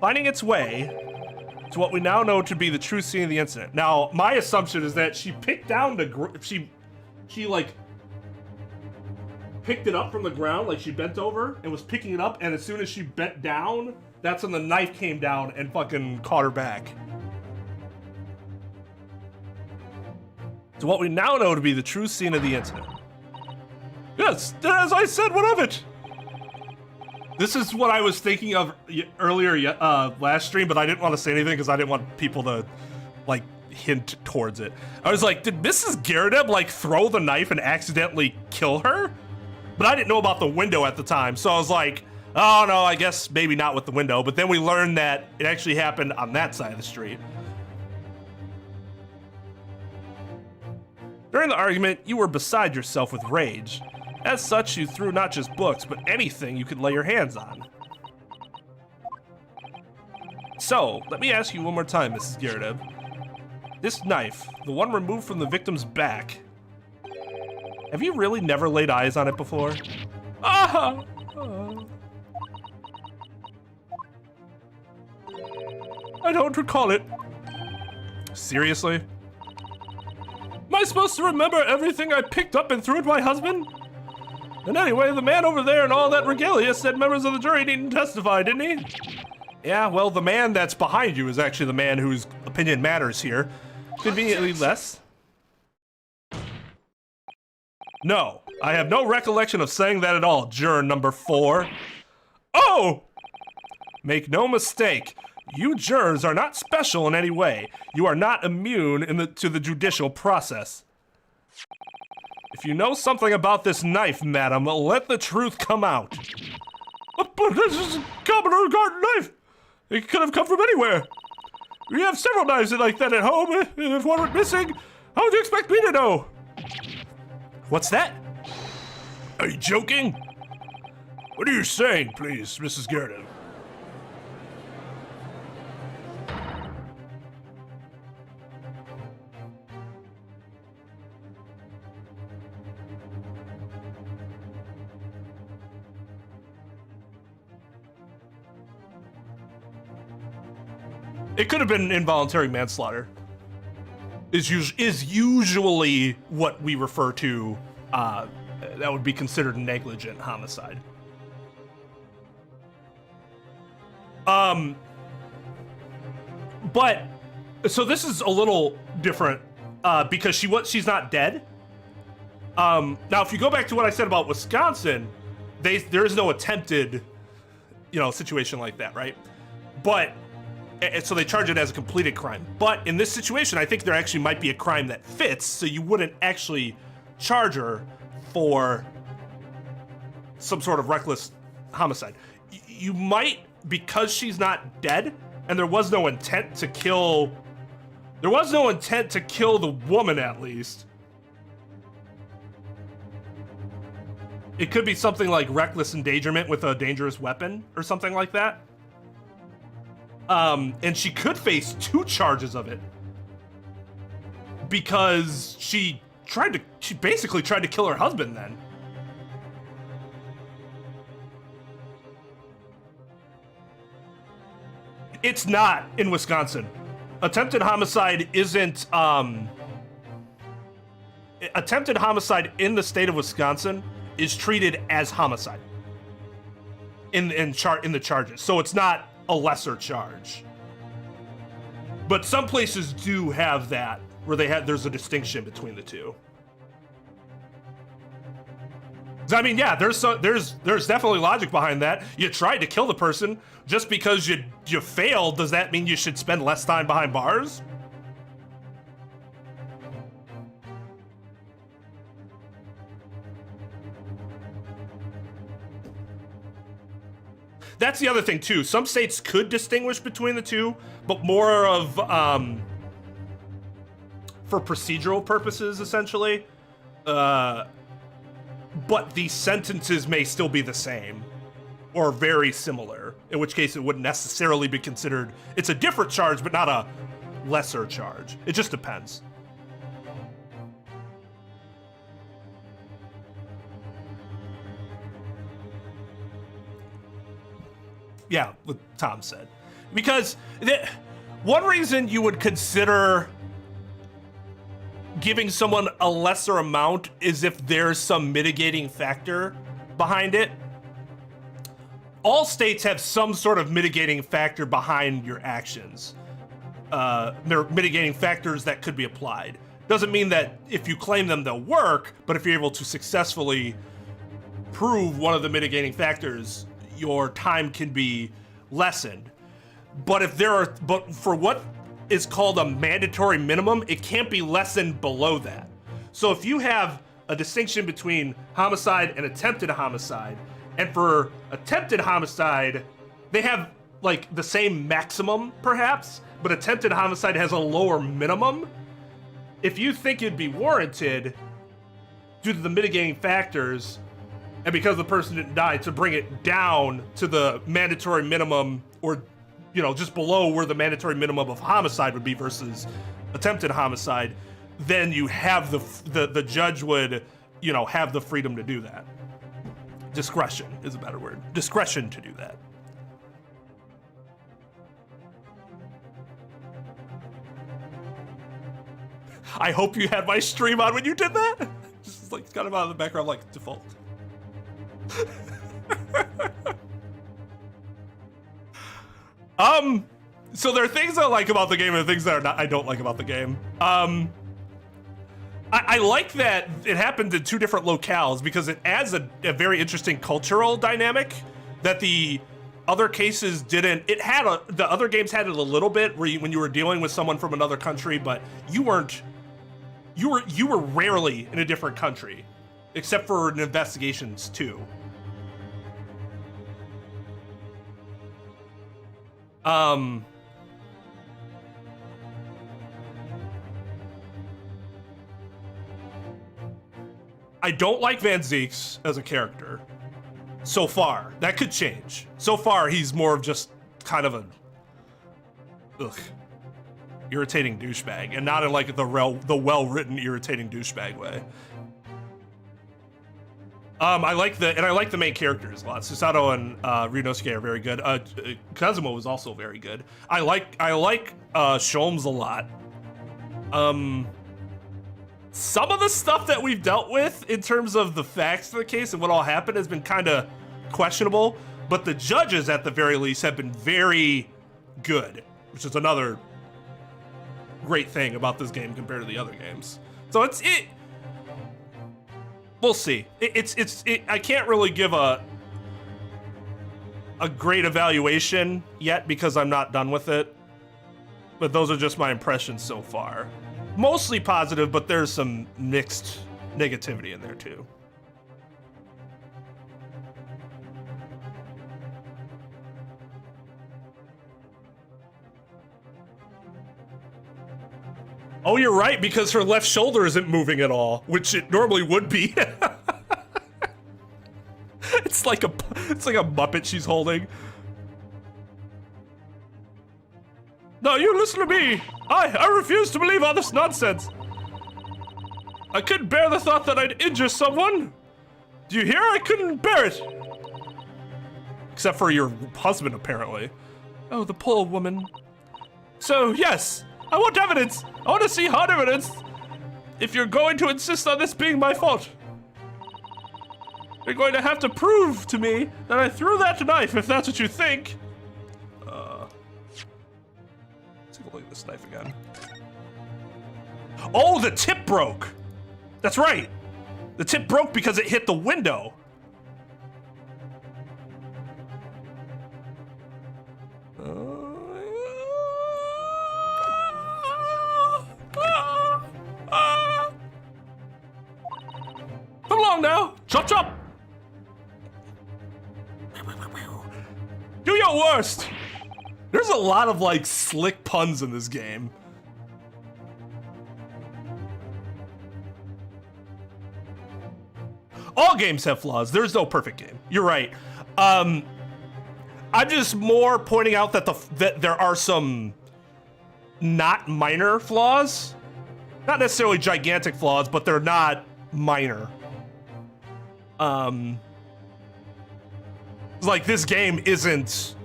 Finding its way to what we now know to be the true scene of the incident. Now, my assumption is that she picked down she like picked it up from the ground, like she bent over and was picking it up, and as soon as she bent down, that's when the knife came down and fucking caught her back. To what we now know to be the true scene of the incident. Yes, as I said, what of it? This is what I was thinking of earlier last stream, but I didn't want to say anything because I didn't want people to, like, hint towards it. I was like, did Mrs. Garrideb, like, throw the knife and accidentally kill her? But I didn't know about the window at the time, so I was like, oh no, I guess maybe not with the window. But then we learned that it actually happened on that side of the street. During the argument, you were beside yourself with rage. As such, you threw not just books, but anything you could lay your hands on. So, let me ask you one more time, Mrs. Garrideb. This knife, the one removed from the victim's back, have you really never laid eyes on it before? I don't recall it. Seriously? Am I supposed to remember everything I picked up and threw at my husband? And anyway, the man over there and all that regalia said members of the jury needn't testify, didn't he? Yeah, well, the man that's behind you is actually the man whose opinion matters here. Conveniently less. No, I have no recollection of saying that at all, juror number 4. Oh! Make no mistake, you jurors are not special in any way. You are not immune to the judicial process. If you know something about this knife, madam, let the truth come out. But this is a common garden knife. It could have come from anywhere. We have several knives like that at home. If one went missing, how would you expect me to know? What's that? Are you joking? What are you saying, please, Mrs. Garrideb? It could have been involuntary manslaughter. Is usually what we refer to. That would be considered negligent homicide. But so this is a little different because she's not dead. Now, if you go back to what I said about Wisconsin, there is no attempted, situation like that, right? But so they charge it as a completed crime. But in this situation, I think there actually might be a crime that fits, so you wouldn't actually charge her for some sort of reckless homicide. You might, because she's not dead, and there was no intent to kill. There was no intent to kill the woman, at least. It could be something like reckless endangerment with a dangerous weapon or something like that. And she could face 2 charges of it because she basically tried to kill her husband then. It's not in Wisconsin. Attempted homicide isn't, attempted homicide in the state of Wisconsin is treated as homicide in the charges. So it's not a lesser charge. But some places do have that, where there's a distinction between the two. I mean, yeah, there's definitely logic behind that. You tried to kill the person. Just because you failed, does that mean you should spend less time behind bars? That's the other thing too. Some states could distinguish between the two, but more of for procedural purposes, essentially. But the sentences may still be the same or very similar, in which case it wouldn't necessarily be considered. It's a different charge, but not a lesser charge. It just depends. Yeah, what Tom said. Because one reason you would consider giving someone a lesser amount is if there's some mitigating factor behind it. All states have some sort of mitigating factor behind your actions. They're mitigating factors that could be applied. Doesn't mean that if you claim them, they'll work, but if you're able to successfully prove one of the mitigating factors, your time can be lessened. But for what is called a mandatory minimum, it can't be lessened below that. So if you have a distinction between homicide and attempted homicide, and for attempted homicide, they have like the same maximum perhaps, but attempted homicide has a lower minimum. If you think it'd be warranted due to the mitigating factors, and because the person didn't die, to bring it down to the mandatory minimum, or just below where the mandatory minimum of homicide would be versus attempted homicide, then you have the judge would, have the freedom to do that. Discretion is a better word. Discretion to do that. I hope you had my stream on when you did that. Just like kind of out of the background, like default. So there are things I like about the game and things that I don't like about the game. I like that it happened in two different locales because it adds a very interesting cultural dynamic that the other cases didn't. The other games had it a little bit where when you were dealing with someone from another country, but you were rarely in a different country, except for investigations too. I don't like Van Zieks as a character. So far. That could change. So far, he's more of just kind of a irritating douchebag, and not in like the well-written irritating douchebag way. I like the main characters a lot. Susato and Ryunosuke are very good. Kazumo was also very good. I like Sholmes a lot. Some of the stuff that we've dealt with in terms of the facts of the case and what all happened has been kind of questionable, but the judges at the very least have been very good, which is another great thing about this game compared to the other games. So we'll see. I can't really give a great evaluation yet because I'm not done with it, but those are just my impressions so far. Mostly positive, but there's some mixed negativity in there too. Oh, you're right, because her left shoulder isn't moving at all, which it normally would be. It's like a Muppet she's holding. No, you listen to me. I refuse to believe all this nonsense. I couldn't bear the thought that I'd injure someone. Do you hear? I couldn't bear it. Except for your husband, apparently. Oh, the poor woman. So, yes, I want evidence. I want to see hard evidence. If you're going to insist on this being my fault, you're going to have to prove to me that I threw that knife, if that's what you think. Let's take a look at this knife again. Oh, the tip broke. That's right. The tip broke because it hit the window. Come along now. Chop chop. Do your worst. There's a lot of like slick puns in this game. All games have flaws. There's no perfect game. You're right. I'm just more pointing out that that there are some not minor flaws. Not necessarily gigantic flaws, but they're not minor. Like this game isn't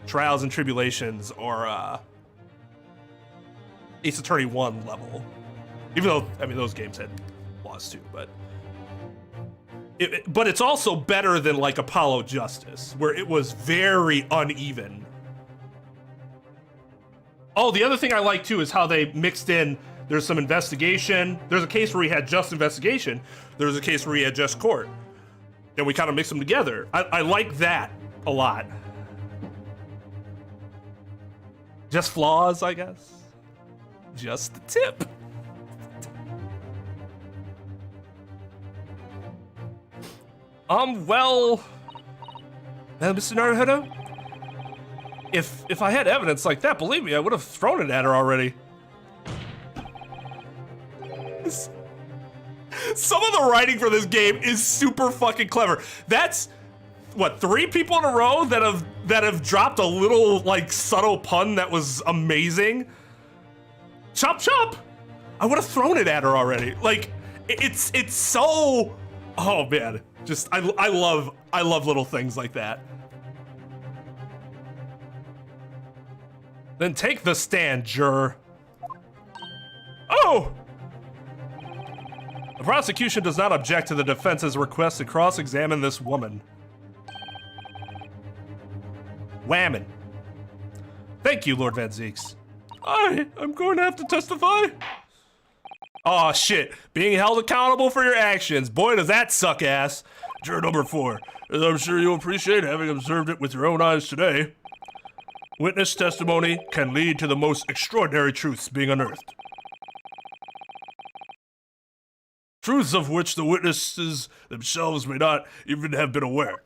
Trials and Tribulations or Ace Attorney 1 level. Even though, I mean, those games had flaws too, but it's also better than like Apollo Justice, where it was very uneven. Oh, the other thing I like too is how they mixed in, there's some investigation. There's a case where we had just investigation. There's a case where we had just court. And we kind of mix them together. I like that a lot. Just flaws, I guess. Just the tip. Well, Mr. Naruhodo, if I had evidence like that, believe me, I would have thrown it at her already. Some of the writing for this game is super fucking clever. That's what, 3 people in a row that have dropped a little like subtle pun that was amazing. Chop chop. I would have thrown it at her already. Like it's so, oh man. Just I love little things like that. Then take the stand, juror. Oh! The prosecution does not object to the defense's request to cross-examine this woman. Whammon. Thank you, Lord Van Zeeks. I'm going to have to testify. Aw, shit. Being held accountable for your actions. Boy, does that suck ass. Juror number 4. As I'm sure you'll appreciate, having observed it with your own eyes today, witness testimony can lead to the most extraordinary truths being unearthed. Truths of which the witnesses themselves may not even have been aware.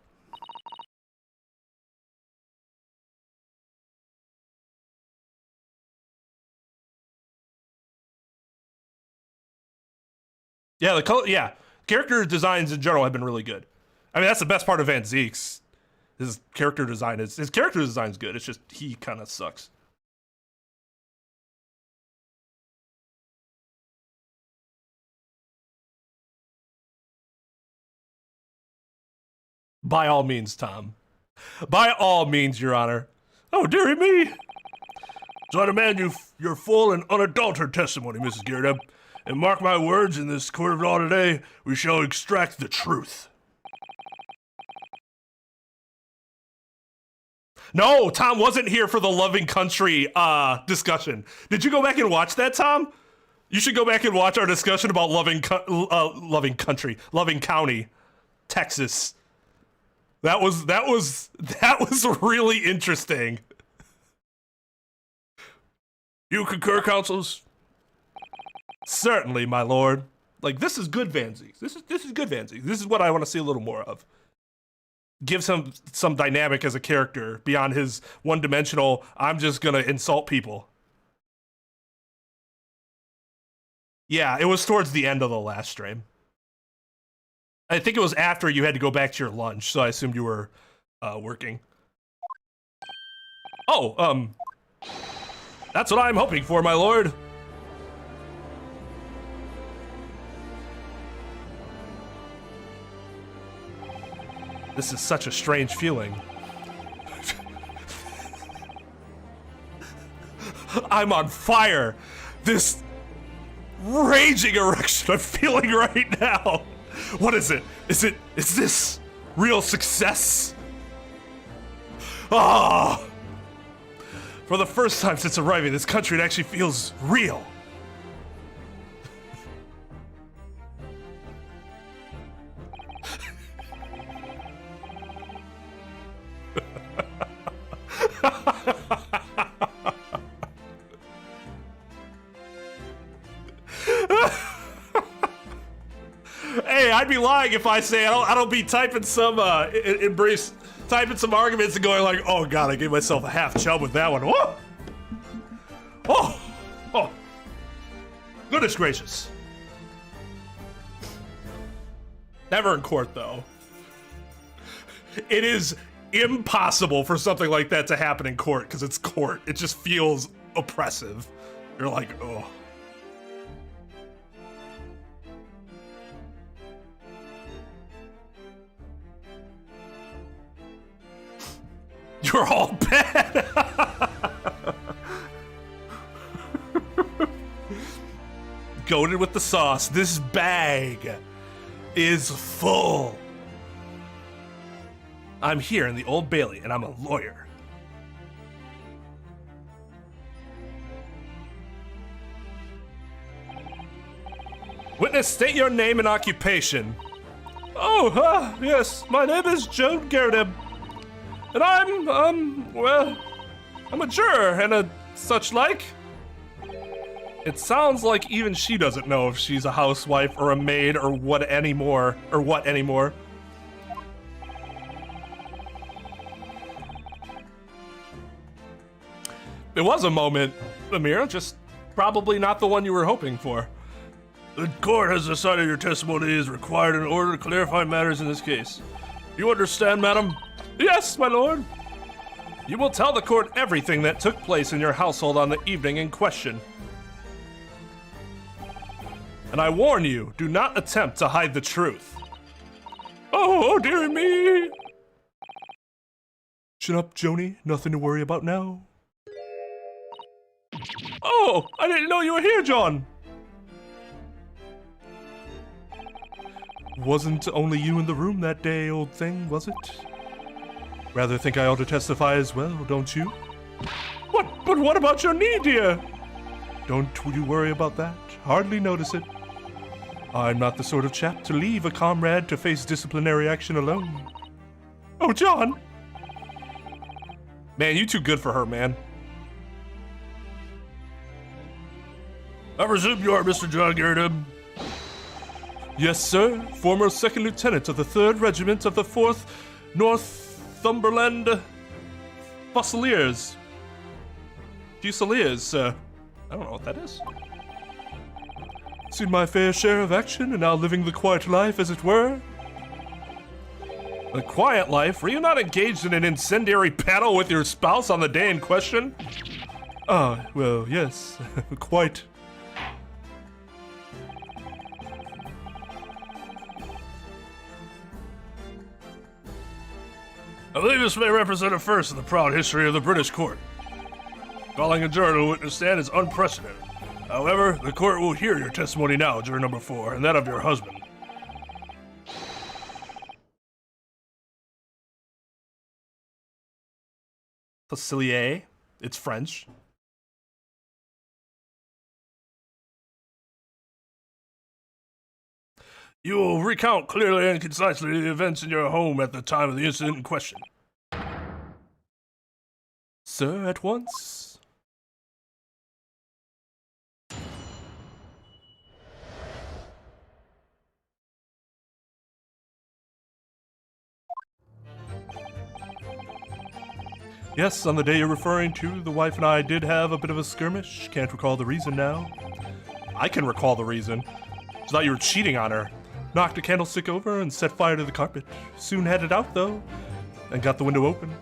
Yeah, character designs in general have been really good. I mean, that's the best part of Van Zeek's. His character design is good. It's just he kind of sucks. By all means, Tom. By all means, Your Honor. Oh, dearie me. So I demand your full and unadulterated testimony, Mrs. Geardeb. And mark my words, in this court of law today, we shall extract the truth. No, Tom wasn't here for the Loving Country discussion. Did you go back and watch that, Tom? You should go back and watch our discussion about Loving County, Texas. That was really interesting. You concur, counsels? Certainly, my lord. Like, this is good Van Zeeks. This is good Van Zeeks. This is what I want to see a little more of. Gives him some dynamic as a character beyond his one-dimensional, I'm just gonna insult people. Yeah, it was towards the end of the last stream. I think it was after you had to go back to your lunch, so I assumed you were working. Oh, that's what I'm hoping for, my lord. This is such a strange feeling. I'm on fire. This raging erection I'm feeling right now. What is it? Is this real success? Ah! Oh, for the first time since arriving in this country, it actually feels real. Hey, I'd be lying if I say I don't be typing some typing some arguments and going like, oh god, I gave myself a half chub with that one. Whoa! Oh! Goodness gracious. Never in court though. It is impossible for something like that to happen in court because it's court. It just feels oppressive. You're like, oh. You're all bad. goated with the sauce. This bag is full. I'm here in the Old Bailey, and I'm a lawyer. Witness, state your name and occupation. Oh, yes, my name is Joan Garrett, and I'm a juror and a such like. It sounds like even she doesn't know if she's a housewife or a maid or what anymore. It was a moment, Amir, just probably not the one you were hoping for. The court has decided your testimony is required in order to clarify matters in this case. You understand, madam? Yes, my lord. You will tell the court everything that took place in your household on the evening in question. And I warn you, do not attempt to hide the truth. Oh, dear me. Chin up, Joni. Nothing to worry about now. Oh, I didn't know you were here, John. Wasn't only you in the room that day, old thing, was it? Rather think I ought to testify as well, don't you? But what about your knee, dear? Don't you worry about that. Hardly notice it. I'm not the sort of chap to leave a comrade to face disciplinary action alone. Oh, John. Man, you too good for her, man. I presume you are Mr. John Garrett. Yes, sir. Former second lieutenant of the 3rd Regiment of the 4th Northumberland Fusiliers. Fusiliers, sir. I don't know what that is. Seen my fair share of action and now living the quiet life, as it were. The quiet life? Were you not engaged in an incendiary battle with your spouse on the day in question? Ah, Well, yes. Quite. I believe this may represent a first in the proud history of the British court. Calling a juror to a witness stand is unprecedented. However, the court will hear your testimony now, juror number 4, and that of your husband. Facilier. It's French. You will recount clearly and concisely the events in your home at the time of the incident in question. Sir, at once. Yes, on the day you're referring to, the wife and I did have a bit of a skirmish. Can't recall the reason now. I can recall the reason. She thought you were cheating on her. Knocked a candlestick over and set fire to the carpet. Soon had it out, though, and got the window open.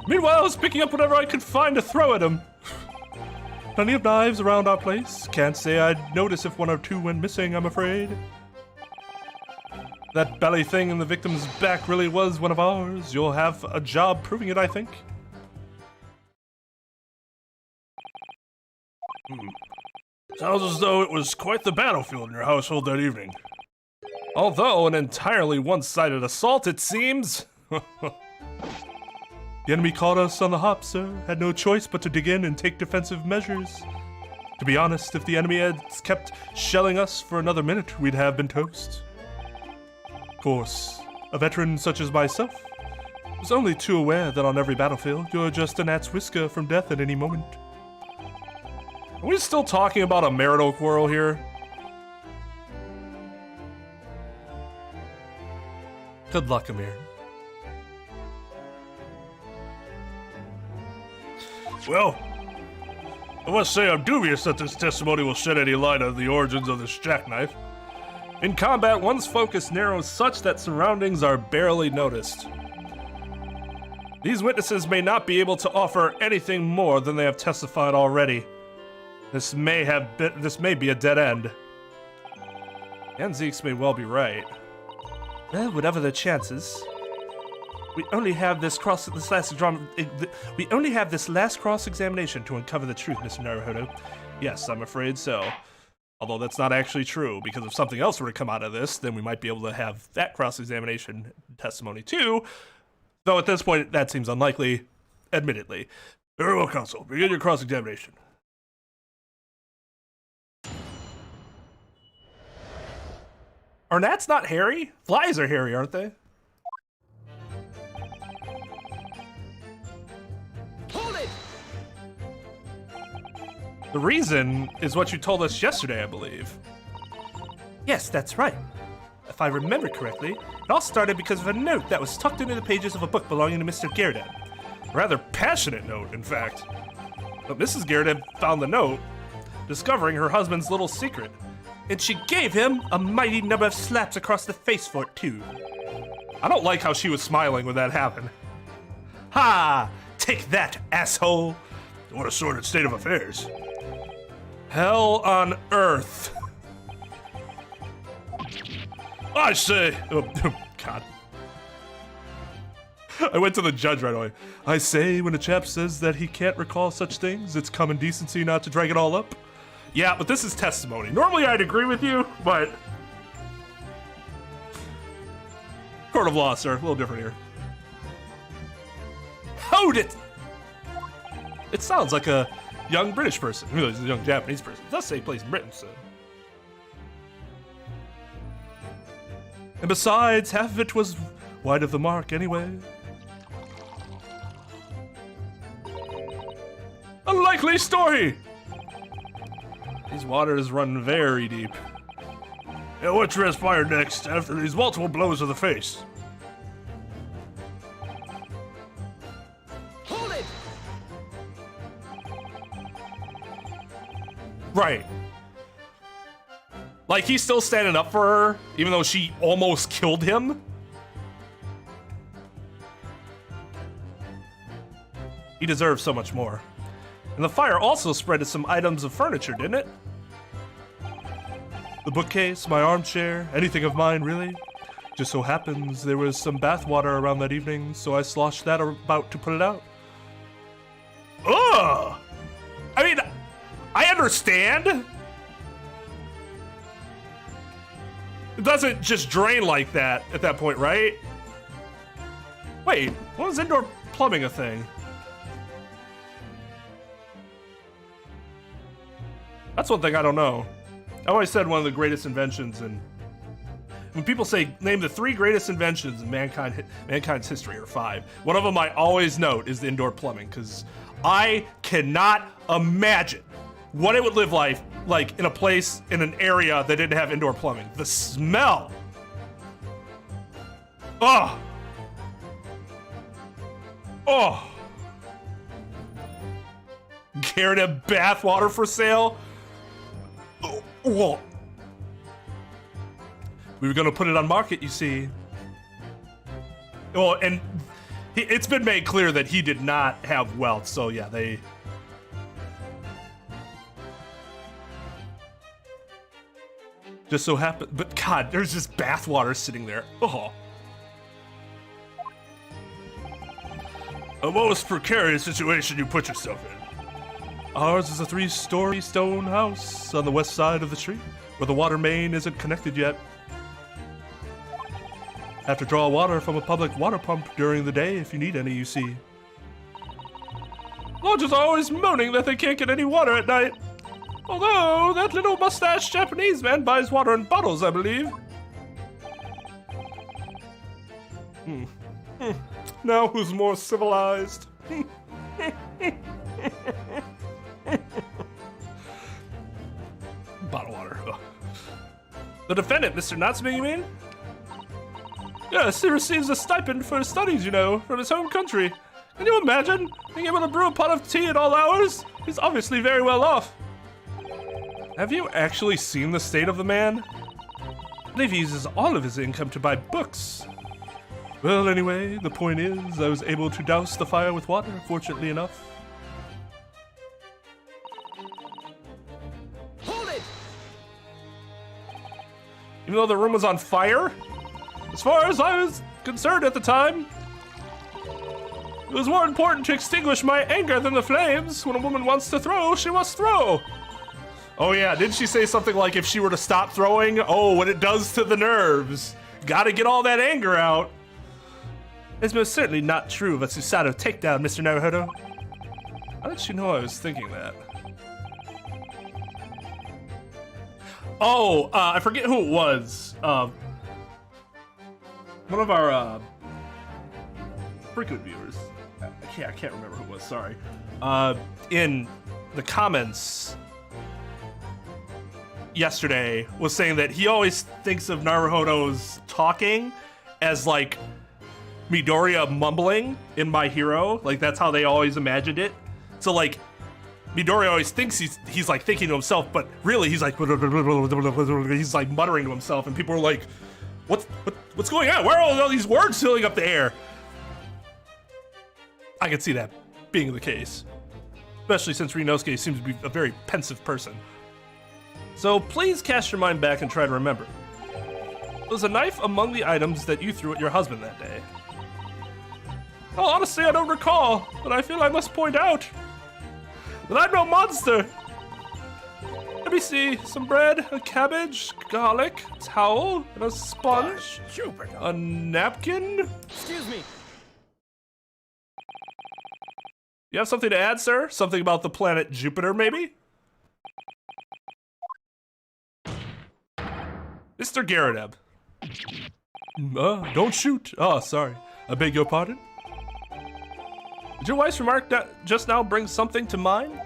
Meanwhile, I was picking up whatever I could find to throw at him. Plenty of knives around our place. Can't say I'd notice if one or two went missing, I'm afraid. That belly thing in the victim's back really was one of ours. You'll have a job proving it, I think. Sounds as though it was quite the battlefield in your household that evening. Although an entirely one-sided assault, it seems. The enemy caught us on the hop, sir. Had no choice but to dig in and take defensive measures. To be honest, if the enemy had kept shelling us for another minute, we'd have been toast. Of course, a veteran such as myself was only too aware that on every battlefield, you're just a gnat's whisker from death at any moment. Are we still talking about a marital quarrel here? Good luck, Amir. Well, I must say I'm dubious that this testimony will shed any light on the origins of this jackknife. In combat, one's focus narrows such that surroundings are barely noticed. These witnesses may not be able to offer anything more than they have testified already. This may be a dead end. And Zeeks may well be right. Well, whatever the chances, we only have this last cross-examination to uncover the truth, Mr. Naruhodo. Yes, I'm afraid so. Although that's not actually true, because if something else were to come out of this, then we might be able to have that cross-examination testimony too. Though at this point, that seems unlikely, admittedly. Very well, counsel. Begin your cross-examination. Are gnats not hairy? Flies are hairy, aren't they? Hold it! The reason is what you told us yesterday, I believe. Yes, that's right. If I remember correctly, it all started because of a note that was tucked into the pages of a book belonging to Mr. Gerdan. A rather passionate note, in fact. But Mrs. Gerdan found the note, discovering her husband's little secret. And she gave him a mighty number of slaps across the face for it, too. I don't like how she was smiling when that happened. Ha! Take that, asshole! What a sordid state of affairs. Hell on earth. I say, oh, God. I went to the judge right away. I say when a chap says that he can't recall such things, it's common decency not to drag it all up. Yeah, but this is testimony. Normally I'd agree with you, but... Court of law, sir. A little different here. Hold it! It sounds like a young British person. Really, it's a young Japanese person. It does say place in Britain, so... And besides, half of it was wide of the mark anyway. A likely story! These waters run very deep. Yeah, what transpired next after these multiple blows to the face? Hold it! Right. Like, he's still standing up for her, even though she almost killed him? He deserves so much more. And the fire also spread to some items of furniture, didn't it? The bookcase, my armchair, anything of mine, really. Just so happens there was some bath water around that evening, so I sloshed that about to put it out. Ugh! I mean, I understand. It doesn't just drain like that at that point, right? Wait, when was indoor plumbing a thing? That's one thing I don't know. I always said one of the greatest inventions, and when people say name the 3 greatest inventions in mankind's history, or 5, one of them I always note is the indoor plumbing, because I cannot imagine what it would live like in a place, in an area that didn't have indoor plumbing. The smell. Oh. Oh. Garden bath water for sale. Oh. Whoa. We were gonna put it on market, you see. Well, and it's been made clear that he did not have wealth, so yeah, they... Just so happened, but God, there's just bath water sitting there. Oh. A most precarious situation you put yourself in. Ours is a 3-story stone house on the west side of the street, where the water main isn't connected yet. Have to draw water from a public water pump during the day if you need any, you see. Lodgers are always moaning that they can't get any water at night. Although, that little mustached Japanese man buys water in bottles, I believe. Now who's more civilized? Bottled water. Ugh. The defendant, Mr. Natsume, you mean? Yes, he receives a stipend for his studies, you know, from his home country. Can you imagine being able to brew a pot of tea at all hours? He's obviously very well off. Have you actually seen the state of the man? I believe he uses all of his income to buy books. Well, anyway, the point is, I was able to douse the fire with water, fortunately enough. Hold it! Even though the room was on fire? As far as I was concerned at the time, it was more important to extinguish my anger than the flames. When a woman wants to throw, she must throw. Oh yeah, didn't she say something like if she were to stop throwing, oh, what it does to the nerves. Gotta get all that anger out. It's most certainly not true of a Susato takedown, Mr. Naruhodo. How did she know I was thinking that? Oh, I forget who it was. One of our frequent viewers. I can't remember who it was, sorry. In the comments yesterday was saying that he always thinks of Naruhodo's talking as like Midoriya mumbling in My Hero. Like that's how they always imagined it. So like Midoriya always thinks he's like thinking to himself, but really he's like muttering to himself, and people are like, what's going on? Where are all these words filling up the air? I could see that being the case, especially since Rinosuke seems to be a very pensive person. So please cast your mind back and try to remember. Was a knife among the items that you threw at your husband that day? Oh, honestly, I don't recall, but I feel I must point out that I'm no monster. Let me see, some bread, a cabbage, garlic, towel, and a sponge, Jupiter. a napkin. Excuse me. You have something to add, sir? Something about the planet Jupiter, maybe? Mr. Garadeb. Don't shoot. Oh, sorry. I beg your pardon? Did your wife's remark that just now bring something to mind?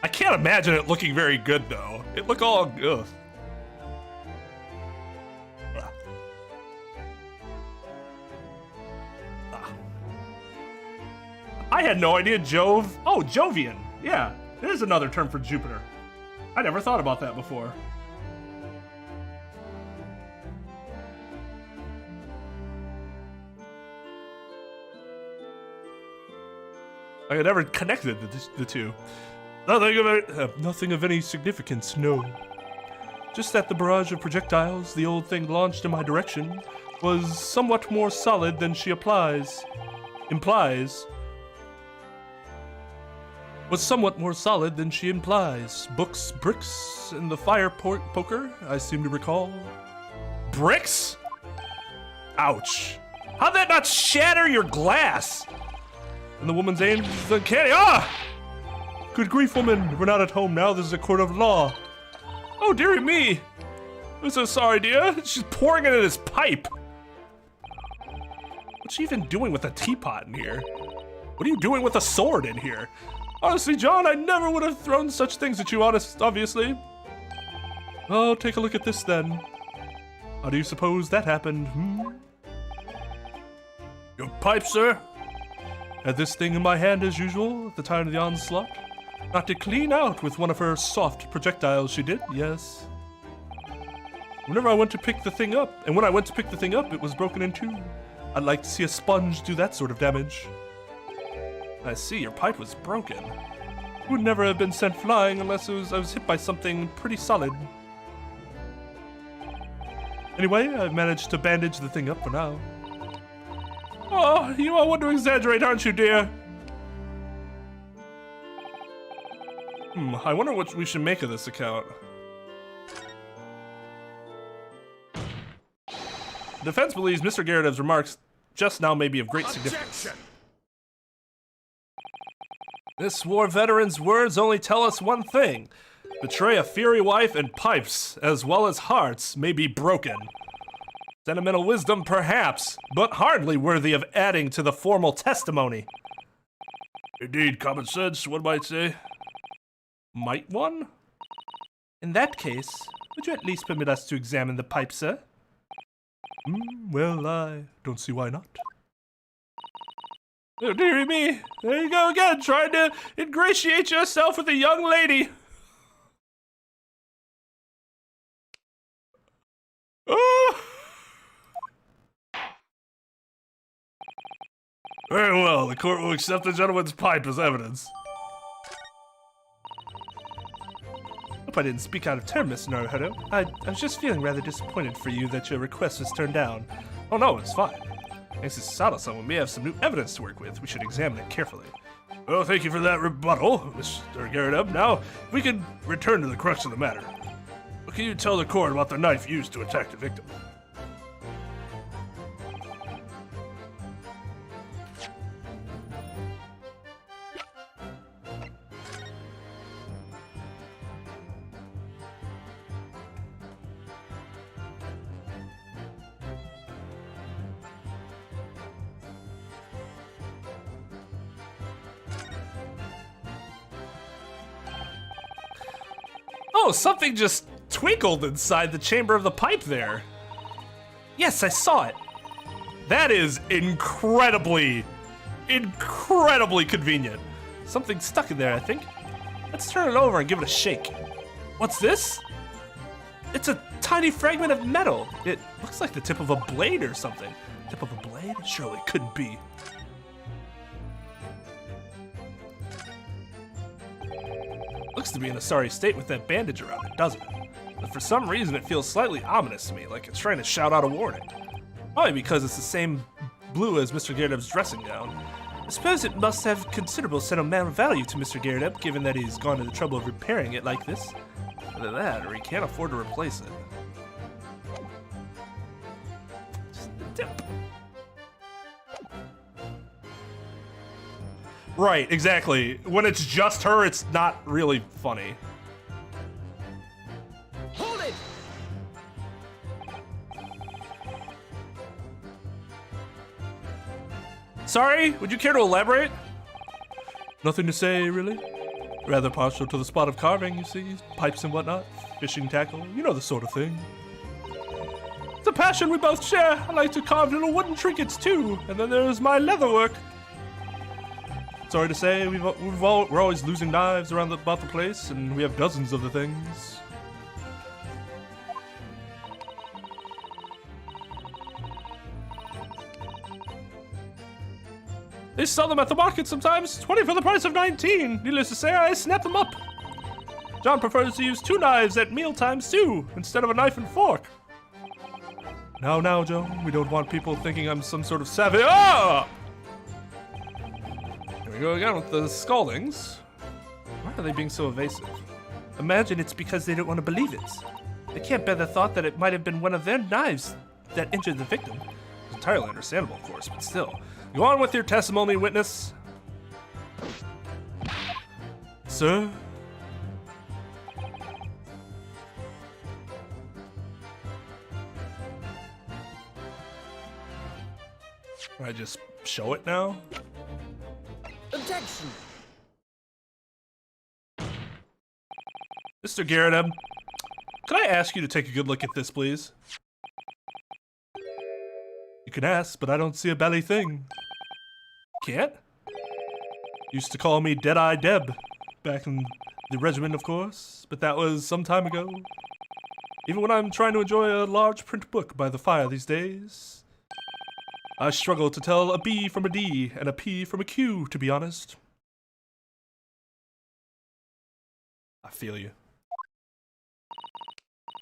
I can't imagine it looking very good, though. It look all ugh. I had no idea Jove. Oh, Jovian. Yeah, there's another term for Jupiter. I never thought about that before. I had never connected the two. Nothing of any significance, no. Just that the barrage of projectiles the old thing launched in my direction was somewhat more solid than she implies. Was somewhat more solid than she implies. Books, bricks, and the fire poker, I seem to recall. Bricks? Ouch. How'd that not shatter your glass? And the woman's aim is uncanny. Ah! Good grief, woman. We're not at home now. This is a court of law. Oh, dearie me. I'm so sorry, dear. She's pouring it in his pipe. What's she even doing with a teapot in here? What are you doing with a sword in here? Honestly, John, I never would have thrown such things at you, obviously. Oh, take a look at this, then. How do you suppose that happened, Your pipe, sir? Had this thing in my hand as usual at the time of the onslaught. Knocked it clean out with one of her soft projectiles, she did, yes. Whenever I went to pick the thing up, and when I went to pick the thing up, it was broken in two. I'd like to see a sponge do that sort of damage. I see, your pipe was broken. It would never have been sent flying unless I was hit by something pretty solid. Anyway, I've managed to bandage the thing up for now. Oh, you are one to exaggerate, aren't you, dear? I wonder what we should make of this account. The defense believes Mr. Garadev's remarks just now may be of great significance. This war veteran's words only tell us one thing. Betray a fiery wife and pipes, as well as hearts, may be broken. Sentimental wisdom, perhaps, but hardly worthy of adding to the formal testimony. Indeed, common sense, one might say. Might one? In that case, would you at least permit us to examine the pipe, sir? Well, I don't see why not. Oh, dearie me. There you go again, trying to ingratiate yourself with a young lady. Oh. Very well, the court will accept the gentleman's pipe as evidence. Hope I didn't speak out of turn, Miss Naruhodo. I was just feeling rather disappointed for you that your request was turned down. Oh no, it's fine. Thanks to Sato-san, we may have some new evidence to work with. We should examine it carefully. Well, thank you for that rebuttal, Mr. Garrett. Now, we can return to the crux of the matter. What can you tell the court about the knife used to attack the victim? Oh, something just twinkled inside the chamber of the pipe there. Yes, I saw it. That is incredibly convenient. Something stuck in there, I think. Let's turn it over and give it a shake. What's this? It's a tiny fragment of metal. It looks like the tip of a blade or something. Tip of a blade? Surely it couldn't be. Looks to be in a sorry state with that bandage around it, doesn't it? But for some reason it feels slightly ominous to me, like it's trying to shout out a warning. Probably because it's the same blue as Mr. Garrett's dressing gown. I suppose it must have considerable sentimental value to Mr. Garrett, given that he's gone to the trouble of repairing it like this. Either that, or he can't afford to replace it. Just the tip. Right, exactly. When it's just her, it's not really funny. Hold it! Sorry, would you care to elaborate? Nothing to say, really. Rather partial to the spot of carving, you see. Pipes and whatnot. Fishing tackle, you know the sort of thing. It's a passion we both share. I like to carve little wooden trinkets, too. And then there's my leatherwork. Sorry to say, we're always losing knives around about the place, and we have dozens of the things. They sell them at the market sometimes, 20 for the price of 19. Needless to say, I snap them up. John prefers to use 2 knives at meal times too, instead of a knife and fork. Now, Joe, we don't want people thinking I'm some sort of savage. Ah! Here we go again with the scaldings. Why are they being so evasive? Imagine it's because they don't want to believe it. They can't bear the thought that it might have been one of their knives that injured the victim. It's entirely understandable, of course, but still. Go on with your testimony, witness. Sir? I just show it now? Objection! Mr. Garrett, could I ask you to take a good look at this, please? You can ask, but I don't see a belly thing. Can't? Used to call me Dead-Eye Deb. Back in the regiment, of course, but that was some time ago. Even when I'm trying to enjoy a large print book by the fire these days, I struggle to tell a B from a D and a P from a Q, to be honest. I feel you.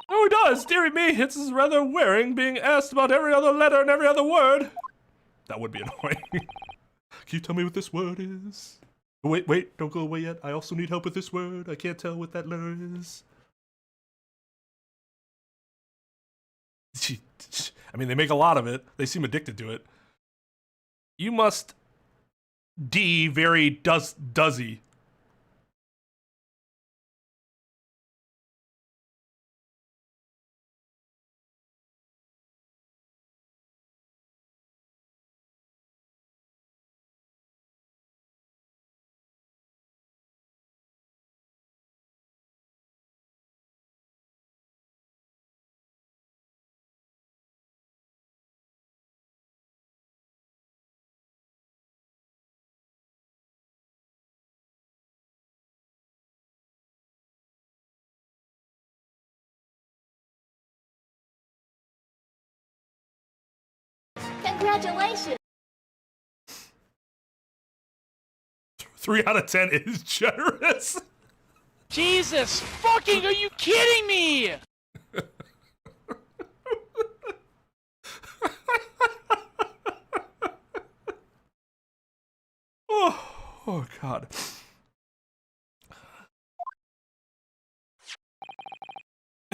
Oh, he does! Dearie me, it's rather wearing being asked about every other letter and every other word. That would be annoying. Can you tell me what this word is? Oh, wait, don't go away yet. I also need help with this word. I can't tell what that letter is. I mean, they make a lot of it. They seem addicted to it. You must D very doesy. Congratulations! 3 out of 10 is generous. Jesus fucking, are you kidding me? Oh God.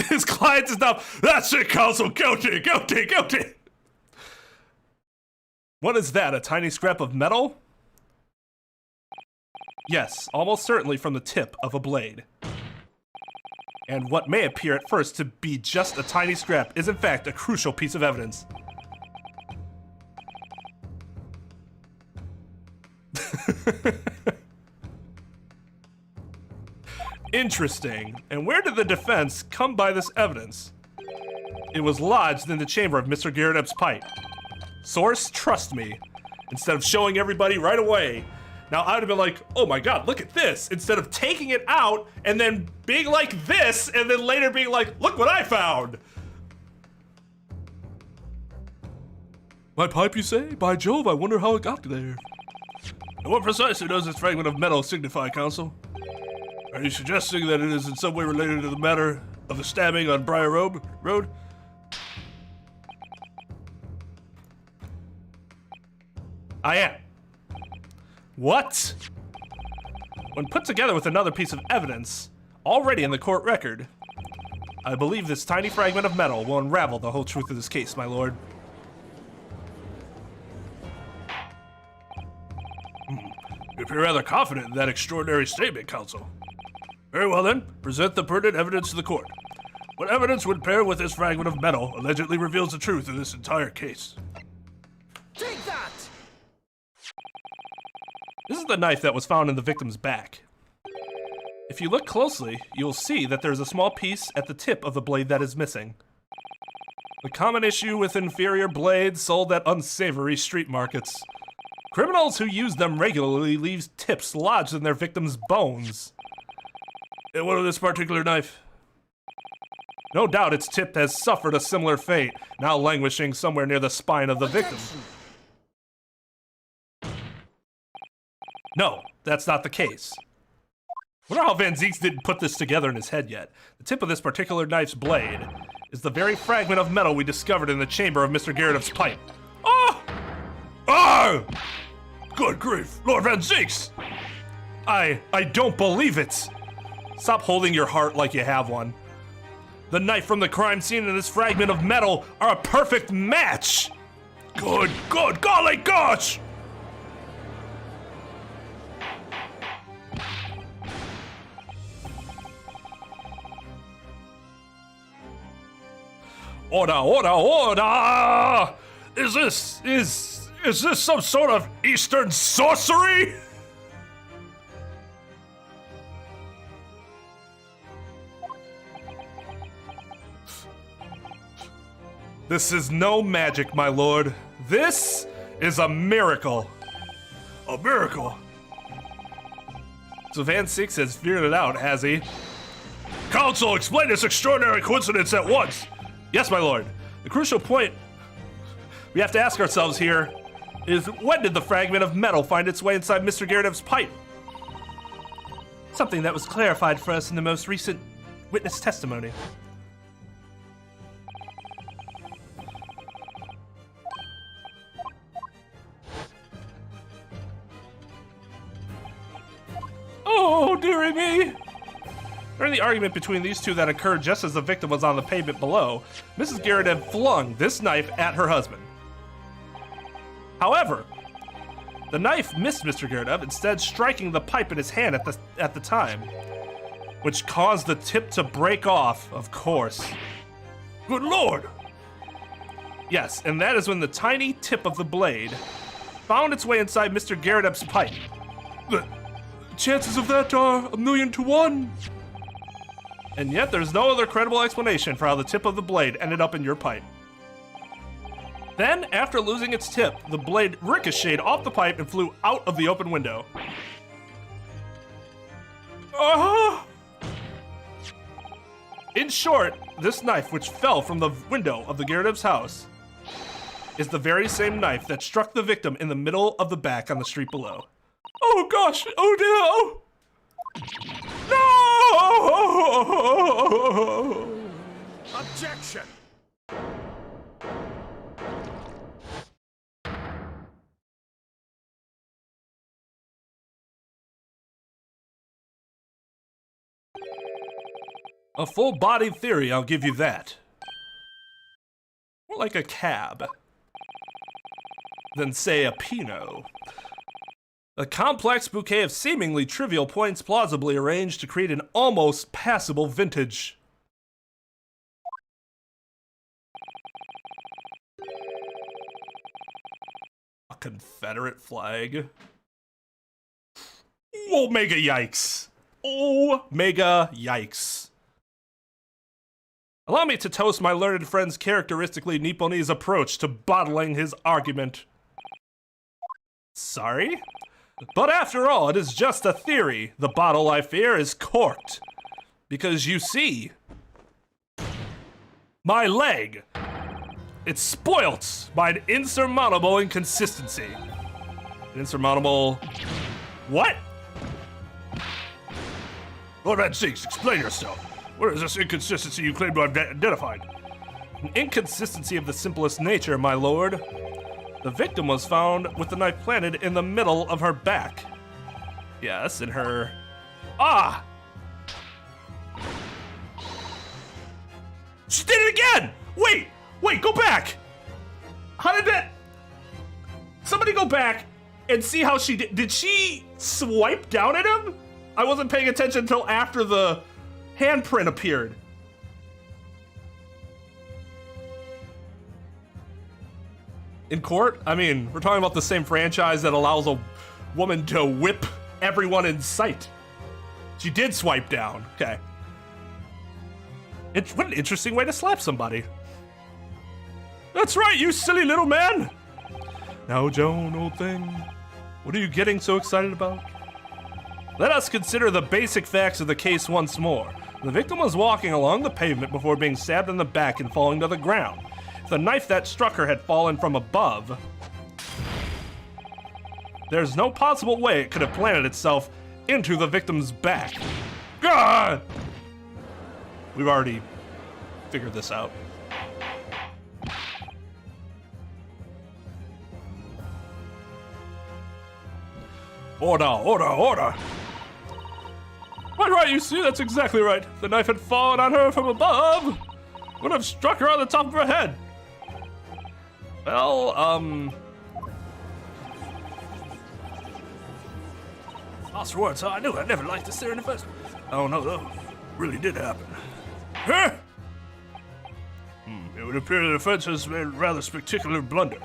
His client is now. That's it, counsel. Guilty, guilty, guilty. What is that? A tiny scrap of metal? Yes, almost certainly from the tip of a blade. And what may appear at first to be just a tiny scrap is in fact a crucial piece of evidence. Interesting. And where did the defense come by this evidence? It was lodged in the chamber of Mr. Garrett's pipe. Source, trust me. Instead of showing everybody right away. Now I would have been like, oh my God, look at this. Instead of taking it out and then being like this and then later being like, look what I found. My pipe, you say? By Jove, I wonder how it got there. And what precisely does this fragment of metal signify, counsel? Are you suggesting that it is in some way related to the matter of the stabbing on Briar Road? I am. What? When put together with another piece of evidence, already in the court record, I believe this tiny fragment of metal will unravel the whole truth of this case, my lord. You appear rather confident in that extraordinary statement, counsel. Very well then, present the pertinent evidence to the court. What evidence would pair with this fragment of metal allegedly reveals the truth of this entire case? Take that! This is the knife that was found in the victim's back. If you look closely, you'll see that there's a small piece at the tip of the blade that is missing. The common issue with inferior blades sold at unsavory street markets. Criminals who use them regularly leave tips lodged in their victims' bones. And what of this particular knife? No doubt its tip has suffered a similar fate, now languishing somewhere near the spine of the victim. No, that's not the case. Wonder how Van Zieks didn't put this together in his head yet. The tip of this particular knife's blade is the very fragment of metal we discovered in the chamber of Mr. Garrett's pipe. Oh! Oh! Good grief, Lord Van Zieks! I don't believe it! Stop holding your heart like you have one. The knife from the crime scene and this fragment of metal are a perfect match! Good golly gosh! Order! Is this some sort of Eastern sorcery? This is no magic, my lord. This is a miracle. A miracle? So Van Zieks has figured it out, has he? Counsel, explain this extraordinary coincidence at once. Yes, my lord. The crucial point we have to ask ourselves here is, when did the fragment of metal find its way inside Mr. Garrett's pipe? Something that was clarified for us in the most recent witness testimony. Oh, dearie me! During the argument between these two that occurred just as the victim was on the pavement below, Mrs. Garrett had flung this knife at her husband. However, the knife missed Mr. Garrett, instead striking the pipe in his hand at the time, which caused the tip to break off, of course. Good lord! Yes, and that is when the tiny tip of the blade found its way inside Mr. Garrett's pipe. The chances of that are 1,000,000 to 1. And yet there's no other credible explanation for how the tip of the blade ended up in your pipe. Then, after losing its tip, the blade ricocheted off the pipe and flew out of the open window. In short, this knife, which fell from the window of the Garrett's house, is the very same knife that struck the victim in the middle of the back on the street below. Oh gosh! Oh dear! Oh. No! Objection! A full-bodied theory, I'll give you that. More like a cab than, say, a Pinot. A complex bouquet of seemingly trivial points plausibly arranged to create an almost passable vintage. A Confederate flag. Omega yikes. Omega yikes. Allow me to toast my learned friend's characteristically Nipponese approach to bottling his argument. Sorry? But after all, it is just a theory. The bottle, I fear, is corked. Because you see, my leg, it's spoilt by an insurmountable inconsistency. An insurmountable... what? For God's sakes, explain yourself. Where is this inconsistency you claim to have identified? An inconsistency of the simplest nature, my lord. The victim was found with the knife planted in the middle of her back. Yes, in her... ah! She did it again! Wait, go back! How did that... somebody go back and see how she did... did she swipe down at him? I wasn't paying attention until after the handprint appeared. In court? I mean, we're talking about the same franchise that allows a woman to whip everyone in sight. She did swipe down. Okay. What an interesting way to slap somebody. That's right, you silly little man. Now, Joan, old thing, what are you getting so excited about? Let us consider the basic facts of the case once more. The victim was walking along the pavement before being stabbed in the back and falling to the ground. If the knife that struck her had fallen from above, there's no possible way it could have planted itself into the victim's back. God! We've already figured this out. Order, order, order! Quite right, you see, that's exactly right. The knife had fallen on her from above. Would have struck her on the top of her head. Well, lost words, huh? I knew I'd never liked this there in the first. Oh no, though. Really did happen. Huh? It would appear the defense has made a rather spectacular blunder.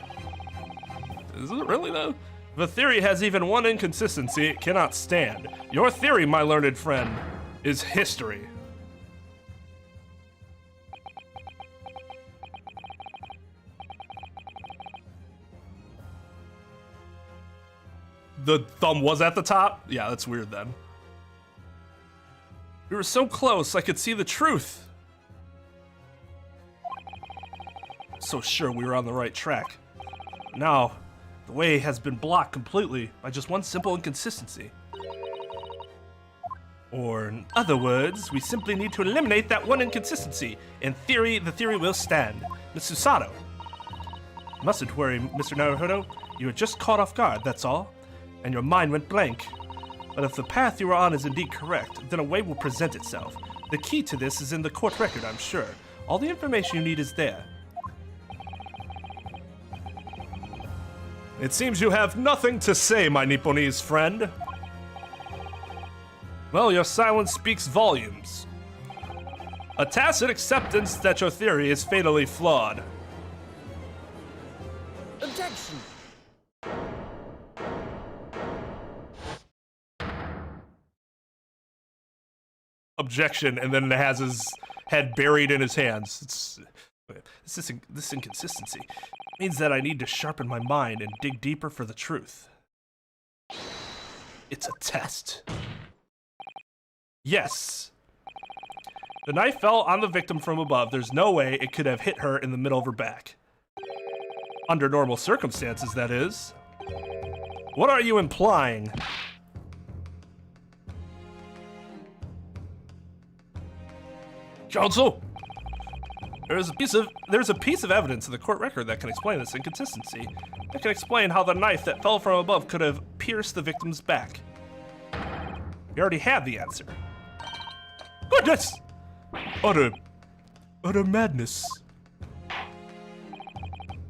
Is it really, though? The theory has even one inconsistency it cannot stand. Your theory, my learned friend, is history. The thumb was at the top? Yeah, that's weird then. We were so close, I could see the truth. So sure we were on the right track. Now, the way has been blocked completely by just one simple inconsistency. Or in other words, we simply need to eliminate that one inconsistency. In theory, the theory will stand. Mr. Sato. Mustn't worry, Mr. Naruhodo. You were just caught off guard, that's all. And your mind went blank. But if the path you were on is indeed correct, then a way will present itself. The key to this is in the court record, I'm sure. All the information you need is there. It seems you have nothing to say, my Nipponese friend. Well, your silence speaks volumes. A tacit acceptance that your theory is fatally flawed. Objection! Objection, and then has his head buried in his hands. This inconsistency means that I need to sharpen my mind and dig deeper for the truth. It's a test. Yes. The knife fell on the victim from above. There's no way it could have hit her in the middle of her back. Under normal circumstances, that is. What are you implying? Counsel? There's a piece of evidence in the court record that can explain this inconsistency. That can explain how the knife that fell from above could have pierced the victim's back. We already have the answer. Goodness! Utter madness.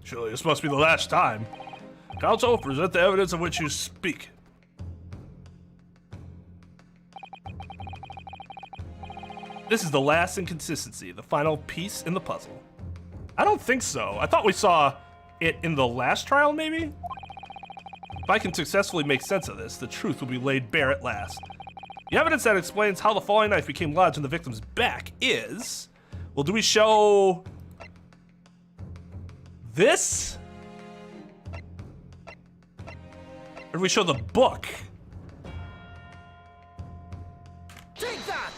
Surely this must be the last time. Counsel, present the evidence of which you speak. This is the last inconsistency, the final piece in the puzzle. I don't think so. I thought we saw it in the last trial, maybe? If I can successfully make sense of this, the truth will be laid bare at last. The evidence that explains how the falling knife became lodged in the victim's back is... Well, do we show... this? Or do we show the book? Take that!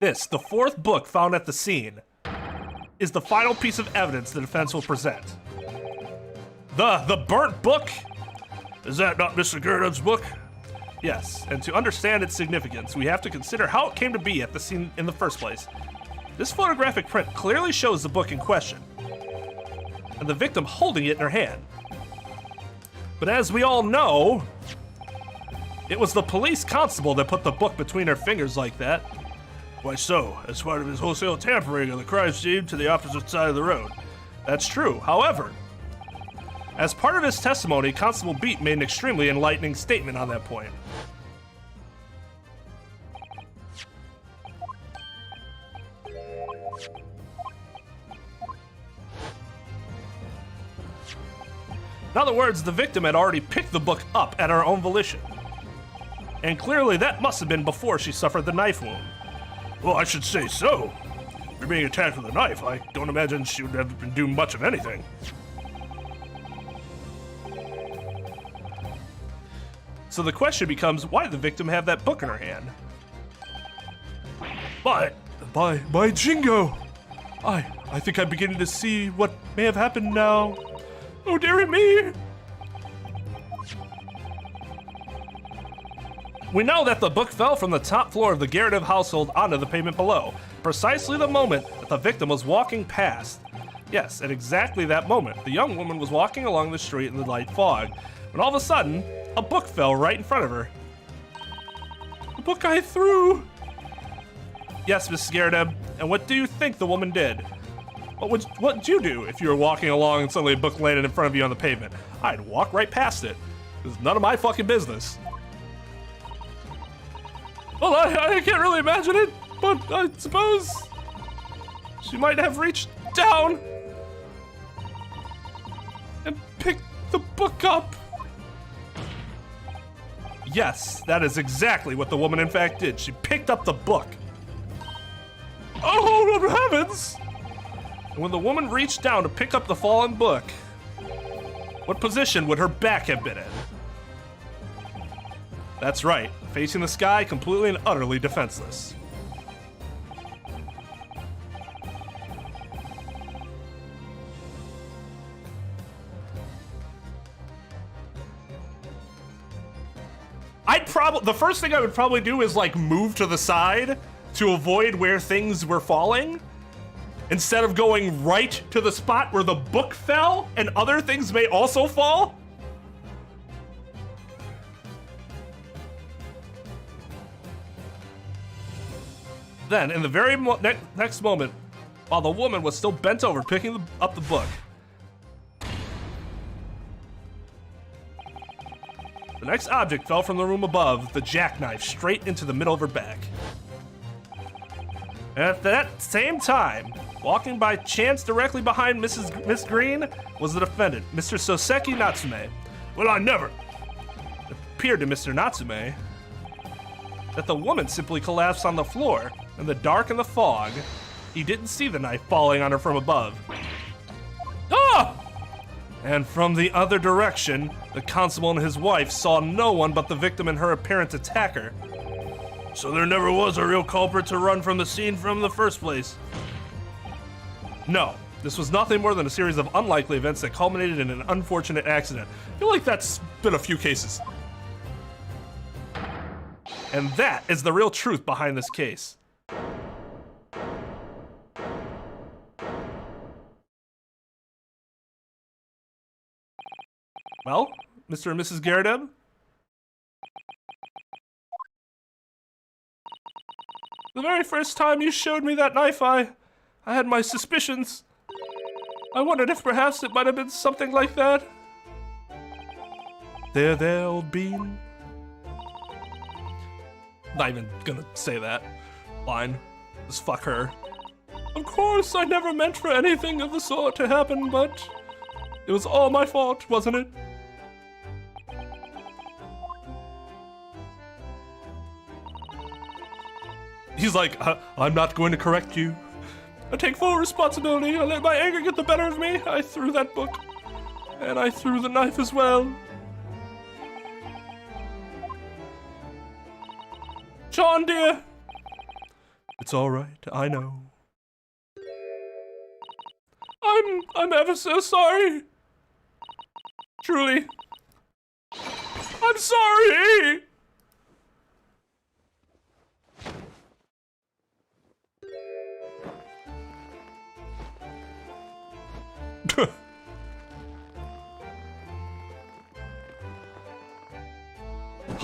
This, the fourth book found at the scene, is the final piece of evidence the defense will present. The burnt book? Is that not Mr. Gurdon's book? Yes, and to understand its significance, we have to consider how it came to be at the scene in the first place. This photographic print clearly shows the book in question, and the victim holding it in her hand. But as we all know, it was the police constable that put the book between her fingers like that. Why so? As part of his wholesale tampering of the crime scene to the opposite side of the road. That's true. However, as part of his testimony, Constable Beat made an extremely enlightening statement on that point. In other words, the victim had already picked the book up at her own volition. And clearly that must have been before she suffered the knife wound. Well, I should say so. For being attacked with a knife, I don't imagine she would have been doing much of anything. So the question becomes, why did the victim have that book in her hand? By jingo! I think I'm beginning to see what may have happened now. Oh, dearie me! We know that the book fell from the top floor of the Garrative household onto the pavement below, precisely the moment that the victim was walking past. Yes, at exactly that moment, the young woman was walking along the street in the light fog, when all of a sudden, a book fell right in front of her. The book I threw! Yes, Mrs. Garrative, and what do you think the woman did? What would you do if you were walking along and suddenly a book landed in front of you on the pavement? I'd walk right past it. It's none of my fucking business. Well, I can't really imagine it, but I suppose she might have reached down and picked the book up. Yes, that is exactly what the woman in fact did. She picked up the book. Oh, heavens! And when the woman reached down to pick up the fallen book, what position would her back have been in? That's right, facing the sky, completely and utterly defenseless. The first thing I would probably do is like move to the side to avoid where things were falling, instead of going right to the spot where the book fell and other things may also fall. Then, in the very next moment, while the woman was still bent over picking up the book, the next object fell from the room above, the jackknife, straight into the middle of her back. And at that same time, walking by chance directly behind Miss Green was the defendant, Mr. Soseki Natsume. Well, I never. It appeared to Mr. Natsume that the woman simply collapsed on the floor. In the dark and the fog, he didn't see the knife falling on her from above. Ah! And from the other direction, the constable and his wife saw no one but the victim and her apparent attacker. So there never was a real culprit to run from the scene from the first place. No, this was nothing more than a series of unlikely events that culminated in an unfortunate accident. I feel like that's been a few cases. And that is the real truth behind this case. Well, Mr. and Mrs. Garrideb? The very first time you showed me that knife, I had my suspicions. I wondered if perhaps it might have been something like that. There, old bean. Not even gonna say that line. Just fuck her. Of course, I never meant for anything of the sort to happen, but it was all my fault, wasn't it? He's like, I'm not going to correct you. I take full responsibility. I let my anger get the better of me. I threw that book. And I threw the knife as well. John, dear. It's all right. I know. I'm ever so sorry. Truly. I'm sorry.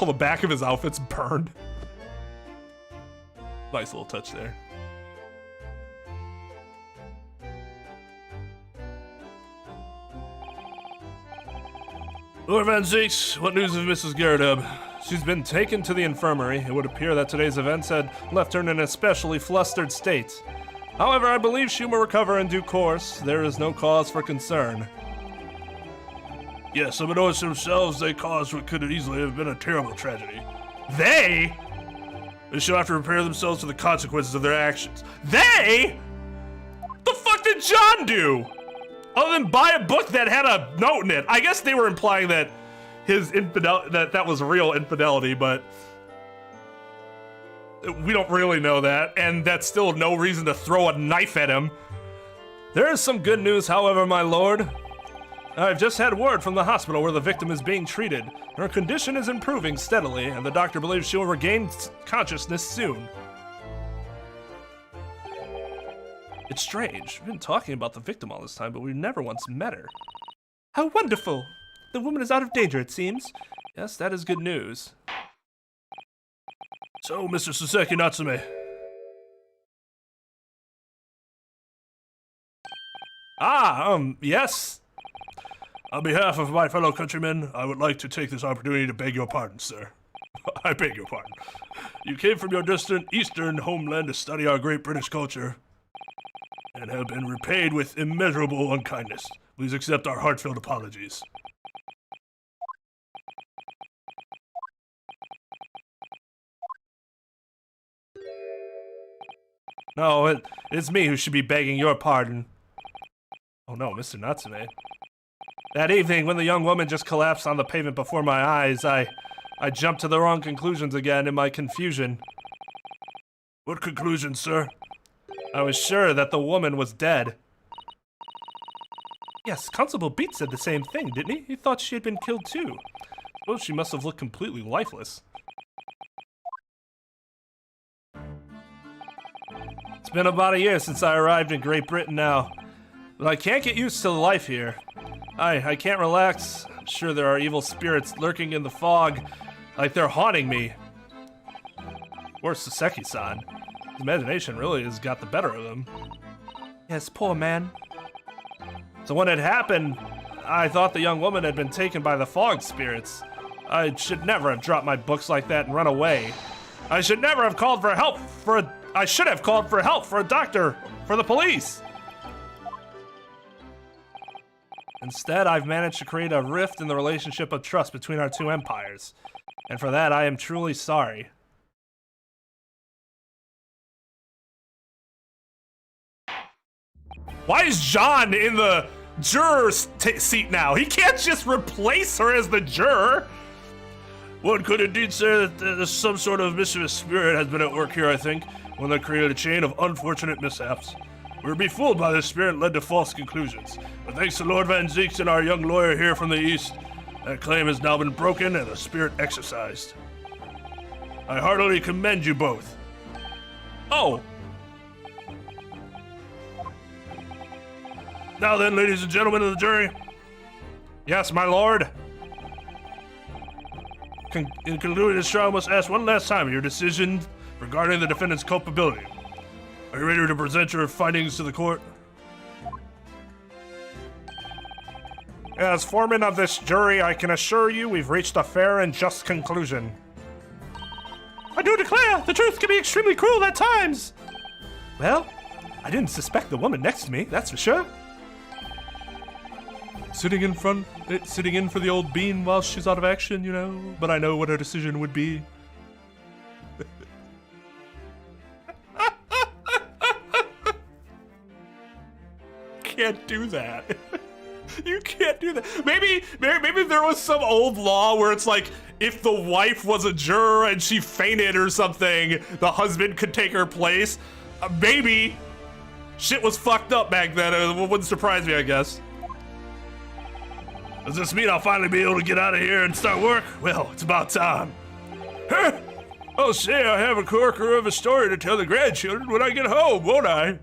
All the back of his outfit's burned. Nice little touch there. Lord Van Zeeks, what news of Mrs. Garrideb? She's been taken to the infirmary. It would appear that today's events had left her in an especially flustered state. However, I believe she will recover in due course. There is no cause for concern. Yes, some emotes themselves, they caused what could easily have been a terrible tragedy. They? They shall have to prepare themselves for the consequences of their actions. They? The fuck did John do? Other than buy a book that had a note in it. I guess they were implying that his that was real infidelity, but we don't really know that, and that's still no reason to throw a knife at him. There is some good news, however, my lord. I've just had word from the hospital where the victim is being treated. Her condition is improving steadily, and the doctor believes she will regain consciousness soon. It's strange. We've been talking about the victim all this time, but we've never once met her. How wonderful! The woman is out of danger, it seems. Yes, that is good news. So, Mr. Soseki Natsume. Yes. On behalf of my fellow countrymen, I would like to take this opportunity to beg your pardon, sir. I beg your pardon. You came from your distant eastern homeland to study our great British culture and have been repaid with immeasurable unkindness. Please accept our heartfelt apologies. No, it's me who should be begging your pardon. Oh no, Mr. Natsume. That evening, when the young woman just collapsed on the pavement before my eyes, I jumped to the wrong conclusions again in my confusion. What conclusions, sir? I was sure that the woman was dead. Yes, Constable Beat said the same thing, didn't he? He thought she had been killed too. Suppose she must have looked completely lifeless. It's been about a year since I arrived in Great Britain now, but I can't get used to the life here. I can't relax. I'm sure there are evil spirits lurking in the fog, like they're haunting me. Or Soseki-san. His imagination really has got the better of him. Yes, poor man. So when it happened, I thought the young woman had been taken by the fog spirits. I should never have dropped my books like that and run away. I should never have called for help I should have called for help for a doctor, for the police. Instead, I've managed to create a rift in the relationship of trust between our two empires. And for that, I am truly sorry. Why is John in the juror's seat now? He can't just replace her as the juror. One could indeed say that some sort of mischievous spirit has been at work here, I think, one that created a chain of unfortunate mishaps. We were befooled by this spirit and led to false conclusions. But thanks to Lord Van Zeeks and our young lawyer here from the east, that claim has now been broken and the spirit exorcised. I heartily commend you both. Oh, Now then, ladies and gentlemen of the jury. yes, my lord. In concluding this trial, I must ask one last time your decision regarding the defendant's culpability. Are you ready to present your findings to the court? As foreman of this jury, I can assure you we've reached a fair and just conclusion. I do declare the truth can be extremely cruel at times. Well, I didn't suspect the woman next to me, that's for sure. Sitting in for the old bean while she's out of action, you know, but I know what her decision would be. Can't do that. You can't do that. Maybe there was some old law where it's like, if the wife was a juror and she fainted or something, the husband could take her place. Maybe. Shit was fucked up back then. It wouldn't surprise me, I guess. Does this mean I'll finally be able to get out of here and start work? Well, it's about time. Huh? I'll say I have a corker of a story to tell the grandchildren when I get home, won't I?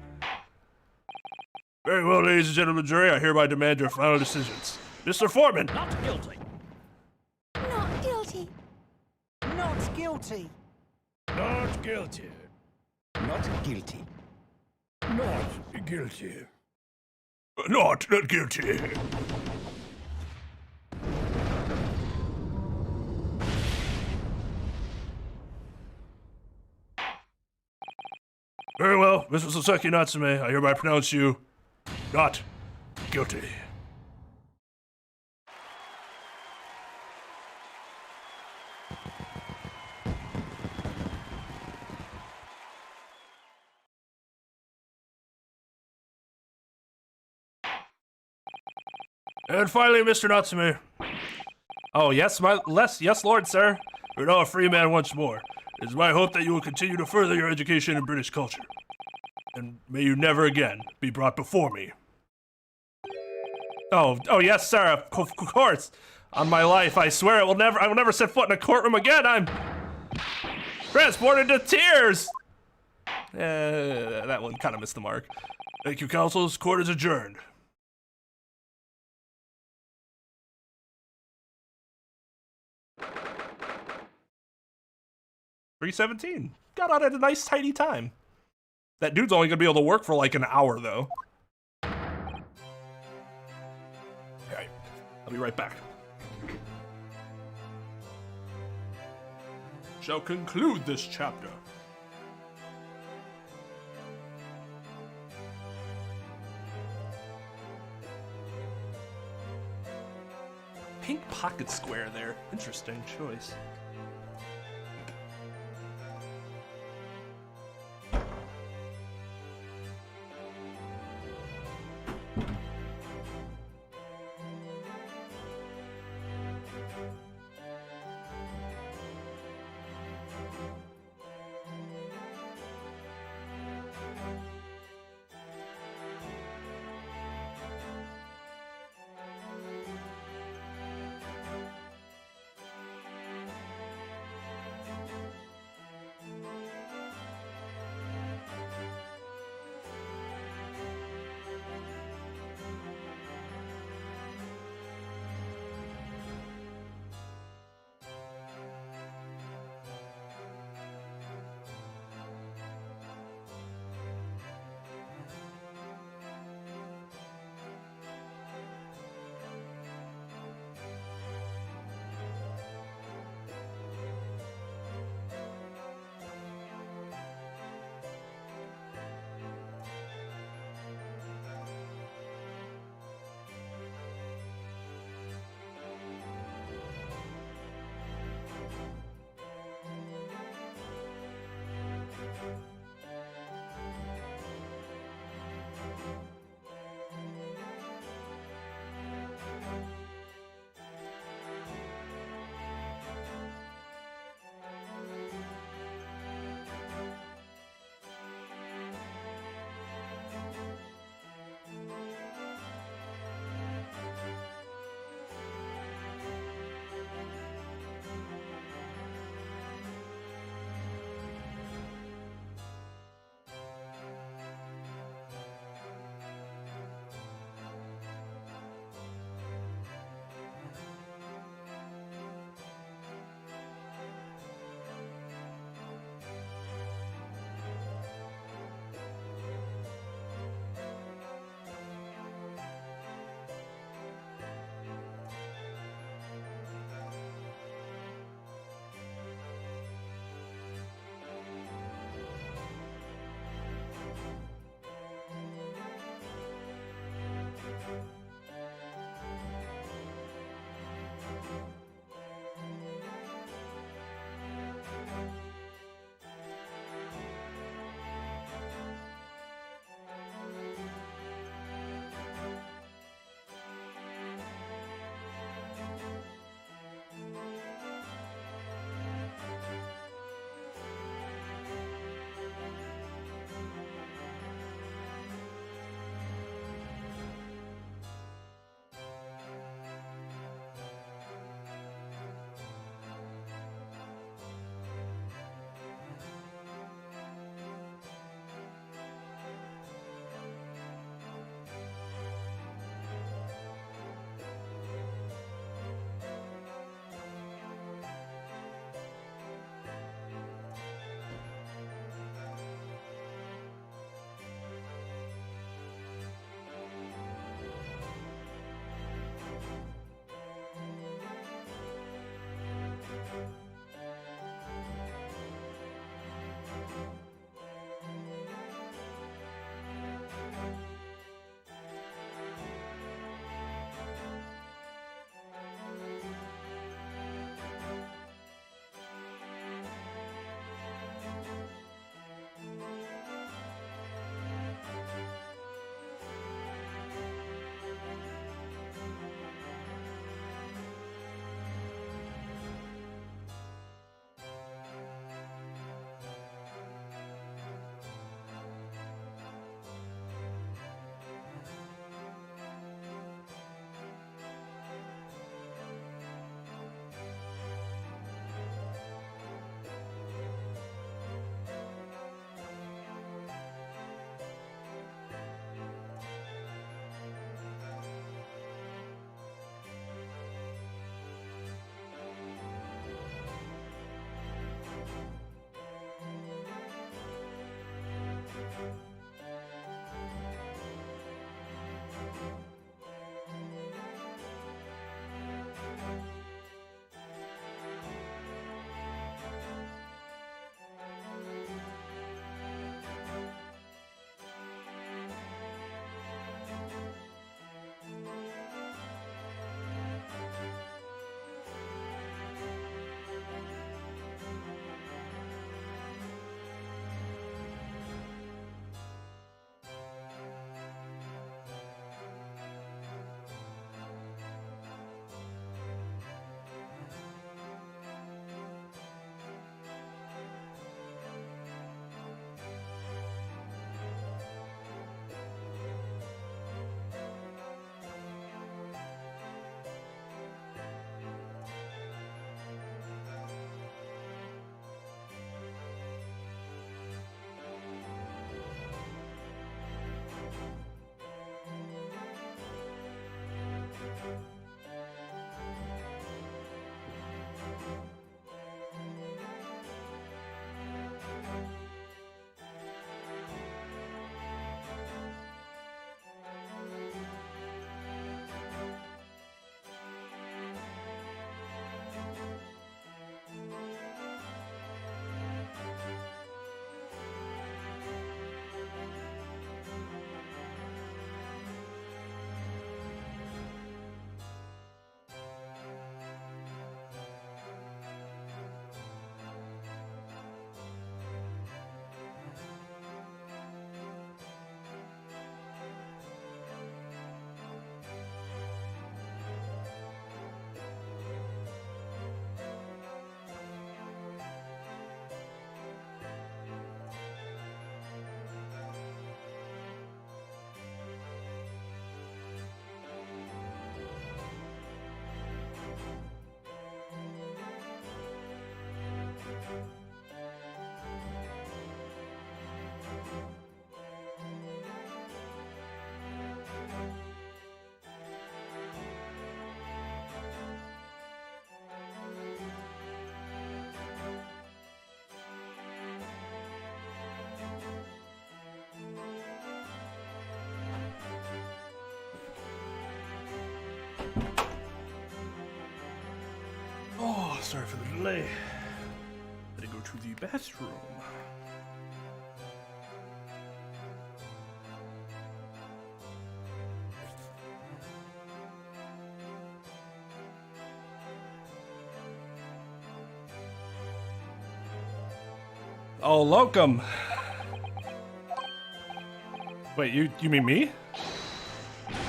Very well, ladies and gentlemen of the jury, I hereby demand your final decisions. Mr. Foreman. Not guilty. Not guilty. Not guilty. Not guilty. Not guilty. Not guilty. Not guilty. Very well, Mr. Soseki Natsume, I hereby pronounce you not guilty. And finally, Mr. Natsume. Oh, yes, yes, lord, sir. You're now a free man once more. It is my hope that you will continue to further your education in British culture. And may you never again be brought before me. Oh, yes, sir. Of course. On my life, I swear I will never set foot in a courtroom again. I'm transported to tears. That one kind of missed the mark. Thank you, counsels. Court is adjourned. $317. Got out at a nice, tidy time. That dude's only gonna be able to work for like an hour, though. Okay, I'll be right back. Shall conclude this chapter. Pink pocket square there. Interesting choice. sorry for the delay. Gotta go to the bathroom. Oh, locum. Wait, you mean me?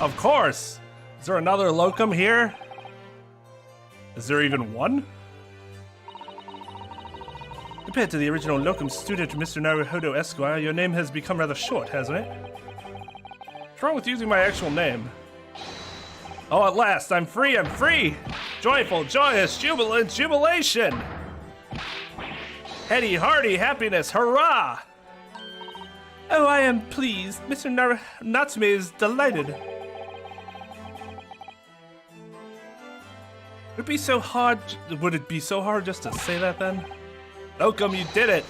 Of course. Is there another locum here? Is there even one? Compared to the original locum student, Mr. Naruhodo Esquire, your name has become rather short, hasn't it? What's wrong with using my actual name? Oh, at last, I'm free, I'm free! Joyful, joyous, jubilant, jubilation! Heady, hearty, happiness, hurrah! Oh, I am pleased. Mr. Natsume is delighted. Would it be so hard just to say that then? Locum, you did it!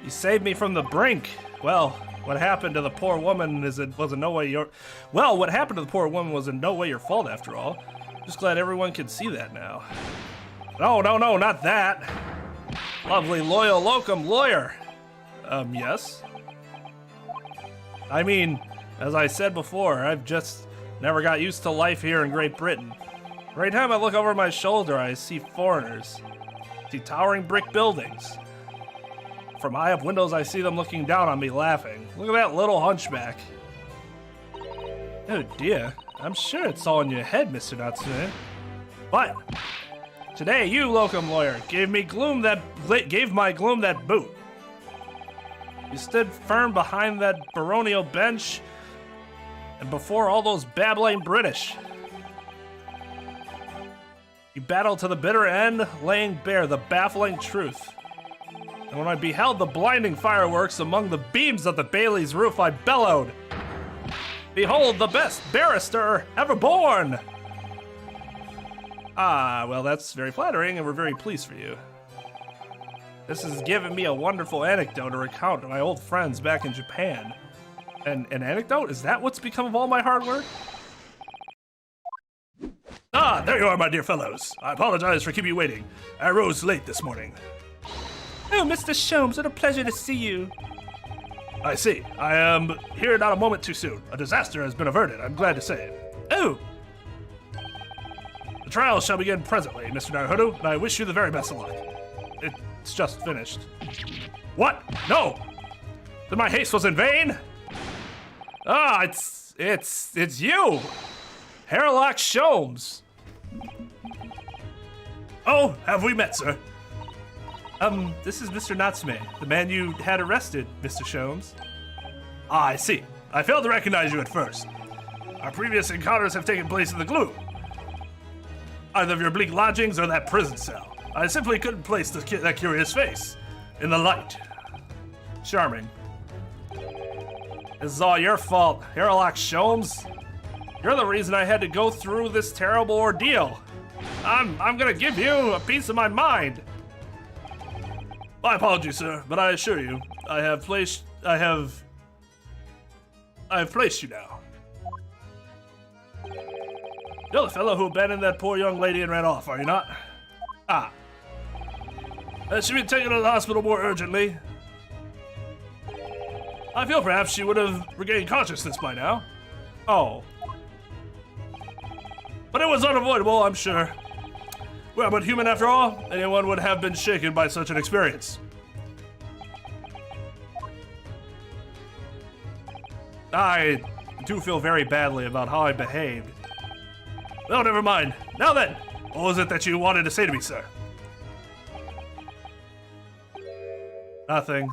You saved me from the brink! Well, what happened to the poor woman was in no way your fault after all. Just glad everyone can see that now. No, not that! Lovely, loyal locum lawyer! Yes? I mean, as I said before, I've just never got used to life here in Great Britain. Every time I look over my shoulder, I see foreigners. I see towering brick buildings. From high up windows, I see them looking down on me laughing. Look at that little hunchback. Oh dear, I'm sure it's all in your head, Mr. Natsume. But today, you, locum lawyer, gave my gloom that boot. You stood firm behind that baronial bench and before all those babbling British. You battled to the bitter end, laying bare the baffling truth. And when I beheld the blinding fireworks among the beams of the Bailey's roof, I bellowed, "Behold the best barrister ever born!" Ah, well, that's very flattering, and we're very pleased for you. This has given me a wonderful anecdote to recount to my old friends back in Japan. An anecdote? Is that what's become of all my hard work? Ah, there you are, my dear fellows. I apologize for keeping you waiting. I rose late this morning. Oh, Mr. Sholmes, what a pleasure to see you. I see. I am here not a moment too soon. A disaster has been averted, I'm glad to say. Oh! The trial shall begin presently, Mr. Naruhodo, and I wish you the very best of luck. It's just finished. What? No! Then my haste was in vain? Ah, it's you! Hairlock Sholmes! Oh, have we met, sir? This is Mr. Natsume, the man you had arrested, Mr. Sholmes. Ah, I see. I failed to recognize you at first. Our previous encounters have taken place in the gloom. Either of your bleak lodgings or that prison cell. I simply couldn't place that curious face in the light. Charming. This is all your fault, Hairlock Sholmes. You're the reason I had to go through this terrible ordeal. I'm gonna give you a piece of my mind. My apologies, sir, but I assure you, I have placed you now. You're the fellow who abandoned that poor young lady and ran off, are you not? Ah. She be taken to the hospital more urgently. I feel perhaps she would have regained consciousness by now. Oh. But it was unavoidable, I'm sure. We're but human after all. Anyone would have been shaken by such an experience. I do feel very badly about how I behaved. Well, never mind. Now then, what was it that you wanted to say to me, sir? Nothing.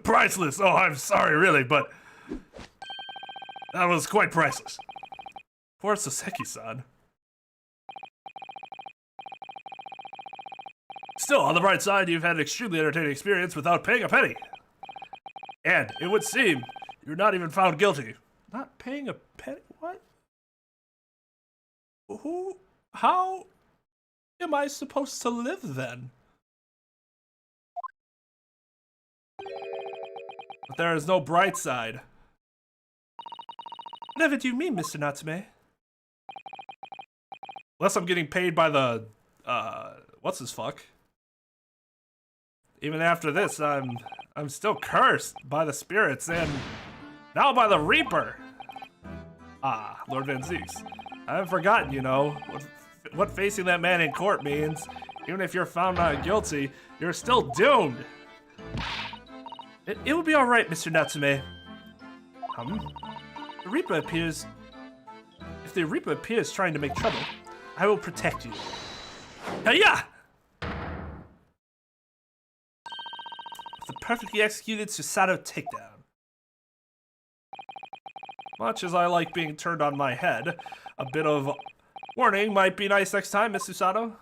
Priceless. Oh, I'm sorry, really, but that was quite priceless. Poor Soseki-san. Still, on the bright side, you've had an extremely entertaining experience without paying a penny. And it would seem you're not even found guilty. Not paying a penny? What? Who? How am I supposed to live then? But there is no bright side. Whatever do you mean, Mr. Natsume? Unless I'm getting paid by the, what's his fuck? Even after this, I'm still cursed by the spirits and now by the Reaper. Ah, Lord Van Zeeks. I haven't forgotten, you know, what facing that man in court means. Even if you're found not guilty, you're still doomed. It will be all right, Mr. Natsume. The Reaper appears... If the Reaper appears trying to make trouble, I will protect you. Hey-ya! The perfectly executed Susato takedown. Much as I like being turned on my head, a bit of warning might be nice next time, Miss Susato.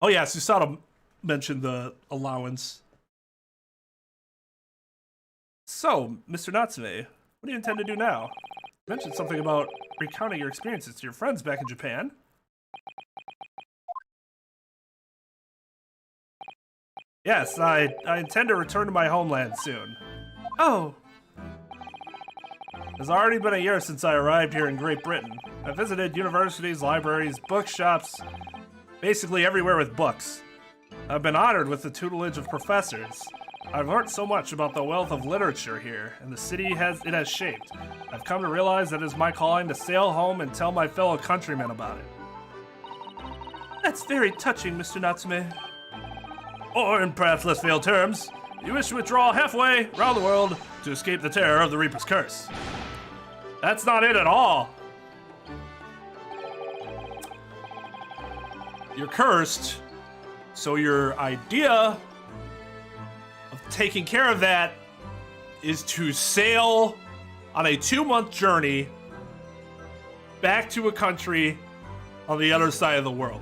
Oh yeah, Susato mentioned the allowance. So, Mr. Natsume, what do you intend to do now? You mentioned something about recounting your experiences to your friends back in Japan. Yes, I intend to return to my homeland soon. Oh, It's already been a year since I arrived here in Great Britain. I visited universities, libraries, bookshops, basically everywhere with books. I've been honored with the tutelage of professors. I've learned so much about the wealth of literature here, and the city it has shaped. I've come to realize that it is my calling to sail home and tell my fellow countrymen about it. that's very touching, Mr. Natsume. Or, in perhaps less veiled terms, you wish to withdraw halfway around the world to escape the terror of the Reaper's curse. That's not it at all. You're cursed, so your idea of taking care of that is to sail on a 2-month journey back to a country on the other side of the world.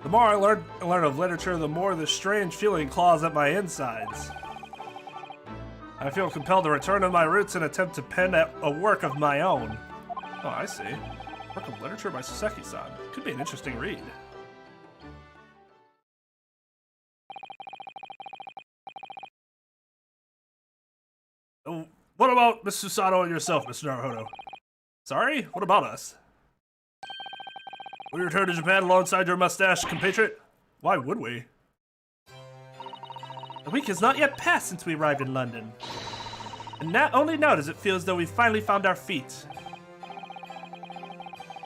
The more I learn of literature, the more this strange feeling claws at my insides. I feel compelled to return to my roots and attempt to pen a work of my own. Oh, I see. Work of literature by Saseki-san. Could be an interesting read. What about Miss Susato and yourself, Mr. Naruhodo? Sorry? What about us? We return to Japan alongside your mustache compatriot? Why would we? A week has not yet passed since we arrived in London. And only now does it feel as though we've finally found our feet.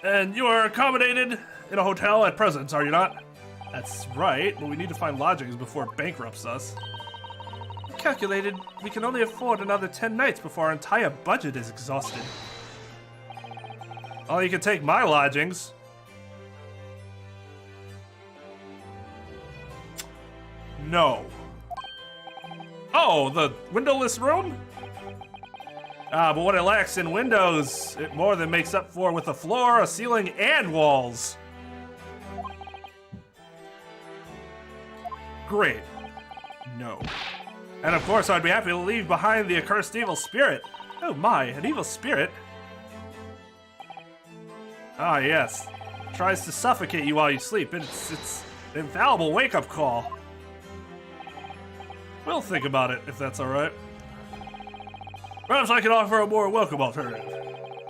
And you are accommodated in a hotel at present, are you not? That's right, but we need to find lodgings before it bankrupts us. I calculated we can only afford another 10 nights before our entire budget is exhausted. Oh, you can take my lodgings. No. Oh, the windowless room? Ah, but what it lacks in windows, it more than makes up for with a floor, a ceiling, and walls. Great. No. And of course, I'd be happy to leave behind the accursed evil spirit. Oh my, an evil spirit? Ah, yes. Tries to suffocate you while you sleep. It's an infallible wake-up call. We'll think about it, if that's alright. Perhaps I can offer a more welcome alternative.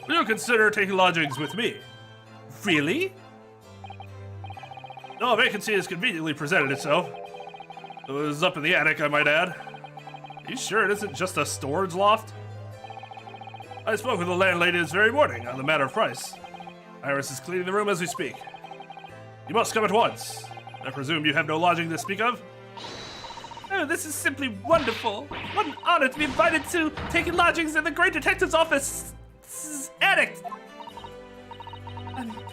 Will you consider taking lodgings with me? Really? No, a vacancy has conveniently presented itself. It was up in the attic, I might add. Are you sure it isn't just a storage loft? I spoke with the landlady this very morning on the matter of price. Iris is cleaning the room as we speak. You must come at once. I presume you have no lodging to speak of? Oh, this is simply wonderful. What an honor to be invited to taking lodgings in the Great Detective's office attic.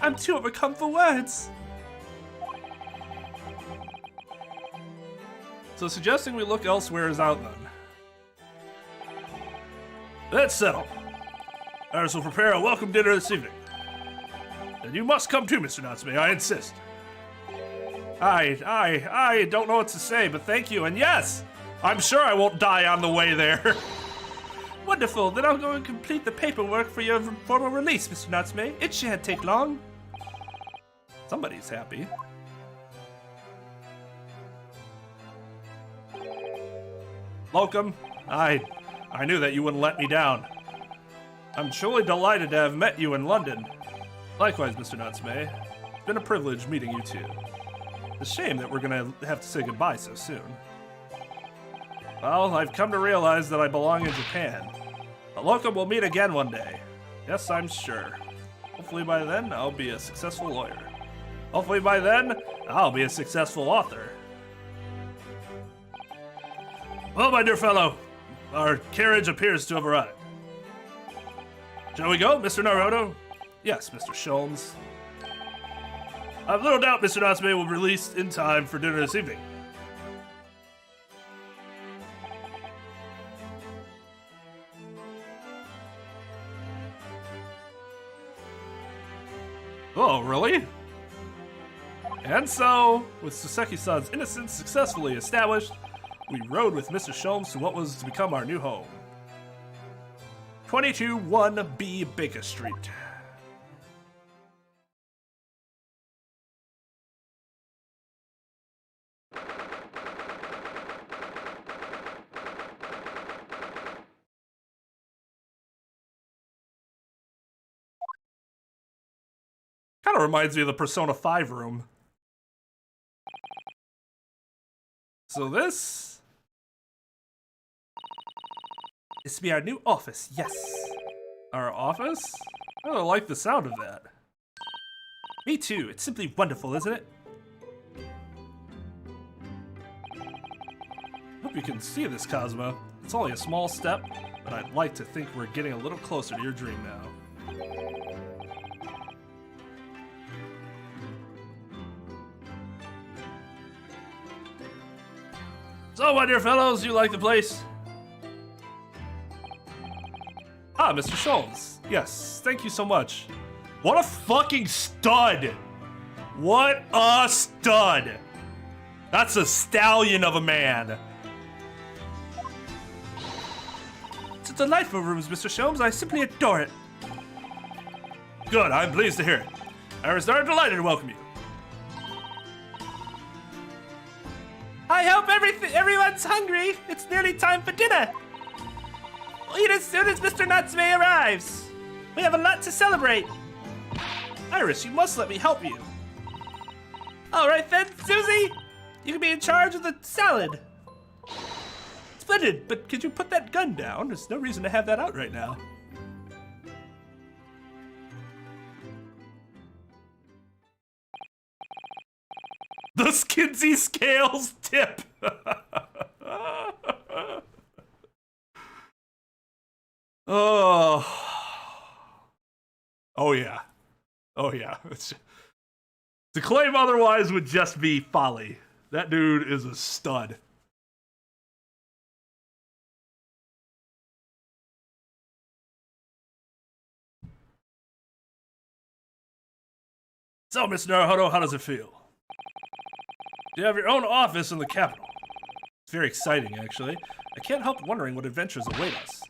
I'm too overcome for words. So suggesting we look elsewhere is out then. That's settled. I shall prepare a welcome dinner this evening. And you must come too, Mr. Natsume, I insist. I don't know what to say, but thank you, and yes! I'm sure I won't die on the way there. Wonderful, then I'll go and complete the paperwork for your formal release, Mr. Natsume. It shan't take long. Somebody's happy. Welcome. I knew that you wouldn't let me down. I'm truly delighted to have met you in London. Likewise, Mr. Natsume. It's been a privilege meeting you two. It's a shame that we're gonna have to say goodbye so soon. Well, I've come to realize that I belong in Japan. But welcome, we'll meet again one day. Yes, I'm sure. Hopefully by then, I'll be a successful lawyer. Hopefully by then, I'll be a successful author. Well, my dear fellow, our carriage appears to have arrived. Shall we go, Mr. Naruto? Yes, Mr. Sholmes. I've little doubt Mr. Natsume will be released in time for dinner this evening. Oh, really? And so, with Soseki-san's innocence successfully established, we rode with Mr. Sholmes to what was to become our new home. 221B Baker Street. Kind of reminds me of the Persona 5 room. So this This will be our new office, yes. our office? I don't like the sound of that. Me too, it's simply wonderful, isn't it? Hope you can see this, Cosmo. It's only a small step, but I'd like to think we're getting a little closer to your dream now. So, my dear fellows, you like the place? Ah, Mr. Sholmes. Yes, thank you so much. What a fucking stud! What a stud! That's a stallion of a man. It's a delightful rooms, Mr. Sholmes. I simply adore it. Good, I'm pleased to hear it. I was very delighted to welcome you. I hope everyone's hungry. It's nearly time for dinner. We'll eat as soon as Mr. Natsume arrives. We have a lot to celebrate. Iris, you must let me help you. All right then, Susie. You can be in charge of the salad. Splendid, but could you put that gun down? There's no reason to have that out right now. The Skinsy Scales tip! Oh. Oh yeah. Oh yeah. To claim otherwise would just be folly. That dude is a stud. So, Mr. Naruto, how does it feel? You have your own office in the capital. It's very exciting, actually. I can't help wondering what adventures await us.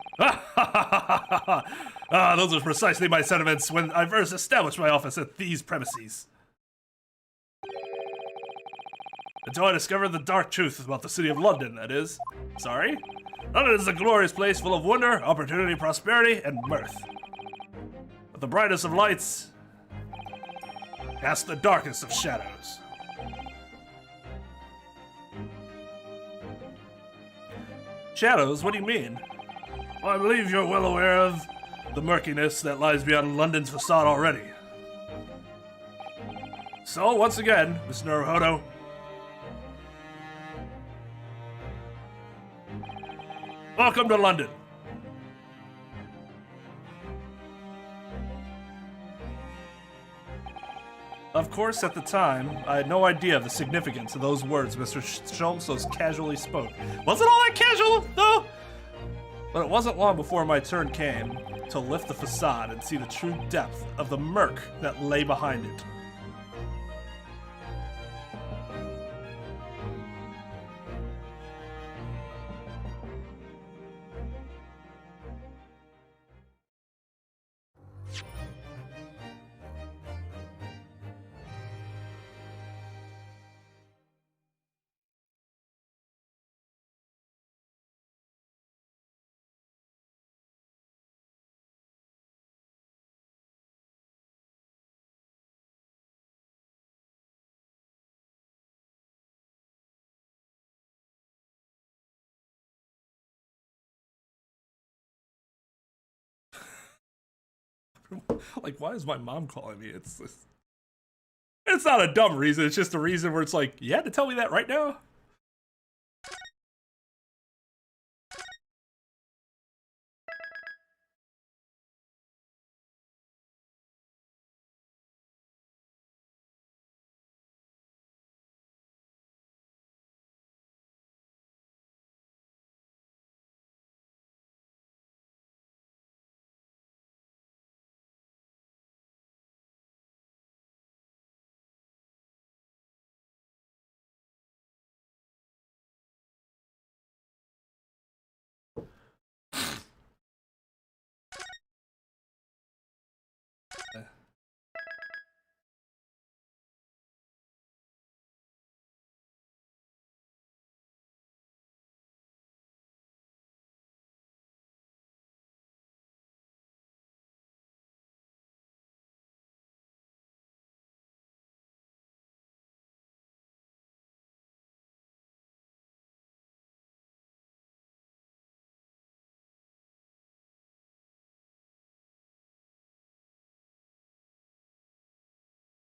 Those are precisely my sentiments when I first established my office at these premises. Until I discovered the dark truth about the city of London, that is. Sorry? London is a glorious place full of wonder, opportunity, prosperity, and mirth. But the brightest of lights casts the darkest of shadows. Shadows? What do you mean? Well, I believe you're well aware of the murkiness that lies beyond London's facade already. So, once again, Mr. Naruto, welcome to London. Of course, at the time, I had no idea of the significance of those words Mr. Sholmes so casually spoke. Wasn't all that casual, though? But it wasn't long before my turn came to lift the facade and see the true depth of the murk that lay behind it. Like, why is my mom calling me? It's not a dumb reason. It's just a reason where it's like, you had to tell me that right now?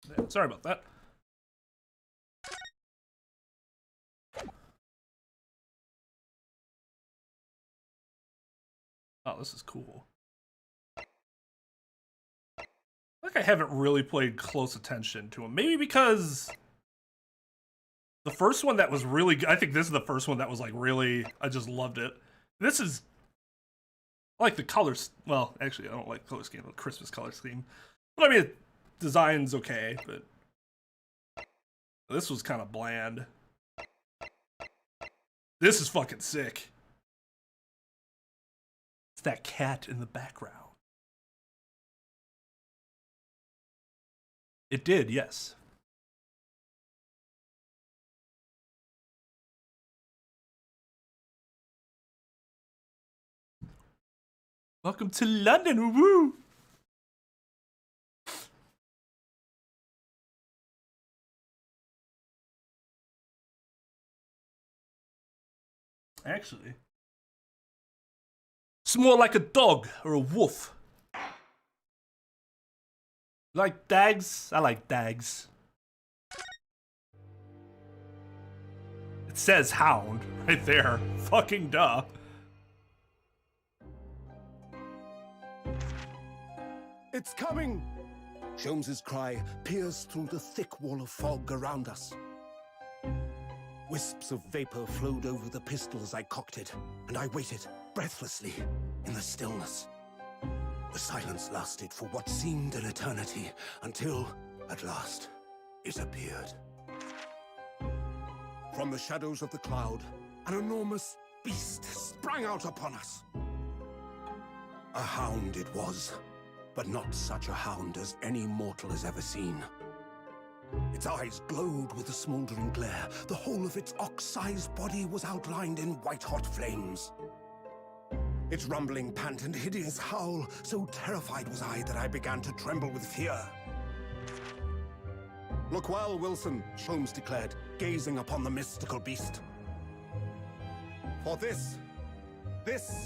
Yeah, sorry about that. Oh, this is cool. I think I haven't really paid close attention to him. Maybe because the first one that was really good, I think this is the first one that was like really, I just loved it. This is, I like the colors. Well, actually, I don't like color scheme, the Christmas color scheme. But I mean, design's okay, but this was kind of bland. This is fucking sick. It's that cat in the background. It did, yes. Welcome to London, woo! Actually, it's more like a dog or a wolf. Like dags? I like dags. It says hound right there. Fucking duh. It's coming! Sholmes's cry pierced through the thick wall of fog around us. Wisps of vapor flowed over the pistol as I cocked it, and I waited, breathlessly, in the stillness. The silence lasted for what seemed an eternity, until, at last, it appeared. From the shadows of the cloud, an enormous beast sprang out upon us. A hound it was, but not such a hound as any mortal has ever seen. Its eyes glowed with a smoldering glare. The whole of its ox-sized body was outlined in white-hot flames. Its rumbling pant and hideous howl, so terrified was I that I began to tremble with fear. "Look well, Wilson," Sholmes declared, gazing upon the mystical beast. "For this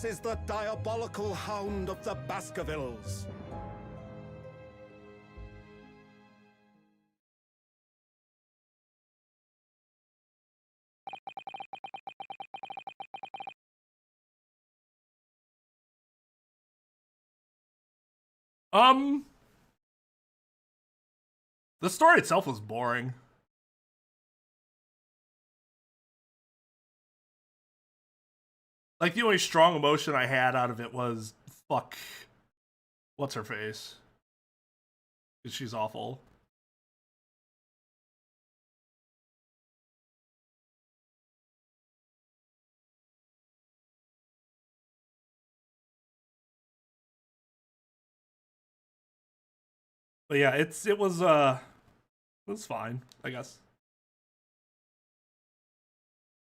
is the diabolical hound of the Baskervilles." The story itself was boring. Like, the only strong emotion I had out of it was, fuck, what's her face? 'Cause she's awful. But yeah, it was fine, I guess.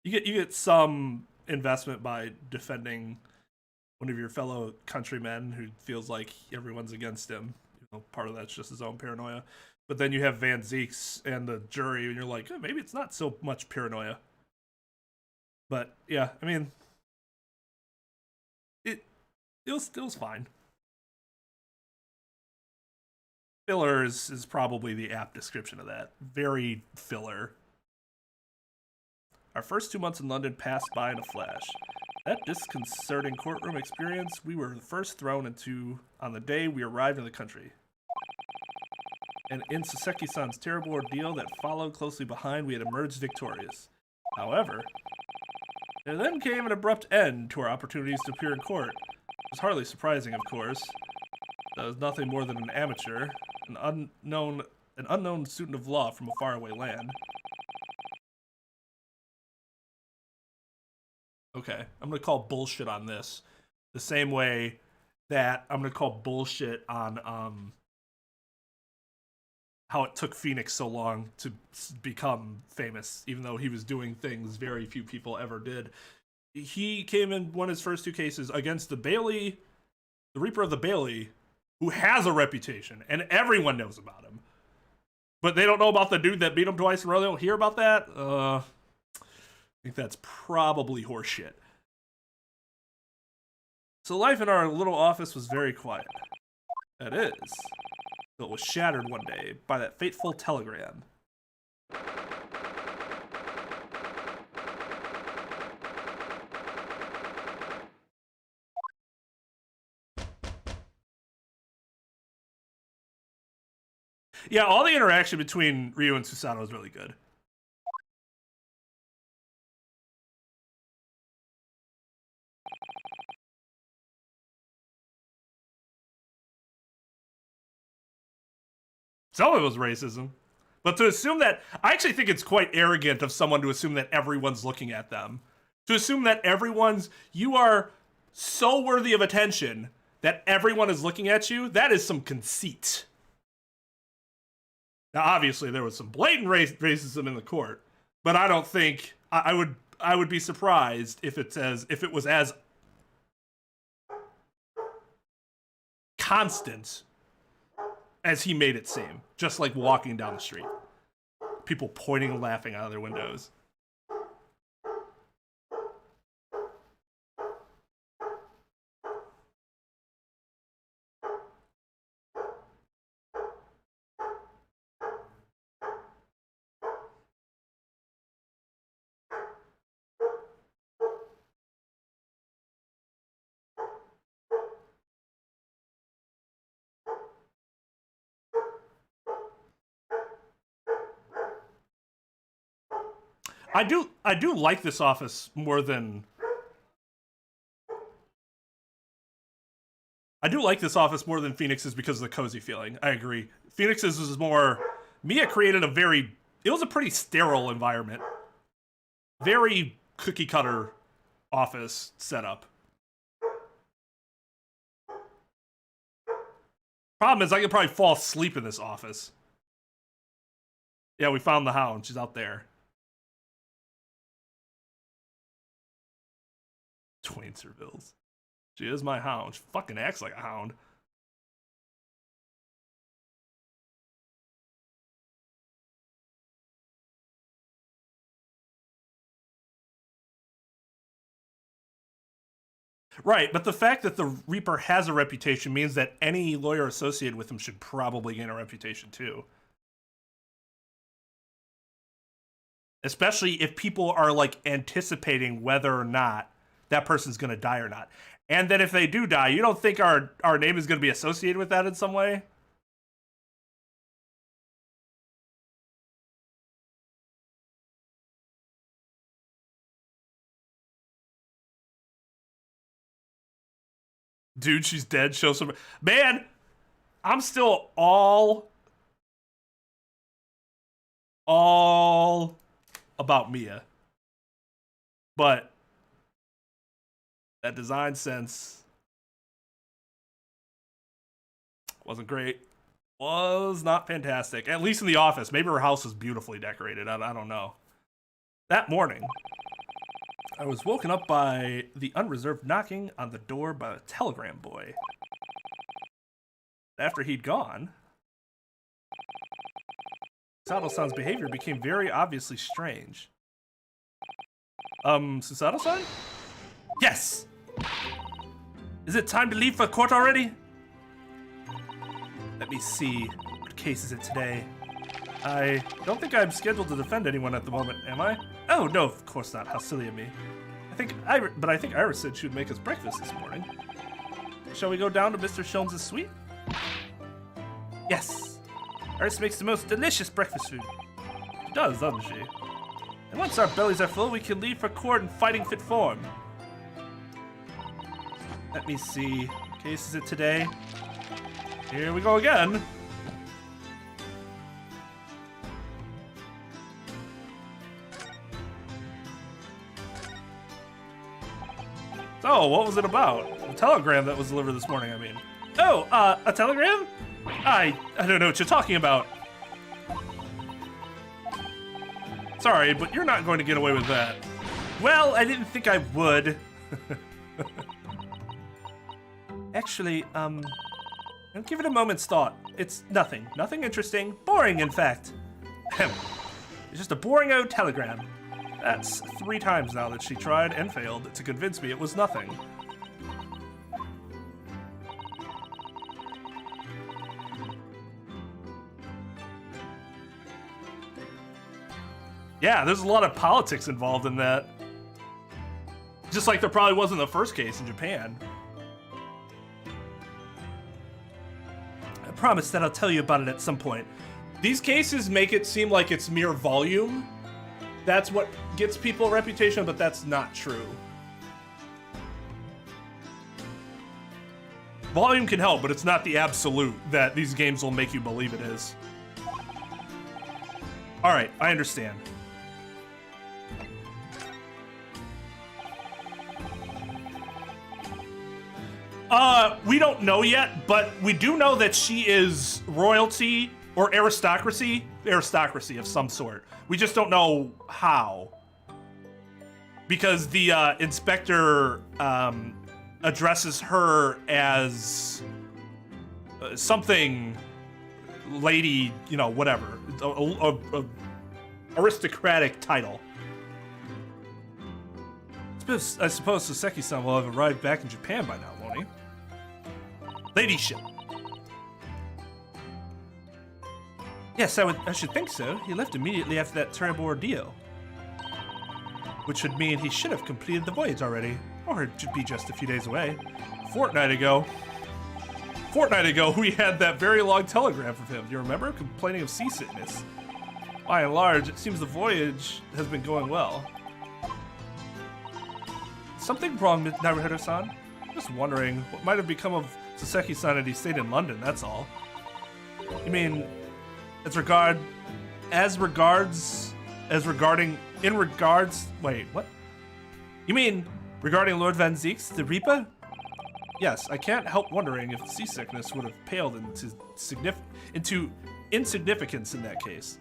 You get some investment by defending one of your fellow countrymen who feels like everyone's against him. You know, part of that's just his own paranoia. But then you have Van Zeeks and the jury, and you're like, oh, maybe it's not so much paranoia. But yeah, I mean, it was fine. Filler is probably the apt description of that. Very filler. Our first 2 months in London passed by in a flash. That disconcerting courtroom experience we were first thrown into on the day we arrived in the country. And in Saseki-san's terrible ordeal that followed closely behind, we had emerged victorious. However, there then came an abrupt end to our opportunities to appear in court. It was hardly surprising, of course. I was nothing more than an amateur, an unknown student of law from a faraway land. Okay, I'm gonna call bullshit on this, the same way that I'm gonna call bullshit on how it took Phoenix so long to become famous, even though he was doing things very few people ever did. He came in won his first 2 cases against the Bailey, the Reaper of the Bailey, who has a reputation, and everyone knows about him. But they don't know about the dude that beat him twice in a row. They don't hear about that. I think that's probably horseshit. So life in our little office was very quiet. That is. But it was shattered one day by that fateful telegram. Yeah, all the interaction between Ryu and Susanoo is really good. Some of it was racism. But to assume that, I actually think it's quite arrogant of someone to assume that everyone's looking at them. To assume that you are so worthy of attention that everyone is looking at you, that is some conceit. Now, obviously, there was some blatant racism in the court, but I don't think, I would be surprised if it was as constant as he made it seem, just like walking down the street. People pointing and laughing out of their windows. I do like this office more than Phoenix's because of the cozy feeling. I agree. Phoenix's was more, Mia created it was a pretty sterile environment. Very cookie cutter office setup. Problem is I could probably fall asleep in this office. Yeah, we found the hound. She's out there. Twain Servilles. She is my hound. She fucking acts like a hound. Right, but the fact that the Reaper has a reputation means that any lawyer associated with him should probably gain a reputation too. Especially if people are like anticipating whether or not that person's going to die or not. And then if they do die, you don't think our name is going to be associated with that in some way? Dude, she's dead. Show some. Man, I'm still all about Mia. But that design sense wasn't great. Was not fantastic. At least in the office. Maybe her house was beautifully decorated. I don't know. That morning, I was woken up by the unreserved knocking on the door by a telegram boy. After he'd gone, Susato-san's behavior became very obviously strange. Susato-san? Yes! Is it time to leave for court already? Let me see. What case is it today? I don't think I'm scheduled to defend anyone at the moment, am I? Oh, no, of course not. How silly of me. I think Iris said she would make us breakfast this morning. Shall we go down to Mr. Sholmes' suite? Yes. Iris makes the most delicious breakfast food. She does, doesn't she? And once our bellies are full, we can leave for court in fighting fit form. Let me see. What case is it today? Here we go again. So, what was it about? A telegram that was delivered this morning, I mean. Oh, a telegram? I don't know what you're talking about. Sorry, but you're not going to get away with that. Well, I didn't think I would. Actually, I'll give it a moment's thought. It's nothing. Nothing interesting. Boring, in fact. It's just a boring old telegram. That's 3 times now that she tried and failed to convince me it was nothing. Yeah, there's a lot of politics involved in that. Just like there probably was in the first case in Japan. I promise that I'll tell you about it at some point. These cases make it seem like it's mere volume. That's what gets people a reputation, but that's not true. Volume can help, but it's not the absolute that these games will make you believe it is. Alright, I understand. We don't know yet, but we do know that she is royalty or aristocracy of some sort. We just don't know how. Because the inspector addresses her as something lady, you know, whatever. A aristocratic title. I suppose Soseki-san will have arrived back in Japan by now, won't he? Ladyship. Yes, I should think so. He left immediately after that terrible ordeal. Which would mean he should have completed the voyage already. Or it should be just a few days away. A fortnight ago, we had that very long telegram from him. Do you remember? Complaining of seasickness. By and large, it seems the voyage has been going well. Something wrong, Naruhito-san? Just wondering what might have become of Soseki-san had he stayed in London, that's all. You mean, wait, what? You mean, regarding Lord Van Zeeks, the Reaper? Yes, I can't help wondering if seasickness would have paled into insignificance in that case.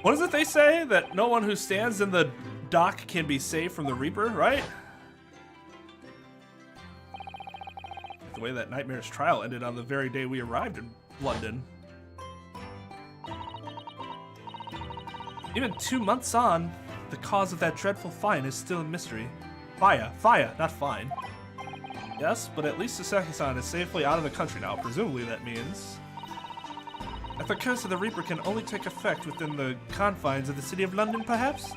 What is it they say? That no one who stands in the dock can be saved from the Reaper, right? The way that nightmare's trial ended on the very day we arrived in London. Even 2 months on, the cause of that dreadful fine is still a mystery. Fire, not fine. Yes, but at least Soseki-san is safely out of the country now. Presumably that means that the curse of the Reaper can only take effect within the confines of the city of London, perhaps?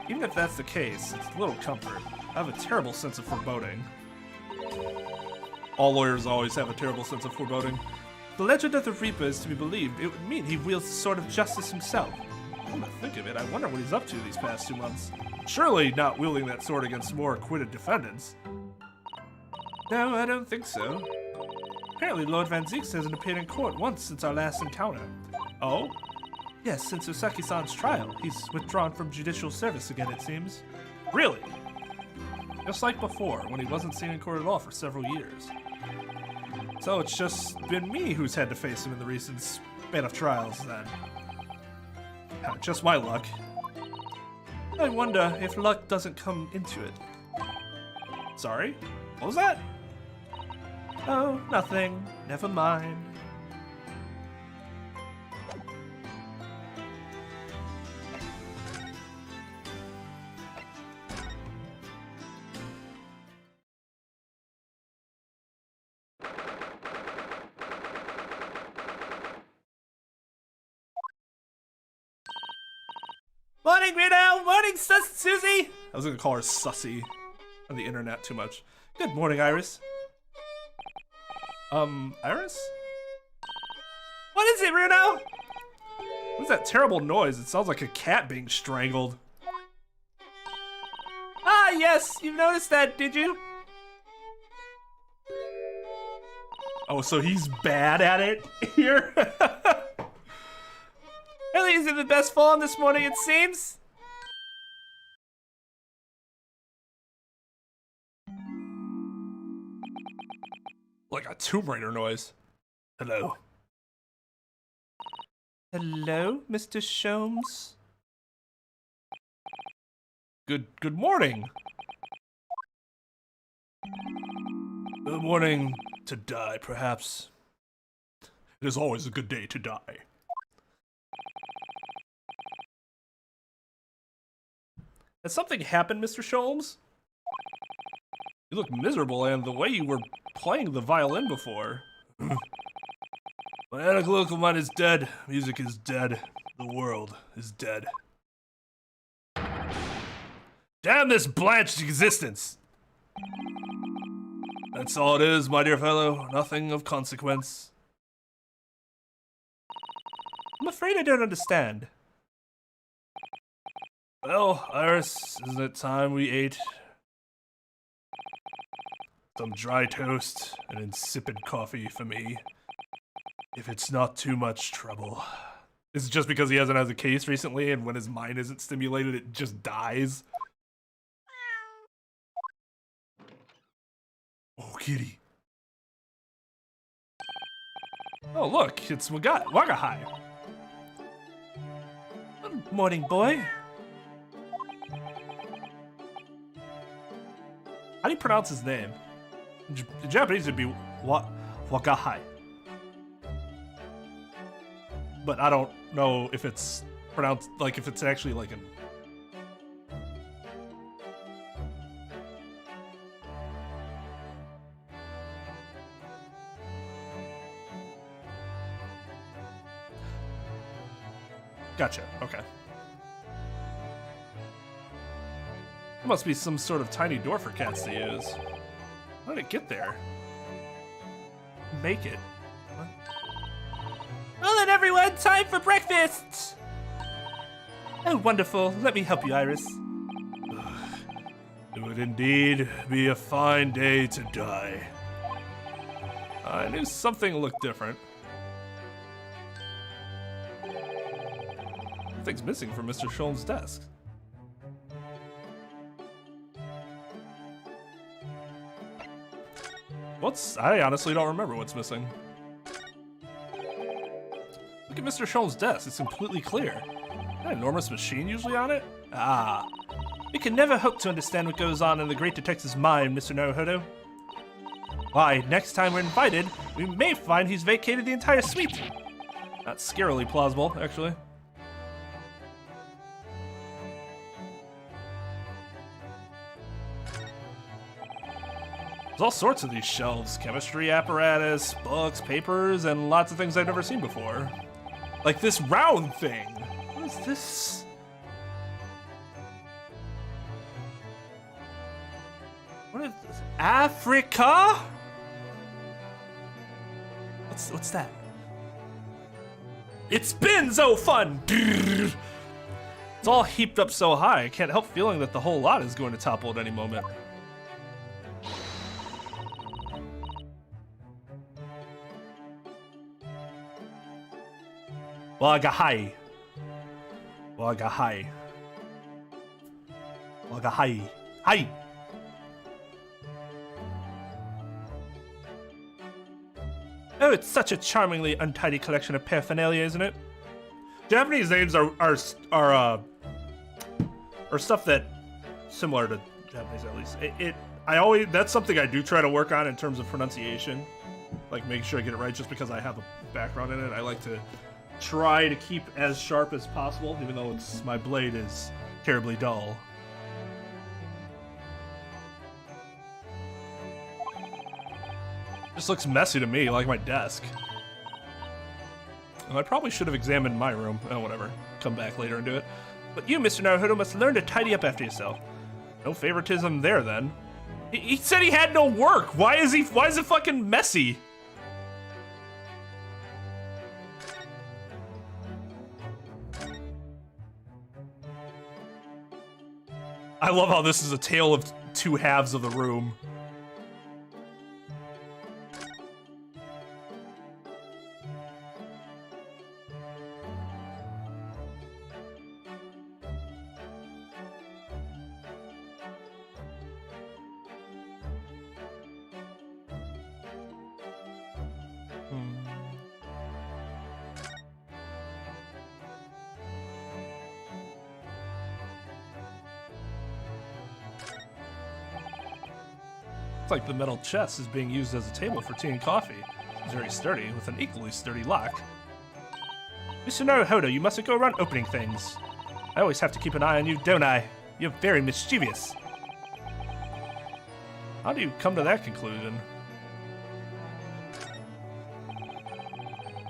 Even if that's the case, it's little comfort. I have a terrible sense of foreboding. All lawyers always have a terrible sense of foreboding. The legend of the Reaper is to be believed. It would mean he wields the sword of justice himself. Come to think of it, I wonder what he's up to these past 2 months. Surely not wielding that sword against more acquitted defendants. No, I don't think so. Apparently Lord Van Zeeks hasn't appeared in court once since our last encounter. Oh? Yes, since Usaki-san's trial. He's withdrawn from judicial service again, it seems. Really? Just like before, when he wasn't seen in court at all for several years. So it's just been me who's had to face him in the recent span of trials, then. Just my luck. I wonder if luck doesn't come into it. Sorry? What was that? Oh, nothing. Never mind. Morning, Reno! Morning, Susie! I was gonna call her Sussy on the internet too much. Good morning, Iris. Iris? What is it, Reno? What's that terrible noise? It sounds like a cat being strangled. Ah, yes, you've noticed that, did you? Oh, so he's bad at it here? Really isn't the best form this morning, it seems. Like a Tomb Raider noise. Hello. Hello, Mr. Sholmes? Good morning. Good morning to die, perhaps. It is always a good day to die. Has something happened, Mr. Sholmes? You look miserable, and the way you were playing the violin before. My analytical mind is dead. Music is dead. The world is dead. Damn this blanched existence! That's all it is, my dear fellow. Nothing of consequence. I'm afraid I don't understand. Well, Iris, isn't it time we ate some dry toast and insipid coffee for me? If it's not too much trouble. Is it just because he hasn't had a case recently, and when his mind isn't stimulated, it just dies? Oh, kitty. Oh, look, it's Wagahai. Good morning, boy. How do you pronounce his name? In Japanese, it'd be Wagahai. But I don't know if it's pronounced, like, if it's actually like an... Gotcha, okay. There must be some sort of tiny door for cats to use. How did it get there? Make it. What? Well then, everyone, time for breakfast! Oh, wonderful. Let me help you, Iris. It would indeed be a fine day to die. I knew something looked different. Something's missing from Mr. Sholmes' desk. I honestly don't remember what's missing. Look at Mr. Sholmes' desk, it's completely clear. That enormous machine usually on it? Ah. We can never hope to understand what goes on in the great detective's mind, Mr. Naruhodo. Why, next time we're invited, we may find he's vacated the entire suite. Not scarily plausible, actually. There's all sorts of these shelves. Chemistry apparatus, books, papers, and lots of things I've never seen before. Like this round thing. What is this? What is this? Africa? What's that? It's been so fun! It's all heaped up so high, I can't help feeling that the whole lot is going to topple at any moment. Wagahai. Wagahai. Wagahai. Hi! Oh, it's such a charmingly untidy collection of paraphernalia, isn't it? Japanese names are stuff that similar to Japanese at least. That's something I do try to work on in terms of pronunciation, like make sure I get it right. Just because I have a background in it, I like to try to keep as sharp as possible, even though my blade is terribly dull. This looks messy to me, like my desk. Well, I probably should have examined my room. Oh, whatever. Come back later and do it. But you, Mr. Naruhodo, must learn to tidy up after yourself. No favoritism there, then. He said he had no work. Why is it fucking messy? I love how this is a tale of two halves of the room. It's like the metal chest is being used as a table for tea and coffee. It's very sturdy, with an equally sturdy lock. Mr. Naruhodo, you mustn't go around opening things. I always have to keep an eye on you, don't I? You're very mischievous. How do you come to that conclusion?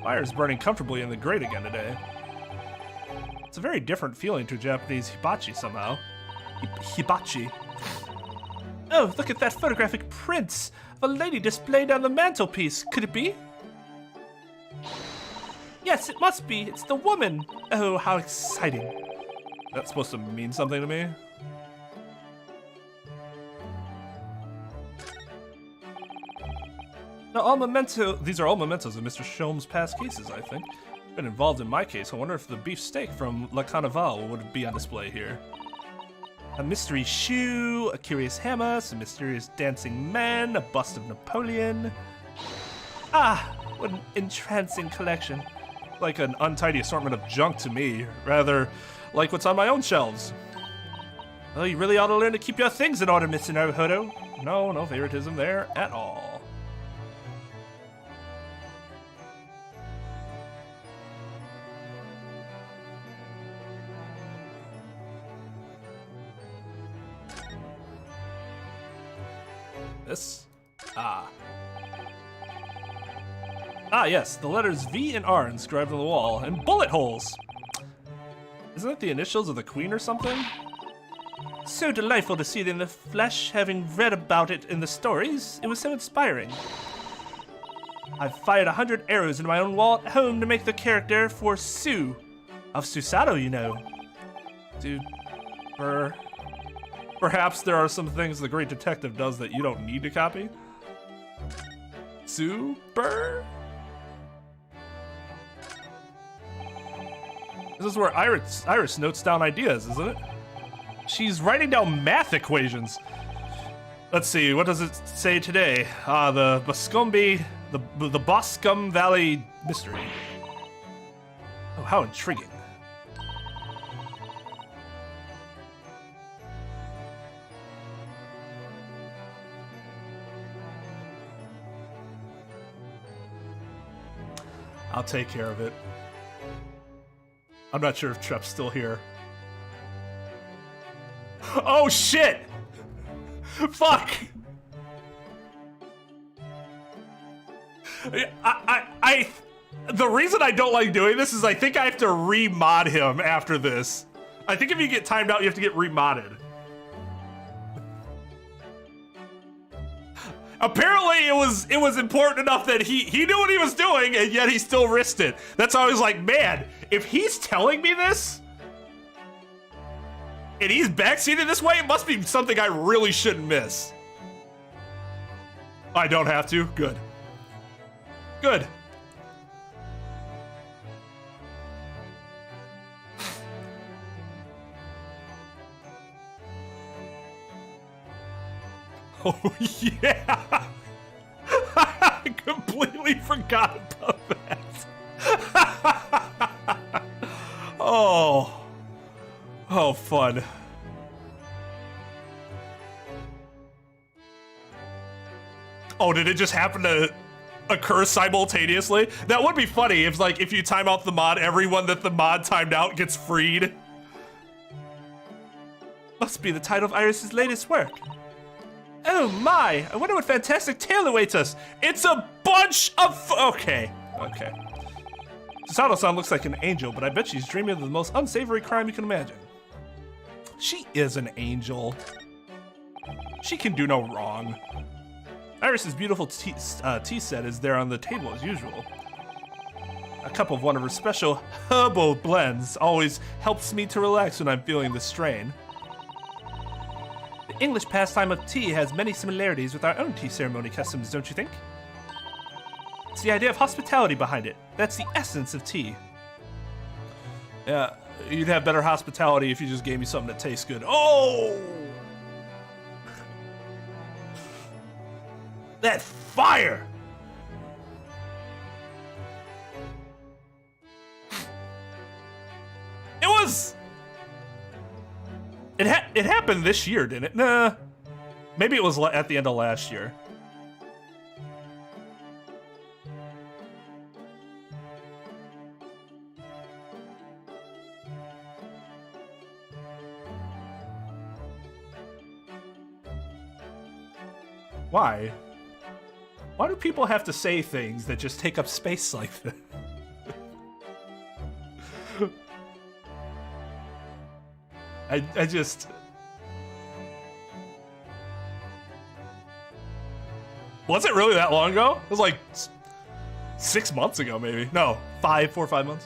Fire's burning comfortably in the grate again today. It's a very different feeling to a Japanese hibachi somehow. Hibachi. Oh, look at that photographic print of a lady displayed on the mantelpiece. Could it be? Yes, it must be. It's the woman. Oh, how exciting. That's supposed to mean something to me? Now, these are all mementos of Mr. Sholm's past cases, I think. Been involved in my case. I wonder if the beef steak from La Carnival would be on display here. A mystery shoe, a curious hammer, some mysterious dancing men, a bust of Napoleon. Ah, what an entrancing collection. Like an untidy assortment of junk to me, rather like what's on my own shelves. Oh, you really ought to learn to keep your things in order, Mr. Naruhodo. No favoritism there at all. This? Ah, yes, the letters V and R inscribed on the wall, and bullet holes! Isn't it the initials of the Queen or something? So delightful to see it in the flesh, having read about it in the stories. It was so inspiring. I've fired 100 arrows into my own wall at home to make the character for Sue. Of Susato, you know. Dude, perhaps there are some things the great detective does that you don't need to copy. Super. This is where Iris notes down ideas, isn't it? She's writing down math equations. Let's see, what does it say today? The Boscombe Valley mystery. Oh, how intriguing. I'll take care of it. I'm not sure if Trep's still here. Oh shit! Fuck! The reason I don't like doing this is I think I have to re-mod him after this. I think if you get timed out, you have to get re-modded. Apparently it was important enough that he knew what he was doing, and yet he still risked it. That's why I was like, man, if he's telling me this, and he's backseated this way, it must be something I really shouldn't miss. I don't have to. Good. Good. Oh, yeah. I completely forgot about that. Oh. Oh, fun. Oh, did it just happen to occur simultaneously? That would be funny if, like, if you time out the mod, everyone that the mod timed out gets freed. Must be the title of Iris's latest work. Oh my, I wonder what fantastic tale awaits us. It's a bunch of... Okay. Okay. Susato-san looks like an angel, but I bet she's dreaming of the most unsavory crime you can imagine. She is an angel. She can do no wrong. Iris's beautiful tea set is there on the table as usual. A cup of one of her special herbal blends always helps me to relax when I'm feeling the strain. The English pastime of tea has many similarities with our own tea ceremony customs, don't you think? It's the idea of hospitality behind it. That's the essence of tea. Yeah, you'd have better hospitality if you just gave me something that tastes good. Oh! That fire! It was... It happened this year, didn't it? Nah. Maybe it was at the end of last year. Why? Why do people have to say things that just take up space like that? I just... Was it really that long ago? It was like 6 months ago, maybe. No, 4 or 5 months.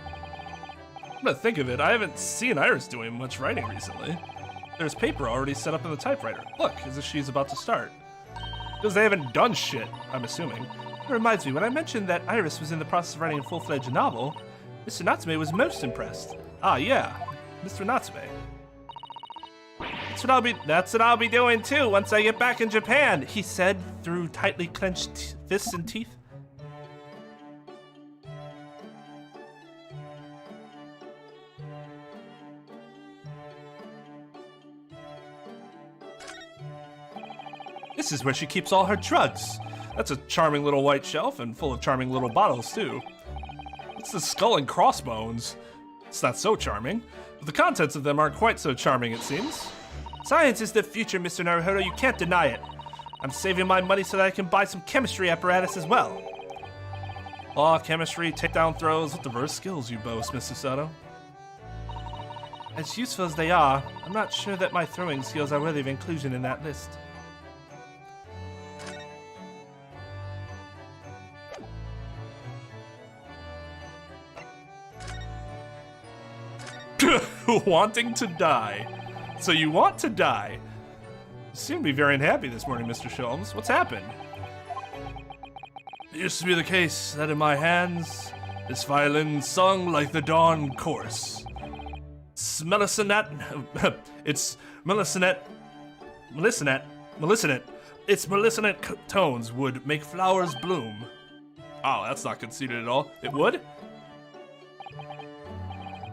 I'm gonna think of it. I haven't seen Iris doing much writing recently. There's paper already set up in the typewriter. Look, as if she's about to start. Because they haven't done shit, I'm assuming. It reminds me, when I mentioned that Iris was in the process of writing a full-fledged novel, Mr. Natsume was most impressed. Ah, yeah, Mr. Natsume. That's what I'll be doing too once I get back in Japan, he said through tightly clenched fists and teeth. This is where she keeps all her drugs. That's a charming little white shelf and full of charming little bottles too. It's the skull and crossbones. It's not so charming, but the contents of them aren't quite so charming, it seems. Science is the future, Mr. Naruhodo. You can't deny it. I'm saving my money so that I can buy some chemistry apparatus as well. Law, chemistry, takedown throws, what diverse skills you boast, Mr. Sato. As useful as they are, I'm not sure that my throwing skills are worthy of inclusion in that list. Wanting to die. So you want to die. You seem to be very unhappy this morning, Mr. Sholmes. What's happened? It used to be the case that in my hands, this violin sung like the dawn chorus. It's Melissanet. It's Melissanet. Its Melissanet tones would make flowers bloom. Oh, that's not conceited at all. It would?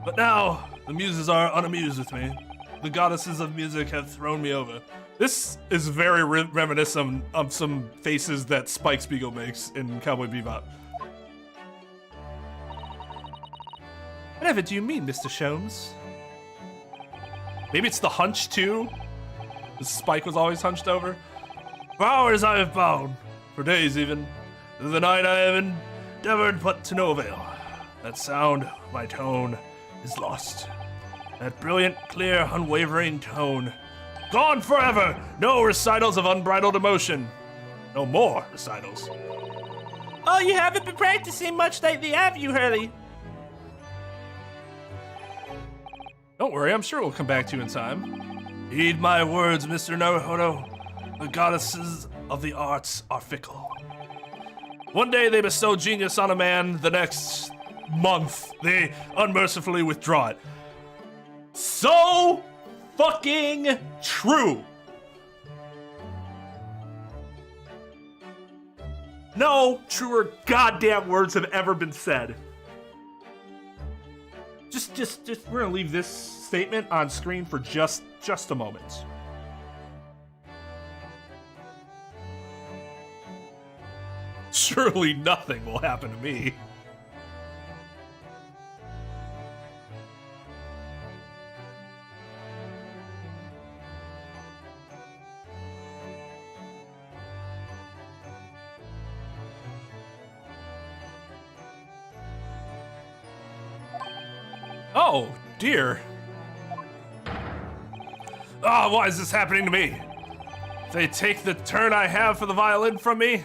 But now, the muses are unamused with me. The goddesses of music have thrown me over. This is very reminiscent of some faces that Spike Spiegel makes in Cowboy Bebop. Whatever do you mean, Mr. Sholmes? Maybe it's the hunch too? Spike was always hunched over? For hours I have bound, for days even. Through the night I have endeavored, but to no avail. That sound, my tone, is lost. That brilliant, clear, unwavering tone. Gone forever! No recitals of unbridled emotion. No more recitals. Oh, you haven't been practicing much lately, have you, Hurley? Don't worry, I'm sure we'll come back to you in time. Heed my words, Mr. Naruhodo. The goddesses of the arts are fickle. One day they bestow genius on a man, the next month they unmercifully withdraw it. So fucking true. No truer goddamn words have ever been said. Just, we're gonna leave this statement on screen for just a moment. Surely nothing will happen to me. Oh, dear. Ah, why is this happening to me? They take the turn I have for the violin from me?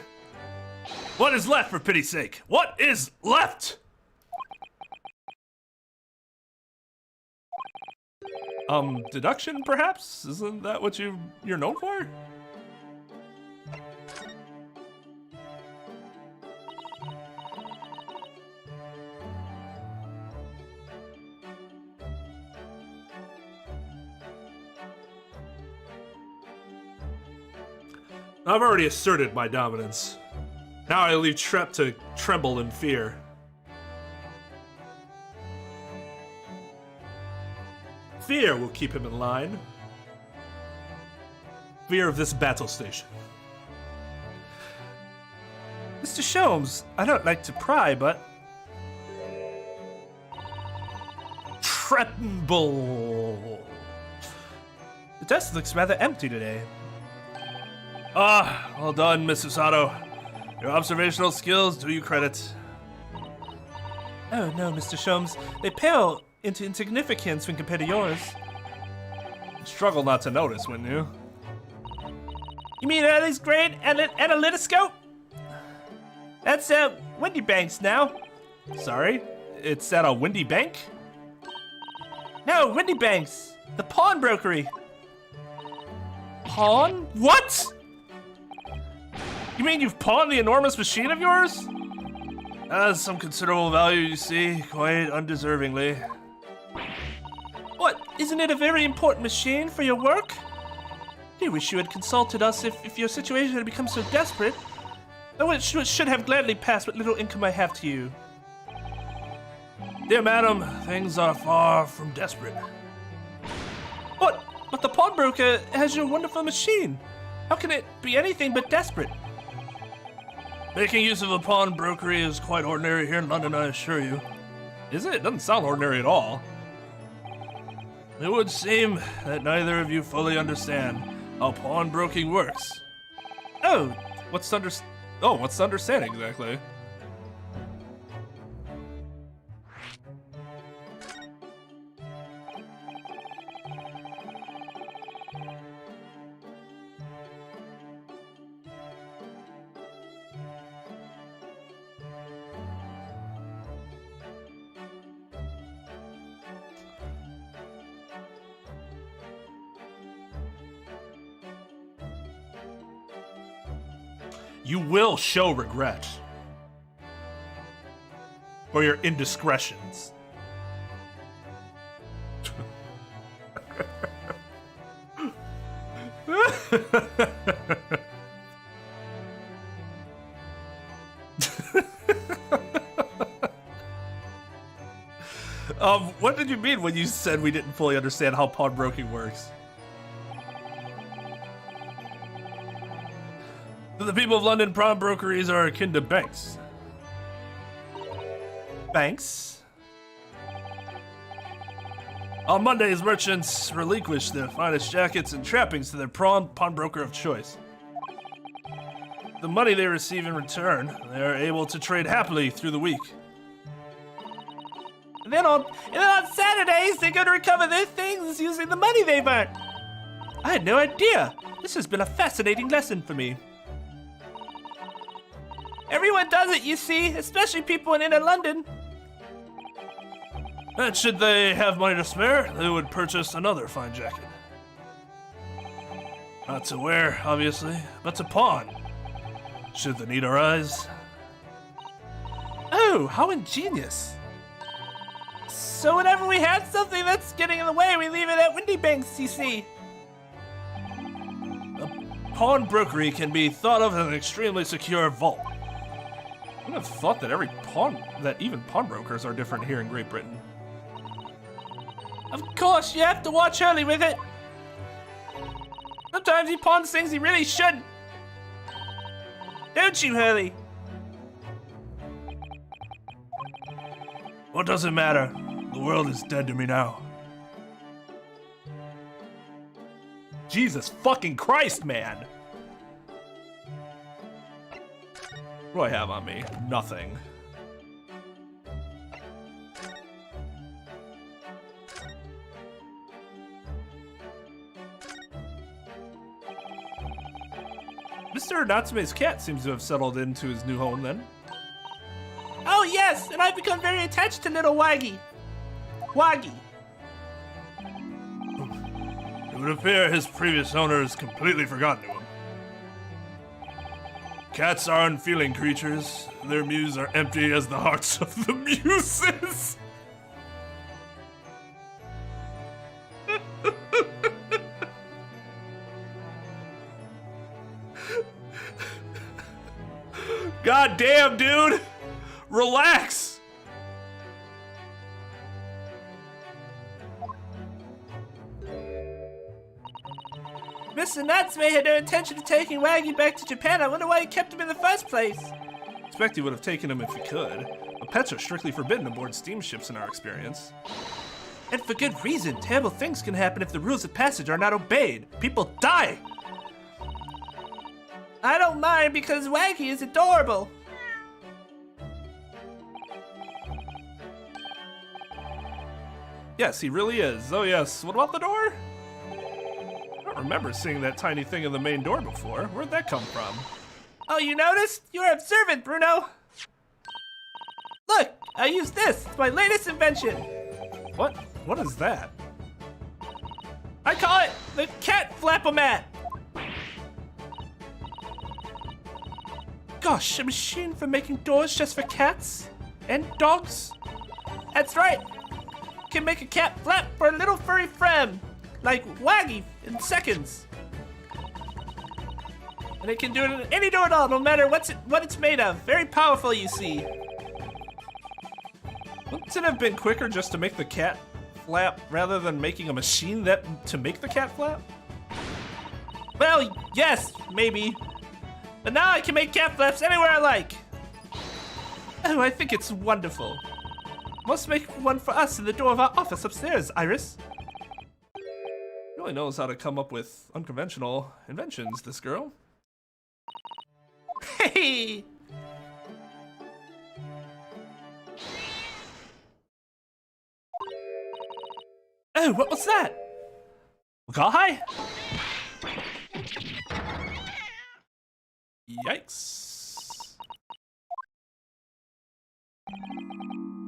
What is left, for pity's sake? What is left? Deduction, perhaps? Isn't that what you're known for? I've already asserted my dominance. Now I leave Trep to tremble in fear. Fear will keep him in line. Fear of this battle station. Mr. Sholmes, I don't like to pry, but Tremble. the desk looks rather empty today. Ah, well done, Mrs. Sato. Your observational skills do you credit. Oh no, Mr. Sholmes, they pale into insignificance when compared to yours. Struggle not to notice, wouldn't you? You mean Early's grade analytoscope? That's Wendy Banks now. Sorry? It's at a windy bank? No, Wendy Banks, the pawnbrokery. Pawn? What? You mean you've pawned the enormous machine of yours? Has some considerable value, you see, quite undeservingly. What, isn't it a very important machine for your work? I wish you had consulted us if your situation had become so desperate. Though it should have gladly passed what little income I have to you. Dear madam, things are far from desperate. What? But the pawnbroker has your wonderful machine. How can it be anything but desperate? Making use of a pawnbrokery is quite ordinary here in London, I assure you. Is it? It doesn't sound ordinary at all. It would seem that neither of you fully understand how pawnbroking works. Oh, What's to understand exactly? You will show regret for your indiscretions. What did you mean when you said we didn't fully understand how pawnbroking works? The people of London, pawnbrokeries are akin to banks. Banks? On Mondays, merchants relinquish their finest jackets and trappings to their pawnbroker of choice. The money they receive in return, they are able to trade happily through the week. And then on Saturdays, they go to recover their things using the money they've earned. I had no idea. This has been a fascinating lesson for me. Everyone does it, you see, especially people in inner London. And should they have money to spare, they would purchase another fine jacket. Not to wear, obviously, but to pawn, should the need arise. Oh, how ingenious. So whenever we have something that's getting in the way, we leave it at Windy Banks, you see. Pawnbrokery can be thought of as an extremely secure vault. I would have thought that even pawnbrokers are different here in Great Britain. Of course, you have to watch Hurley with it. Sometimes he pawns things he really shouldn't. Don't you, Hurley? What does it matter? The world is dead to me now. Jesus fucking Christ, man! What do I have on me? Nothing. Mr. Natsume's cat seems to have settled into his new home then. Oh yes, and I've become very attached to little Waggy. Waggy. It would appear his previous owner has completely forgotten him. Cats are unfeeling creatures. Their mews are empty as the hearts of the muses. God damn, dude! Relax! Mr. Natsume had no intention of taking Waggy back to Japan. I wonder why he kept him in the first place. Expect he would have taken him if he could. But pets are strictly forbidden aboard steamships in our experience. And for good reason. Terrible things can happen if the rules of passage are not obeyed. People die. I don't mind because Waggy is adorable. Yes, he really is. Oh yes, what about the door? I don't remember seeing that tiny thing in the main door before. Where'd that come from? Oh, you noticed? You're observant, Bruno. Look, I used this. It's my latest invention. What? What is that? I call it the cat flap-o-mat. Gosh, a machine for making doors just for cats and dogs? That's right. Can make a cat flap for a little furry friend, like Waggy, in seconds. And it can do it in any door at all, no matter what it's made of. Very powerful, you see. Wouldn't it have been quicker just to make the cat flap rather than making a machine to make the cat flap? Well, yes, maybe. But now I can make cat flaps anywhere I like. Oh, I think it's wonderful. Must make one for us in the door of our office upstairs, Iris. Really knows how to come up with unconventional inventions, this girl. Hey! Oh, what was that? Guy? Yikes.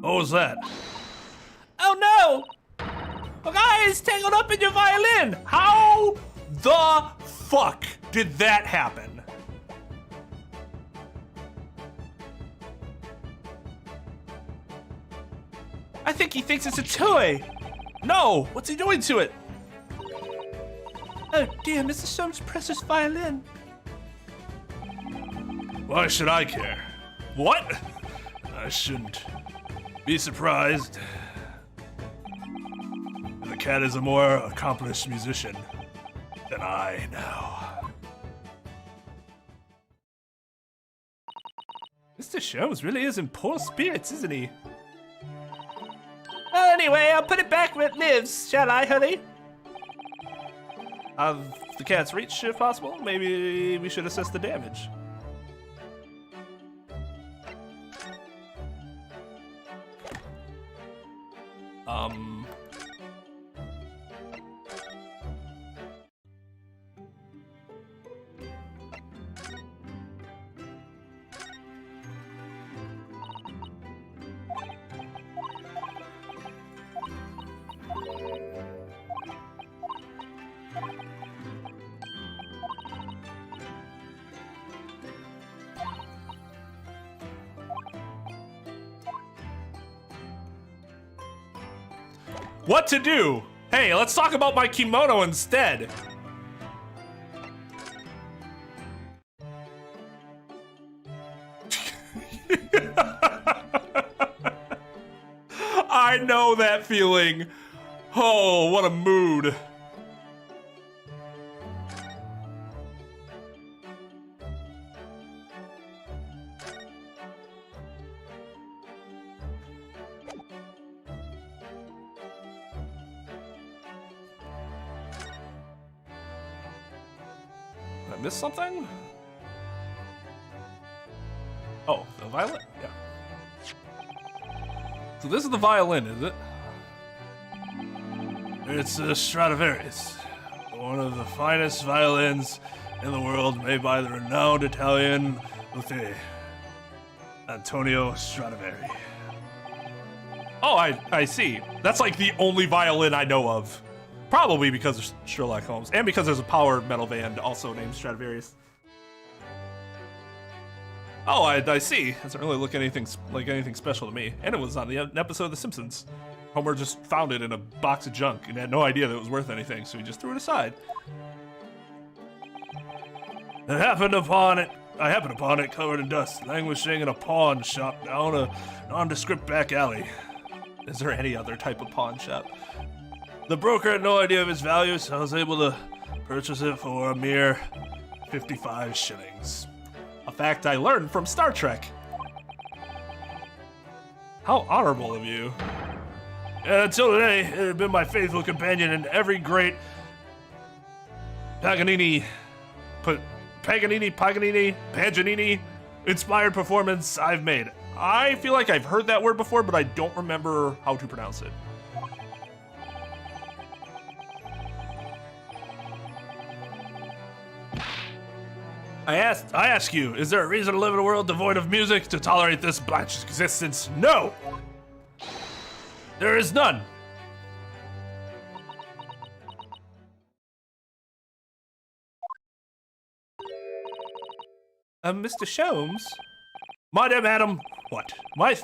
What was that? Oh no! A guy is tangled up in your violin! How the fuck did that happen? I think he thinks it's a toy. No! What's he doing to it? Oh dear, Mr. Soames' precious violin. Why should I care? What? I shouldn't be surprised. The cat is a more accomplished musician than I now. Mr. Soames really is in poor spirits, isn't he? Well, anyway, I'll put it back where it lives, shall I, honey? Of the cat's reach, if possible, maybe we should assess the damage. what to do. Hey, let's talk about my kimono instead. I know that feeling. Oh, what a mood. Did I miss something? Oh, the violin? Yeah. So this is the violin, is it? It's a Stradivarius, one of the finest violins in the world, made by the renowned Italian luthier, Antonio Stradivari. Oh, I see. That's like the only violin I know of. Probably because of Sherlock Holmes, and because there's a power metal band also named Stradivarius. Oh, I see. Doesn't really look anything special to me. And it was on the episode of The Simpsons. Homer just found it in a box of junk and had no idea that it was worth anything, so he just threw it aside. I happened upon it covered in dust, languishing in a pawn shop down a nondescript back alley. Is there any other type of pawn shop? The broker had no idea of its value, so I was able to purchase it for a mere 55 shillings. A fact I learned from Star Trek. How honorable of you. Until today, it had been my faithful companion in every great Paganini inspired performance I've made. I feel like I've heard that word before, but I don't remember how to pronounce it. I ask you, is there a reason to live in a world devoid of music to tolerate this blanched existence? No! There is none. Mr. Sholmes? My dear madam, what? My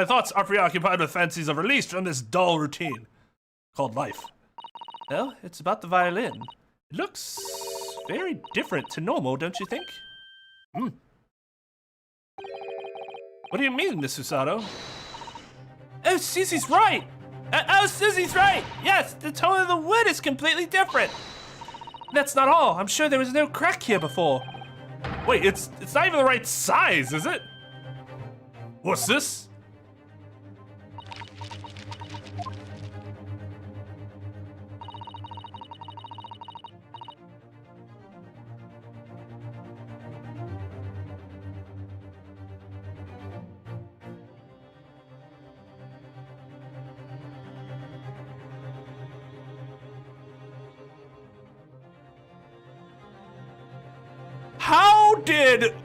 thoughts are preoccupied with fancies of release from this dull routine called life. Well, it's about the violin. It looks very different to normal, don't you think? What do you mean, Miss Susato? Oh, Susie's right! Susie's right! Yes, the tone of the wood is completely different! That's not all. I'm sure there was no crack here before. Wait, it's not even the right size, is it? What's this? How did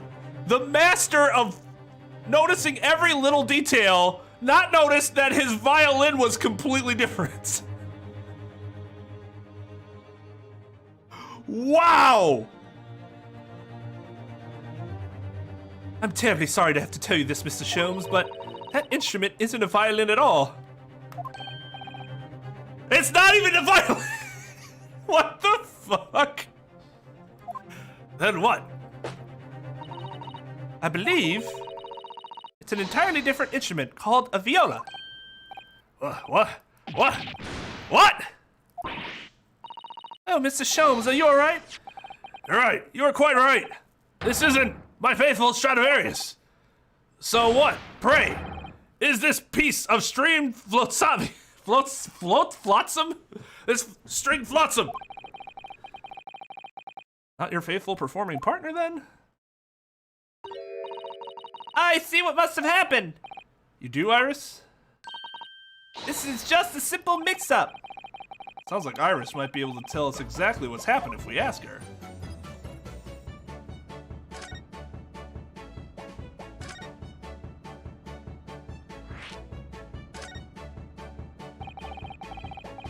the master of noticing every little detail not notice that his violin was completely different? Wow! I'm terribly sorry to have to tell you this, Mr. Sholmes, but that instrument isn't a violin at all. It's not even a violin! What the fuck? Then what? I believe it's an entirely different instrument called a viola. What? Oh, Mr. Sholmes, are you all right? You're right. You're quite right. This isn't my faithful Stradivarius. So what, pray, is this piece of string flotsam? Flotsam? This string flotsam? Not your faithful performing partner, then? I see what must have happened. You do, Iris? This is just a simple mix-up. Sounds like Iris might be able to tell us exactly what's happened if we ask her.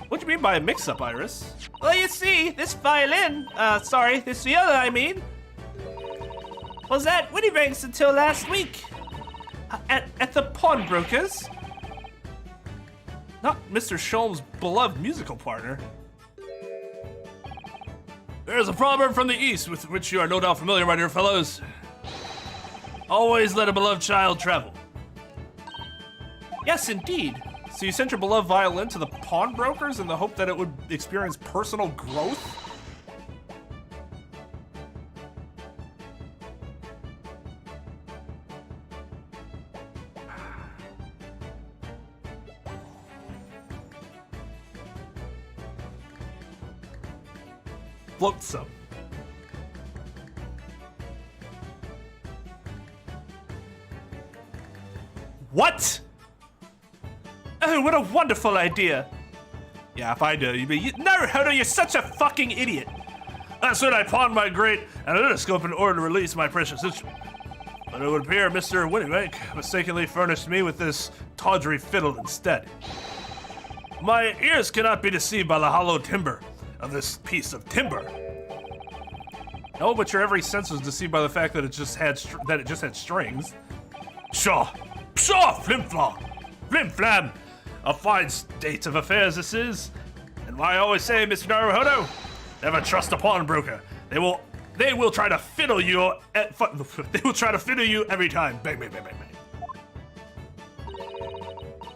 What do you mean by a mix-up, Iris? Well, you see, this viola, I mean, was at Winniebanks until last week. At the pawnbrokers. Not Mr. Sholm's beloved musical partner. There is a proverb from the East with which you are no doubt familiar, my dear fellows. Always let a beloved child travel. Yes, indeed. So you sent your beloved violin to the pawnbrokers in the hope that it would experience personal growth? Flotsam. What? Oh, what a wonderful idea. Yeah, if I do, no, Hodo, you're such a fucking idiot. That's when I pawned my great analytoscope in order to release my precious instrument. But it would appear Mr. Winnybank mistakenly furnished me with this tawdry fiddle instead. My ears cannot be deceived by the hollow timbre of this piece of timber. No, but your every sense was deceived by the fact that it just had strings. Pshaw, pshaw, flim-flam, flim-flam. A fine state of affairs this is. And why I always say, Mr. Naruhodo, never trust a pawnbroker. They will try to fiddle you. They will try to fiddle you every time. Bang, bang, bang, bang, bang.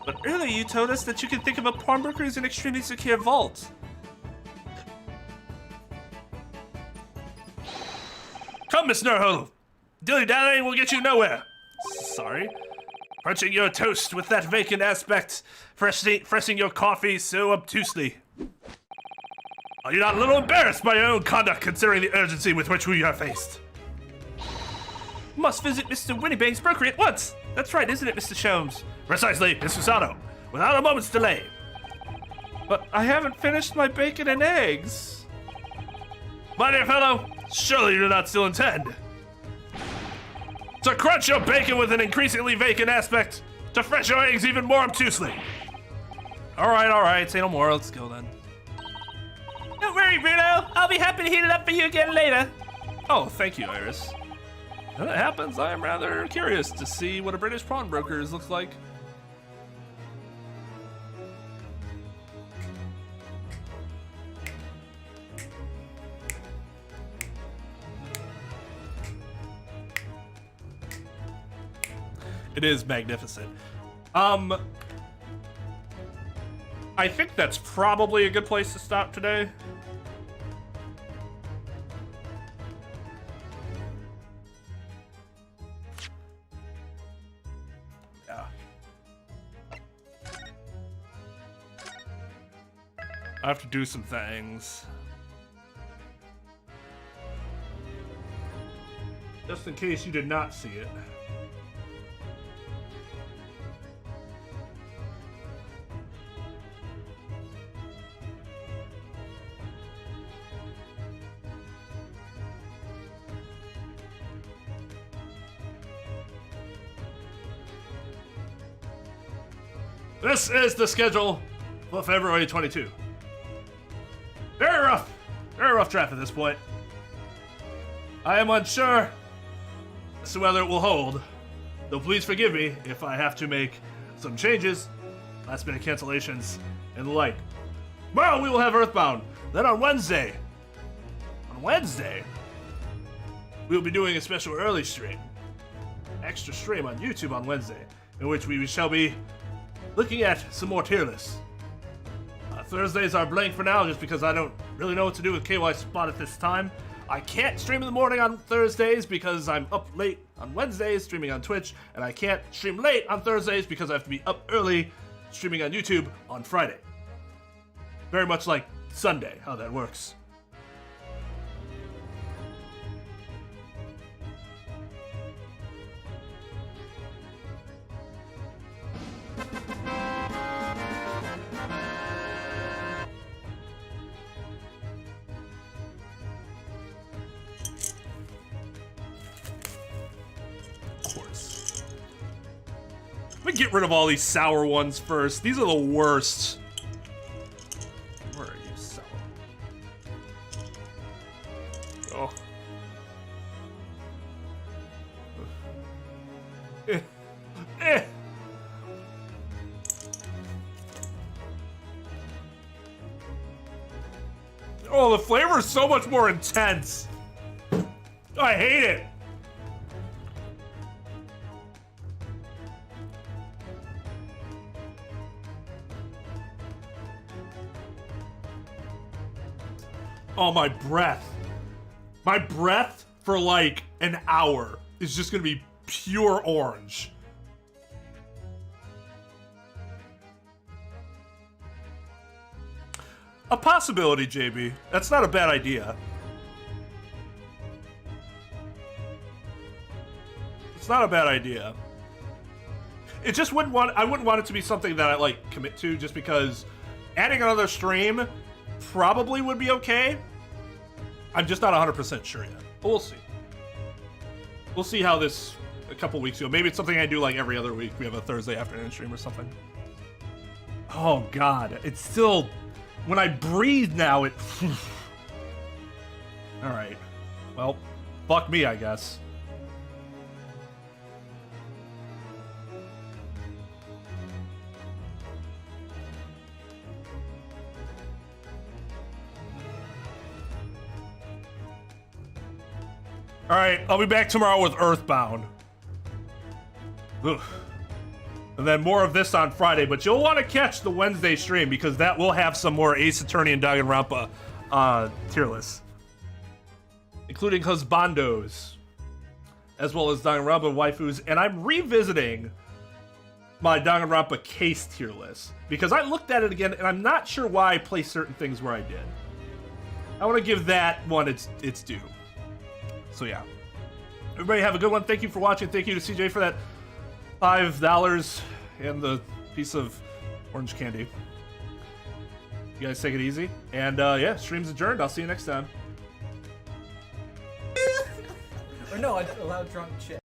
But earlier you told us that you can think of a pawnbroker as an extremely secure vault. Come, Miss Naruhodo. Dilly-dallying will get you nowhere. Sorry. Crunching your toast with that vacant aspect, freshing your coffee so obtusely. Are you not a little embarrassed by your own conduct, considering the urgency with which we are faced? Must visit Mr. Winnybank's brokery at once. That's right, isn't it, Mr. Sholmes? Precisely, Miss Susano, without a moment's delay. But I haven't finished my bacon and eggs. My dear fellow, surely you do not still intend to crunch your bacon with an increasingly vacant aspect, to fresh your eggs even more obtusely. All right, say no more, let's go then. Don't worry, Bruno, I'll be happy to heat it up for you again later. Oh, thank you, Iris. When that happens, I am rather curious to see what a British pawnbroker looks like. It is magnificent. I think that's probably a good place to stop today. Yeah. I have to do some things. Just in case you did not see it. This is the schedule for February 22. Very rough draft at this point. I am unsure as to whether it will hold, though please forgive me if I have to make some changes, last minute cancellations, and the like. Tomorrow we will have Earthbound. Then on Wednesday, we will be doing a special early stream, extra stream on YouTube on Wednesday, in which we shall be looking at some more tier lists. Thursdays are blank for now just because I don't really know what to do with KY Spot at this time. I can't stream in the morning on Thursdays because I'm up late on Wednesdays streaming on Twitch, and I can't stream late on Thursdays because I have to be up early streaming on YouTube on Friday. Very much like Sunday, how that works. Let me get rid of all these sour ones first. These are the worst. Where are you, sour? Oh. Oh, the flavor is so much more intense. I hate it. Oh, my breath. My breath for like an hour is just gonna be pure orange. A possibility, JB. That's not a bad idea. It's not a bad idea. It just wouldn't want. I wouldn't want it to be something that I like commit to, just because adding another stream probably would be okay. I'm just not 100% sure yet. But we'll see. We'll see how this a couple weeks ago. Maybe it's something I do like every other week. We have a Thursday afternoon stream or something. Oh God, it's still. When I breathe now, it. All right. Well, fuck me, I guess. All right, I'll be back tomorrow with Earthbound. Ugh. And then more of this on Friday, but you'll want to catch the Wednesday stream because that will have some more Ace Attorney and Danganronpa tier lists, including husbandos, as well as Danganronpa waifus. And I'm revisiting my Danganronpa case tier list because I looked at it again and I'm not sure why I placed certain things where I did. I want to give that one its due. So yeah, everybody have a good one. Thank you for watching. Thank you to CJ for that $5 and the piece of orange candy. You guys take it easy. And yeah, stream's adjourned. I'll see you next time. Or no, I allowed drunk shit.